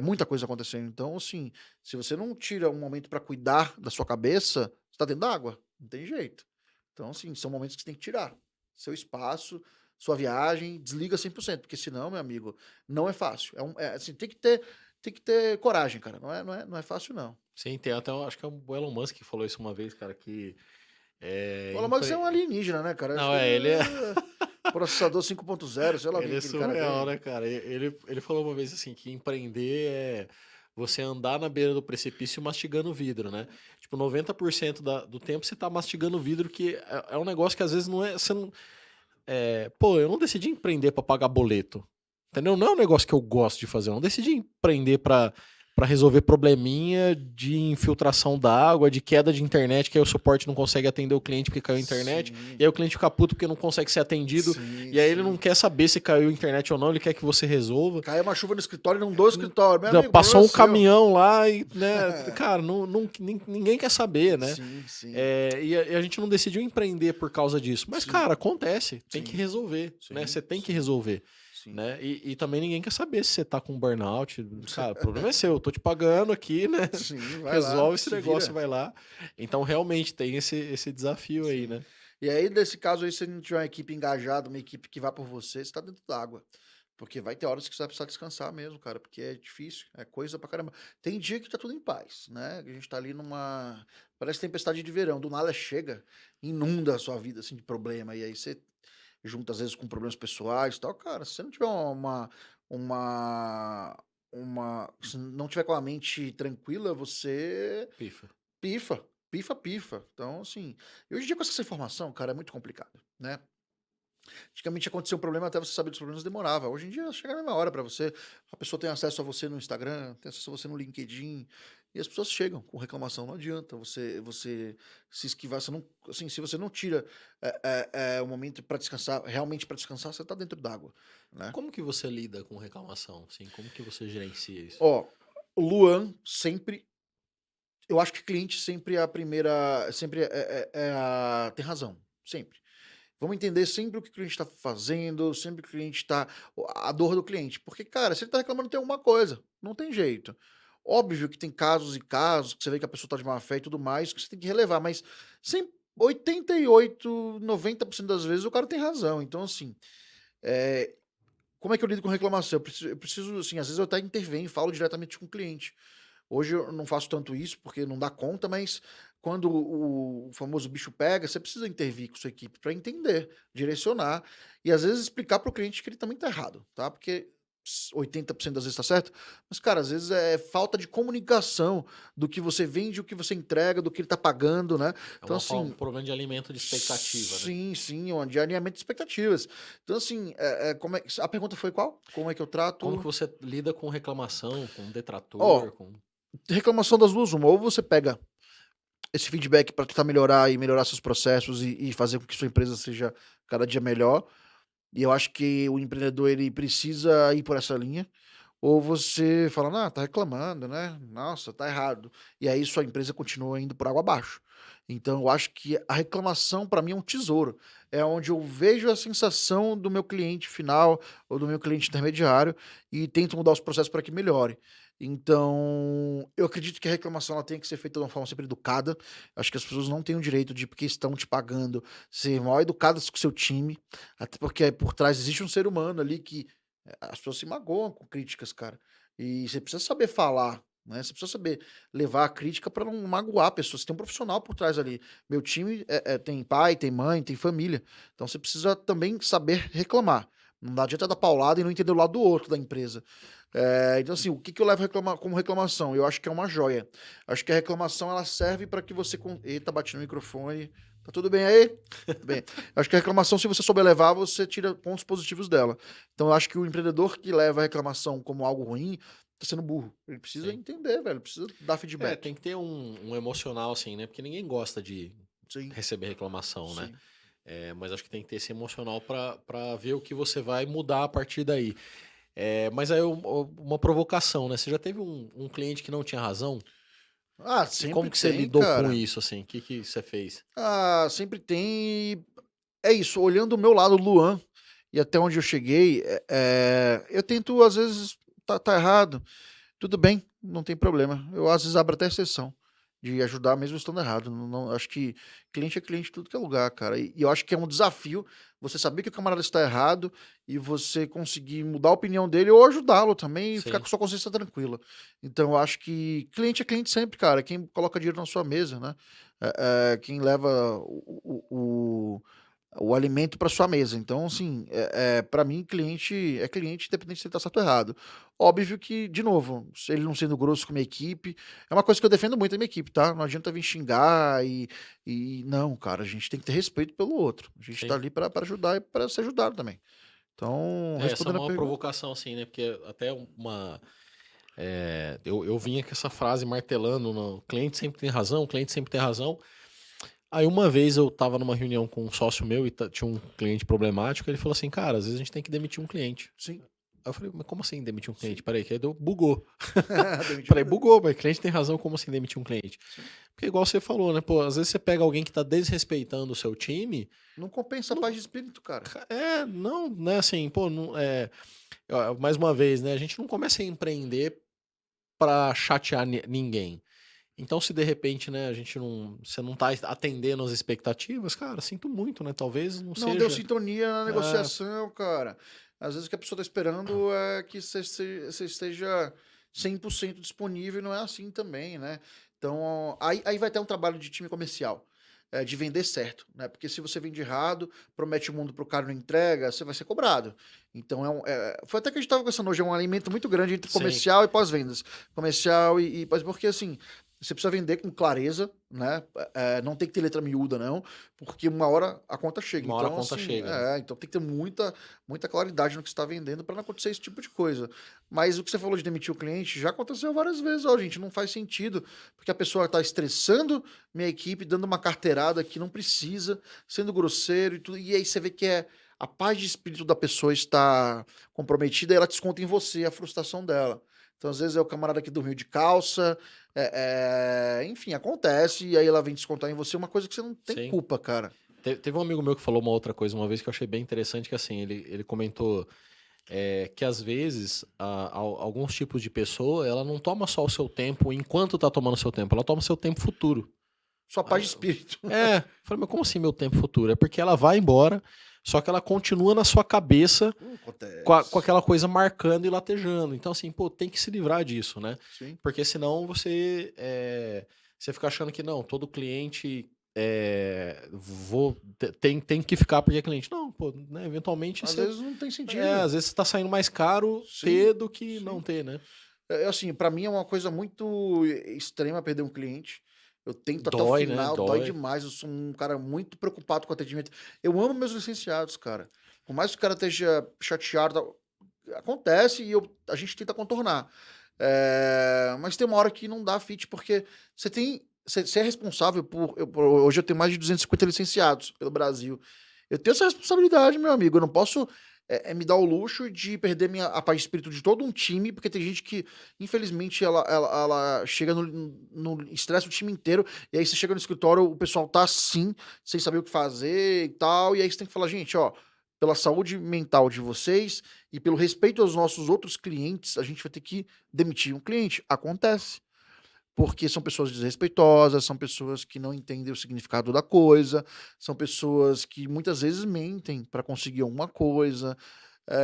muita coisa acontecendo. Então, assim, se você não tira um momento para cuidar da sua cabeça, você tá dentro d'água. Não tem jeito. Então, assim, são momentos que você tem que tirar. Seu espaço, sua viagem, desliga 100%, porque senão, meu amigo, não é fácil. Assim, tem que ter coragem, cara. Não é fácil, não. Sim, tem até, acho que é o Elon Musk que falou isso uma vez, cara, que O Elon Musk é um alienígena, né, cara? Acho Não, que ele é... processador 5.0, sei lá o que ele é aquele cara surreal, tem. né, cara? Ele falou uma vez assim, que empreender é você andar na beira do precipício mastigando vidro, né? Tipo, 90% do tempo você tá mastigando vidro, que é um negócio que às vezes não é... Você não, pô, eu não decidi empreender pra pagar boleto, entendeu? Não é um negócio que eu gosto de fazer, eu não decidi empreender pra para resolver probleminha de infiltração d'água, de queda de internet, que aí o suporte não consegue atender o cliente porque caiu a internet, Sim, e aí o cliente fica puto porque não consegue ser atendido, sim, e aí ele não sim. quer saber se caiu a internet ou não, ele quer que você resolva. Caiu uma chuva no escritório e não do escritório. Meu amigo, o Passou problema um é seu. caminhão lá e, né, cara, ninguém quer saber, né? Sim, sim, E a gente não decidiu empreender por causa disso. Mas, sim, cara, acontece. Tem que sim, resolver, né? sim, Você tem que sim, resolver, sim. né? E também ninguém quer saber se você tá com burnout. Cara, o problema é seu. Eu tô te pagando aqui, né? Sim, vai lá, Resolve esse se negócio e vira. vai lá. Então, realmente, tem esse desafio aí, Sim. né? E aí, nesse caso aí, se não tiver uma equipe engajada, uma equipe que vá por você, você tá dentro d'água. Porque vai ter horas que você vai precisar descansar mesmo, cara, porque é difícil, é coisa pra caramba. Tem dia que tá tudo em paz, né? A gente tá ali numa. Parece tempestade de verão, do nada chega, inunda a sua vida, assim, de problema. E aí você junta, às vezes, com problemas pessoais e tal. Cara, se você não tiver uma, se não tiver com a mente tranquila, você Pifa. pifa, pifa. Então, assim, e hoje em dia com essa informação, cara, é muito complicado, né? Antigamente aconteceu um problema, até você saber dos problemas demorava. Hoje em dia chega na mesma hora pra você. A pessoa tem acesso a você no Instagram, tem acesso a você no LinkedIn, e as pessoas chegam com reclamação. Não adianta você se esquivar, você não, assim, se você não tira o momento pra descansar, realmente pra descansar, você tá dentro d'água, né? Como que você lida com reclamação? Assim, como que você gerencia isso? Ó, o Luan sempre. Eu acho que cliente sempre é a primeira. Sempre tem razão. Sempre. Vamos entender sempre o que o cliente está fazendo, sempre o que o cliente está. A dor do cliente. Porque, cara, se ele está reclamando, tem alguma coisa. Não tem jeito. Óbvio que tem casos e casos, que você vê que a pessoa está de má fé e tudo mais, que você tem que relevar, mas 88, 90% das vezes o cara tem razão. Então, assim, é, como é que eu lido com reclamação? Eu preciso, assim, às vezes eu até intervenho e falo diretamente com o cliente. Hoje eu não faço tanto isso porque não dá conta, mas quando o famoso bicho pega, você precisa intervir com sua equipe para entender, direcionar e às vezes explicar para o cliente que ele também está errado, tá? Porque 80% das vezes está certo, mas cara, às vezes é falta de comunicação do que você vende, o que você entrega, do que ele está pagando, né? É Então um assim, problema de alimento de expectativa, né? sim, um alinhamento de expectativas. Então assim, como é, a pergunta foi qual? Como é que eu Como que trato? você lida com reclamação, com Ó, detrator, com... reclamação das duas, uma, ou você pega esse feedback para tentar melhorar e melhorar seus processos e fazer com que sua empresa seja cada dia melhor. E eu acho que o empreendedor ele precisa ir por essa linha. Ou você fala, ah, tá reclamando, né? Nossa, tá errado. E aí sua empresa continua indo por água abaixo. Então eu acho que a reclamação para mim é um tesouro. É onde eu vejo a sensação do meu cliente final ou do meu cliente intermediário e tento mudar os processos para que melhore. Então, eu acredito que a reclamação ela tem que ser feita de uma forma sempre educada. Acho que as pessoas não têm o direito de, porque estão te pagando, ser mal educadas com o seu time, até porque por trás existe um ser humano ali que as pessoas se magoam com críticas, cara. E você precisa saber falar, né? Você precisa saber levar a crítica para não magoar a pessoa. Você tem um profissional por trás ali. Meu time tem pai, tem mãe, tem família. Então você precisa também saber reclamar. Não dá adianta dar paulada e não entender o lado do outro da empresa. Então, assim, o que, que eu levo como reclamação? Eu acho que é uma joia. Acho que a reclamação ela serve para que você. Eita, bati no microfone. Tá tudo bem aí? Tudo bem. Eu acho que a reclamação, se você souber levar, você tira pontos positivos dela. Então, eu acho que o empreendedor que leva a reclamação como algo ruim tá sendo burro. Ele precisa Sim. entender, velho. Precisa dar É, feedback. tem que ter um emocional, assim, né? Porque ninguém gosta de Sim, receber reclamação, né? sim. Mas acho que tem que ter esse emocional para ver o que você vai mudar a partir daí. Mas aí uma provocação, né? Você já teve um cliente que não tinha razão? Ah, E sempre como que você tem, lidou com cara. isso, assim? O que você fez? Ah, sempre tem. É isso, olhando o meu lado, Luan, e até onde eu cheguei, eu tento, às vezes, tá errado. Tudo bem, não tem problema. Eu às vezes abro até exceção de ajudar mesmo estando errado. Acho que cliente é cliente em tudo que é lugar, cara. E eu acho que é um desafio você saber que o camarada está errado e você conseguir mudar a opinião dele ou ajudá-lo também e ficar Sim. com sua consciência tranquila. Então eu acho que cliente é cliente sempre, cara. Quem coloca dinheiro na sua mesa, né? Quem leva o alimento para sua mesa. Então, assim, para mim, cliente é cliente, independente se ele tá certo ou errado. Óbvio que, de novo, se ele não sendo grosso com a minha equipe, é uma coisa que eu defendo muito da minha equipe, tá? Não adianta vir xingar e não, cara, a gente tem que ter respeito pelo outro. A gente tá Sim. ali para ajudar e para ser ajudado também. Então, Essa é respondendo a uma pergunta. provocação, assim, né? Porque até Eu vinha com essa frase martelando, o cliente sempre tem razão, o cliente sempre tem razão. Aí uma vez eu tava numa reunião com um sócio meu e tinha um cliente problemático, ele falou assim, cara, às vezes a gente tem que demitir um cliente. Sim, Aí eu falei, mas como assim demitir um cliente? sim. Peraí, que aí bugou. Demitiu Falei, mesmo. bugou, mas o cliente tem razão, como assim demitir um cliente? Sim. Porque igual você falou, né? Pô, às vezes você pega alguém que tá desrespeitando o seu time, Não compensa a não, paz de espírito, cara. não, né, assim, pô, não, mais uma vez, né, a gente não começa a empreender pra chatear ninguém. Então, se de repente, né, você não tá atendendo as expectativas, cara, sinto muito, né? Talvez não Não deu seja. sintonia na É, negociação, cara. Às vezes o que a pessoa tá esperando é que você esteja 100% disponível e não é assim também, né? Então, aí vai ter um trabalho de time comercial, de vender certo, né? Porque se você vende errado, promete o mundo pro cara e não entrega, você vai ser cobrado. Então, foi até que a gente tava conversando hoje, é um alinhamento muito grande entre sim, comercial e pós-vendas. Comercial porque assim, você precisa vender com clareza, né? Não tem que ter letra miúda, não, porque uma hora a conta chega. uma hora a Então, conta assim, chega, né? então tem que ter muita claridade no que você está vendendo para não acontecer esse tipo de coisa. Mas o que você falou de demitir o cliente já aconteceu várias vezes, ó, gente, não faz sentido, porque a pessoa está estressando minha equipe, dando uma carteirada que não precisa, sendo grosseiro e tudo, e aí você vê que a paz de espírito da pessoa está comprometida e ela desconta em você a frustração dela. Então, às vezes é o camarada que dormiu de calça, enfim, acontece, e aí ela vem descontar em você uma coisa que você não tem Sim. culpa, cara. Teve um amigo meu que falou uma outra coisa uma vez que eu achei bem interessante, que assim, ele comentou que às vezes alguns tipos de pessoa, ela não toma só o seu tempo enquanto tá tomando o seu tempo, ela toma o seu tempo futuro. Sua Aí paz de espírito. falei, mas como assim meu tempo futuro? É porque ela vai embora, só que ela continua na sua cabeça com Acontece. aquela coisa marcando e latejando. Então, assim, pô, tem que se livrar disso, né? Sim. Porque senão você fica achando que não, todo cliente tem que ficar porque é cliente. Não, pô, né, eventualmente Às você. vezes não tem sentido. Às vezes está saindo mais caro Sim, ter do que não sim. ter, né? Assim, pra mim é uma coisa muito extrema perder um cliente. Eu tento até o Dói, né? final, dói Dói. demais. Eu sou um cara muito preocupado com o atendimento. Eu amo meus licenciados, cara. Por mais que o cara esteja chateado, acontece e a gente tenta contornar. Mas tem uma hora que não dá fit, porque você é responsável hoje eu tenho mais de 250 licenciados pelo Brasil. Eu tenho essa responsabilidade, meu amigo. Eu não posso me dar o luxo de perder a paz de espírito de todo um time, porque tem gente que, infelizmente, ela chega no estresse o time inteiro, e aí você chega no escritório, o pessoal tá assim, sem saber o que fazer e tal, e aí você tem que falar, gente, ó, pela saúde mental de vocês e pelo respeito aos nossos outros clientes, a gente vai ter que demitir um cliente. Acontece. Porque são pessoas desrespeitosas, são pessoas que não entendem o significado da coisa, são pessoas que muitas vezes mentem para conseguir alguma coisa.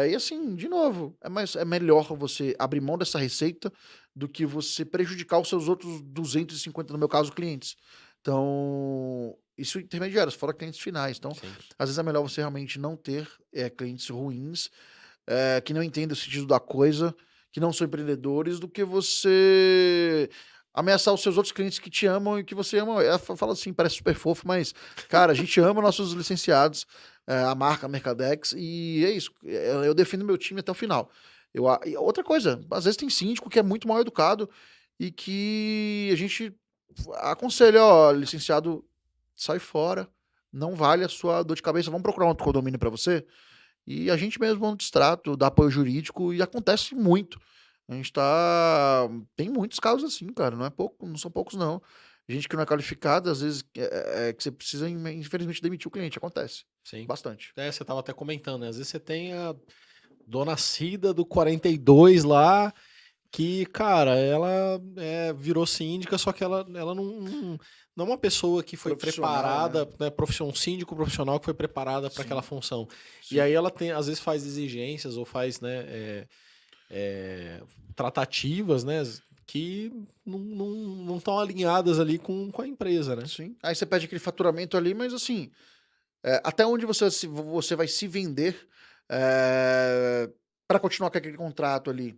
E assim, de novo, é melhor você abrir mão dessa receita do que você prejudicar os seus outros 250, no meu caso, clientes. Então, isso intermediários, fora clientes finais. Então, Sim. às vezes é melhor você realmente não ter clientes ruins, que não entendem o sentido da coisa, que não são empreendedores, do que você ameaçar os seus outros clientes que te amam e que você ama. Fala assim, parece super fofo, mas, cara, a gente ama nossos licenciados, a marca Mercadex, e é isso. Eu defendo meu time até o final. E outra coisa, às vezes tem síndico que é muito mal educado e que a gente aconselha, ó, licenciado, sai fora, não vale a sua dor de cabeça, vamos procurar um outro condomínio para você. E a gente mesmo no distrato, dá apoio jurídico e acontece muito. A gente tá tem muitos casos assim, cara, não são poucos não. Gente que não é qualificada, às vezes, que você precisa infelizmente demitir o cliente, acontece, Sim. bastante. Você tava até comentando, né? Às vezes você tem a Dona Cida do 42 lá, que, cara, ela virou síndica, só que ela não é uma pessoa que foi Profissional, né. preparada, né, um síndico profissional que foi preparada para aquela Sim, função. E sim. aí ela tem, às vezes faz exigências ou faz, né, tratativas, né, que não estão alinhadas ali com a empresa, né? Sim. Aí você pede aquele faturamento ali, mas assim, até onde você vai se vender, para continuar com aquele contrato ali?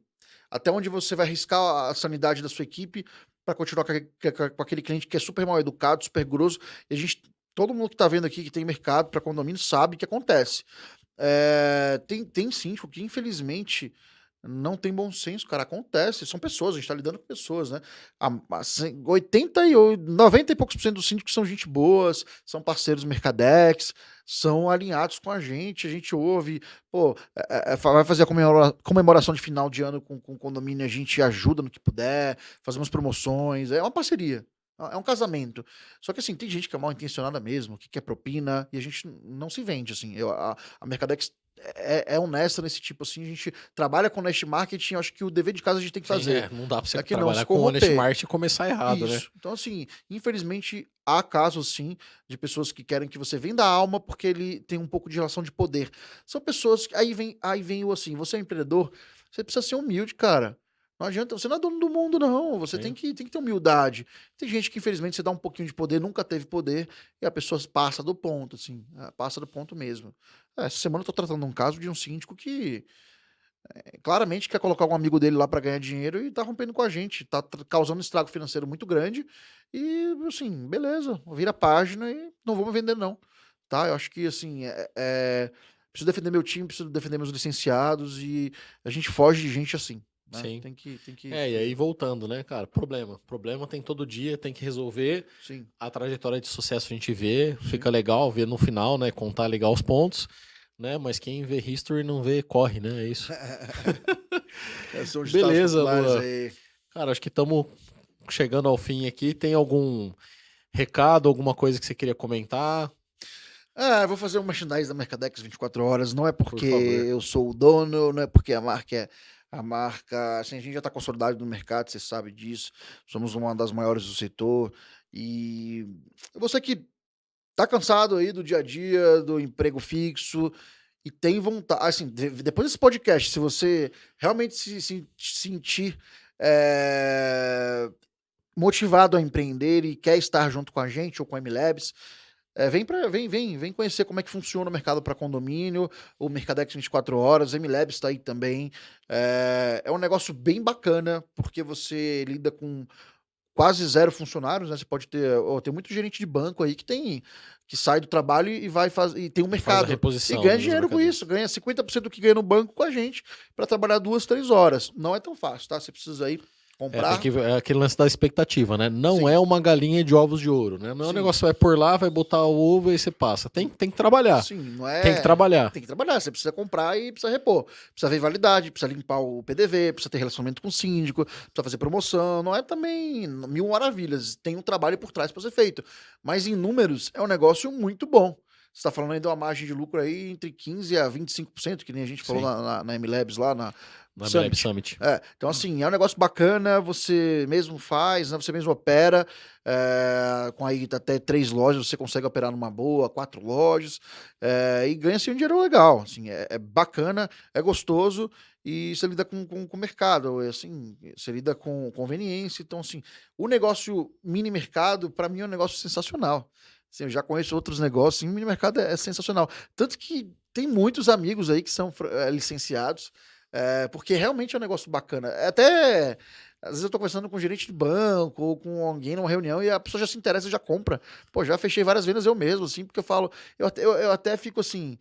Até onde você vai arriscar a sanidade da sua equipe para continuar com aquele cliente que é super mal educado, super grosso, e todo mundo que tá vendo aqui que tem mercado para condomínio sabe que acontece. Tem síndico que infelizmente não tem bom senso, cara. Acontece, são pessoas, a gente tá lidando com pessoas, né? 80 e 90 e poucos por cento dos síndicos são gente boas, são parceiros do Mercadex, são alinhados com a gente ouve, pô, vai fazer a comemoração de final de ano com o condomínio, a gente ajuda no que puder, fazemos promoções, é uma parceria. É um casamento. Só que assim, tem gente que é mal intencionada mesmo, que quer propina, e a gente não se vende, assim. A Mercadex é honesta nesse tipo, assim, a gente trabalha com honest marketing, eu acho que o dever de casa a gente tem que Sim, fazer. não dá pra você É que não se trabalhar com Honest corromper. Marketing e começar errado, né? Isso. Então, assim, infelizmente, há casos, sim, de pessoas que querem que você venda a alma porque ele tem um pouco de relação de poder. São pessoas que. Aí vem o assim, você é empreendedor, você precisa ser humilde, cara. Não adianta, você não é dono do mundo, não. Você tem Sim. que ter humildade. Tem gente que, infelizmente, você dá um pouquinho de poder, nunca teve poder, e a pessoa passa do ponto, assim. Passa do ponto mesmo. Essa semana eu tô tratando um caso de um síndico que claramente quer colocar um amigo dele lá para ganhar dinheiro e tá rompendo com a gente, tá causando um estrago financeiro muito grande e, assim, beleza, vira a página e não vamos vender não, tá? Eu acho que, assim, preciso defender meu time, preciso defender meus licenciados e a gente foge de gente assim, né? Sim. Tem que E aí voltando, né, cara? Problema. Problema tem todo dia, tem que resolver. sim, A trajetória de sucesso a gente vê, sim. fica legal ver no final, né? Contar legal os pontos, né? Mas quem vê history não vê corre, né? É isso. São os ditados Beleza, populares Lua. aí. Cara, acho que estamos chegando ao fim aqui. Tem algum recado, alguma coisa que você queria comentar? Eu vou fazer um merchandise da Mercadex 24 horas. Não é Por porque favor. eu sou o dono, não é porque a marca é. A marca, assim, a gente já está consolidado no mercado, você sabe disso. Somos uma das maiores do setor. E você que tá cansado aí do dia a dia, do emprego fixo e tem vontade, assim, depois desse podcast, se você realmente se sentir motivado a empreender e quer estar junto com a gente ou com a MLabs, vem conhecer como é que funciona o mercado para condomínio, o Mercadex 24 horas, o MLabs está aí também. É um negócio bem bacana, porque você lida com quase zero funcionários, né? Você pode ter, tem muito gerente de banco aí que sai do trabalho e vai fazer e tem um E faz a mercado e reposição, ganha né, das dinheiro com isso, mercadorias. ganha 50% do que ganha no banco com a gente para trabalhar 2, 3 horas. Não é tão fácil, tá? Você precisa aí Tem comprar, que ver aquele lance da expectativa, né? Não é sim, uma galinha de ovos de ouro, né? Não é um sim. negócio que você vai por lá, vai botar o ovo e você passa. Tem que trabalhar. Sim, não Tem que é. trabalhar. Tem que trabalhar, você precisa comprar e precisa repor. Precisa ver validade, precisa limpar o PDV, precisa ter relacionamento com o síndico, precisa fazer promoção. Não é também mil maravilhas, tem um trabalho por trás para ser feito. Mas em números é um negócio muito bom. Você está falando aí de uma margem de lucro aí entre 15% a 25%, que nem a gente falou Sim. na MLabs lá, na Na MLab Summit. Summit. Então assim, é um negócio bacana, você mesmo faz, né, você mesmo opera, com aí até 3 lojas, você consegue operar numa boa, 4 lojas, e ganha-se um dinheiro legal, assim, é bacana, é gostoso, e você lida com o mercado, assim, você lida com conveniência, então assim, o negócio mini mercado, para mim é um negócio sensacional. Assim, eu já conheço outros negócios, e mini mercado é sensacional. Tanto que tem muitos amigos aí que são licenciados, porque realmente é um negócio bacana. Até, às vezes eu tô conversando com um gerente de banco ou com alguém numa reunião e a pessoa já se interessa e já compra. Pô, já fechei várias vendas eu mesmo, assim, porque eu falo, eu até fico assim,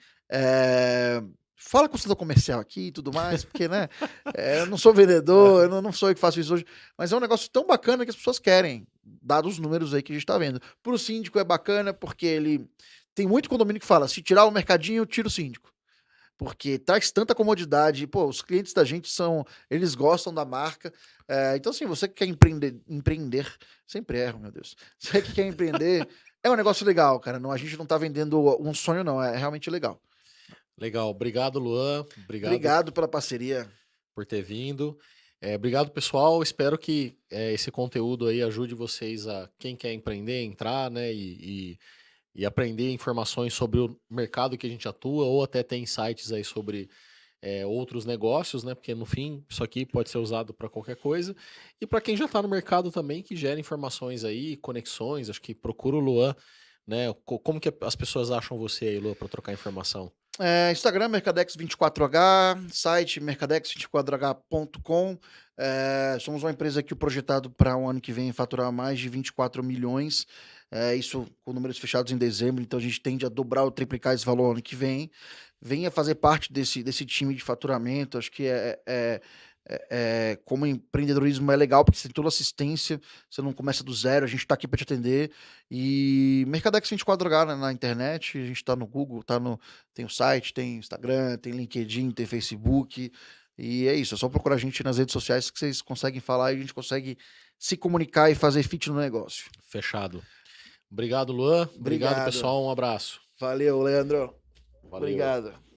fala com o setor comercial aqui e tudo mais, porque, né, eu não sou vendedor, eu não sou eu que faço isso hoje, mas é um negócio tão bacana que as pessoas querem, dados os números aí que a gente tá vendo. Pro síndico é bacana porque ele tem muito condomínio que fala, se tirar o mercadinho, tira o síndico. Porque traz tanta comodidade. Pô, os clientes da gente eles gostam da marca. Então, assim, você que quer empreender, sempre erro, meu Deus. Você que quer empreender, é um negócio legal, cara. Não, a gente não tá vendendo um sonho, não. É realmente legal. Legal. Obrigado, Luan. Obrigado Obrigado pela parceria. por ter vindo. Obrigado, pessoal. Espero que esse conteúdo aí ajude vocês a quem quer empreender, entrar, né? E aprender informações sobre o mercado que a gente atua, ou até ter insights aí sobre outros negócios, né? Porque no fim, isso aqui pode ser usado para qualquer coisa. E para quem já está no mercado também, que gera informações aí, conexões, acho que procura o Luan, né? Como que as pessoas acham você aí, Luan, para trocar informação? Instagram, Mercadex24H, site mercadex24h.com. Somos uma empresa que o projetado para o ano que vem faturar mais de 24 milhões. isso com números fechados em dezembro, então a gente tende a dobrar ou triplicar esse valor ano que vem. Venha fazer parte desse time de faturamento, acho que como empreendedorismo é legal, porque você tem toda assistência, você não começa do zero, a gente está aqui para te atender. E Mercadex 24H na internet, a gente está no Google, tem o site, tem Instagram, tem LinkedIn, tem Facebook. E é isso, é só procurar a gente nas redes sociais que vocês conseguem falar e a gente consegue se comunicar e fazer fit no negócio. Fechado. Obrigado, Luan. Obrigado, Obrigado. pessoal. Um abraço. Valeu, Leandro. Valeu. Obrigado.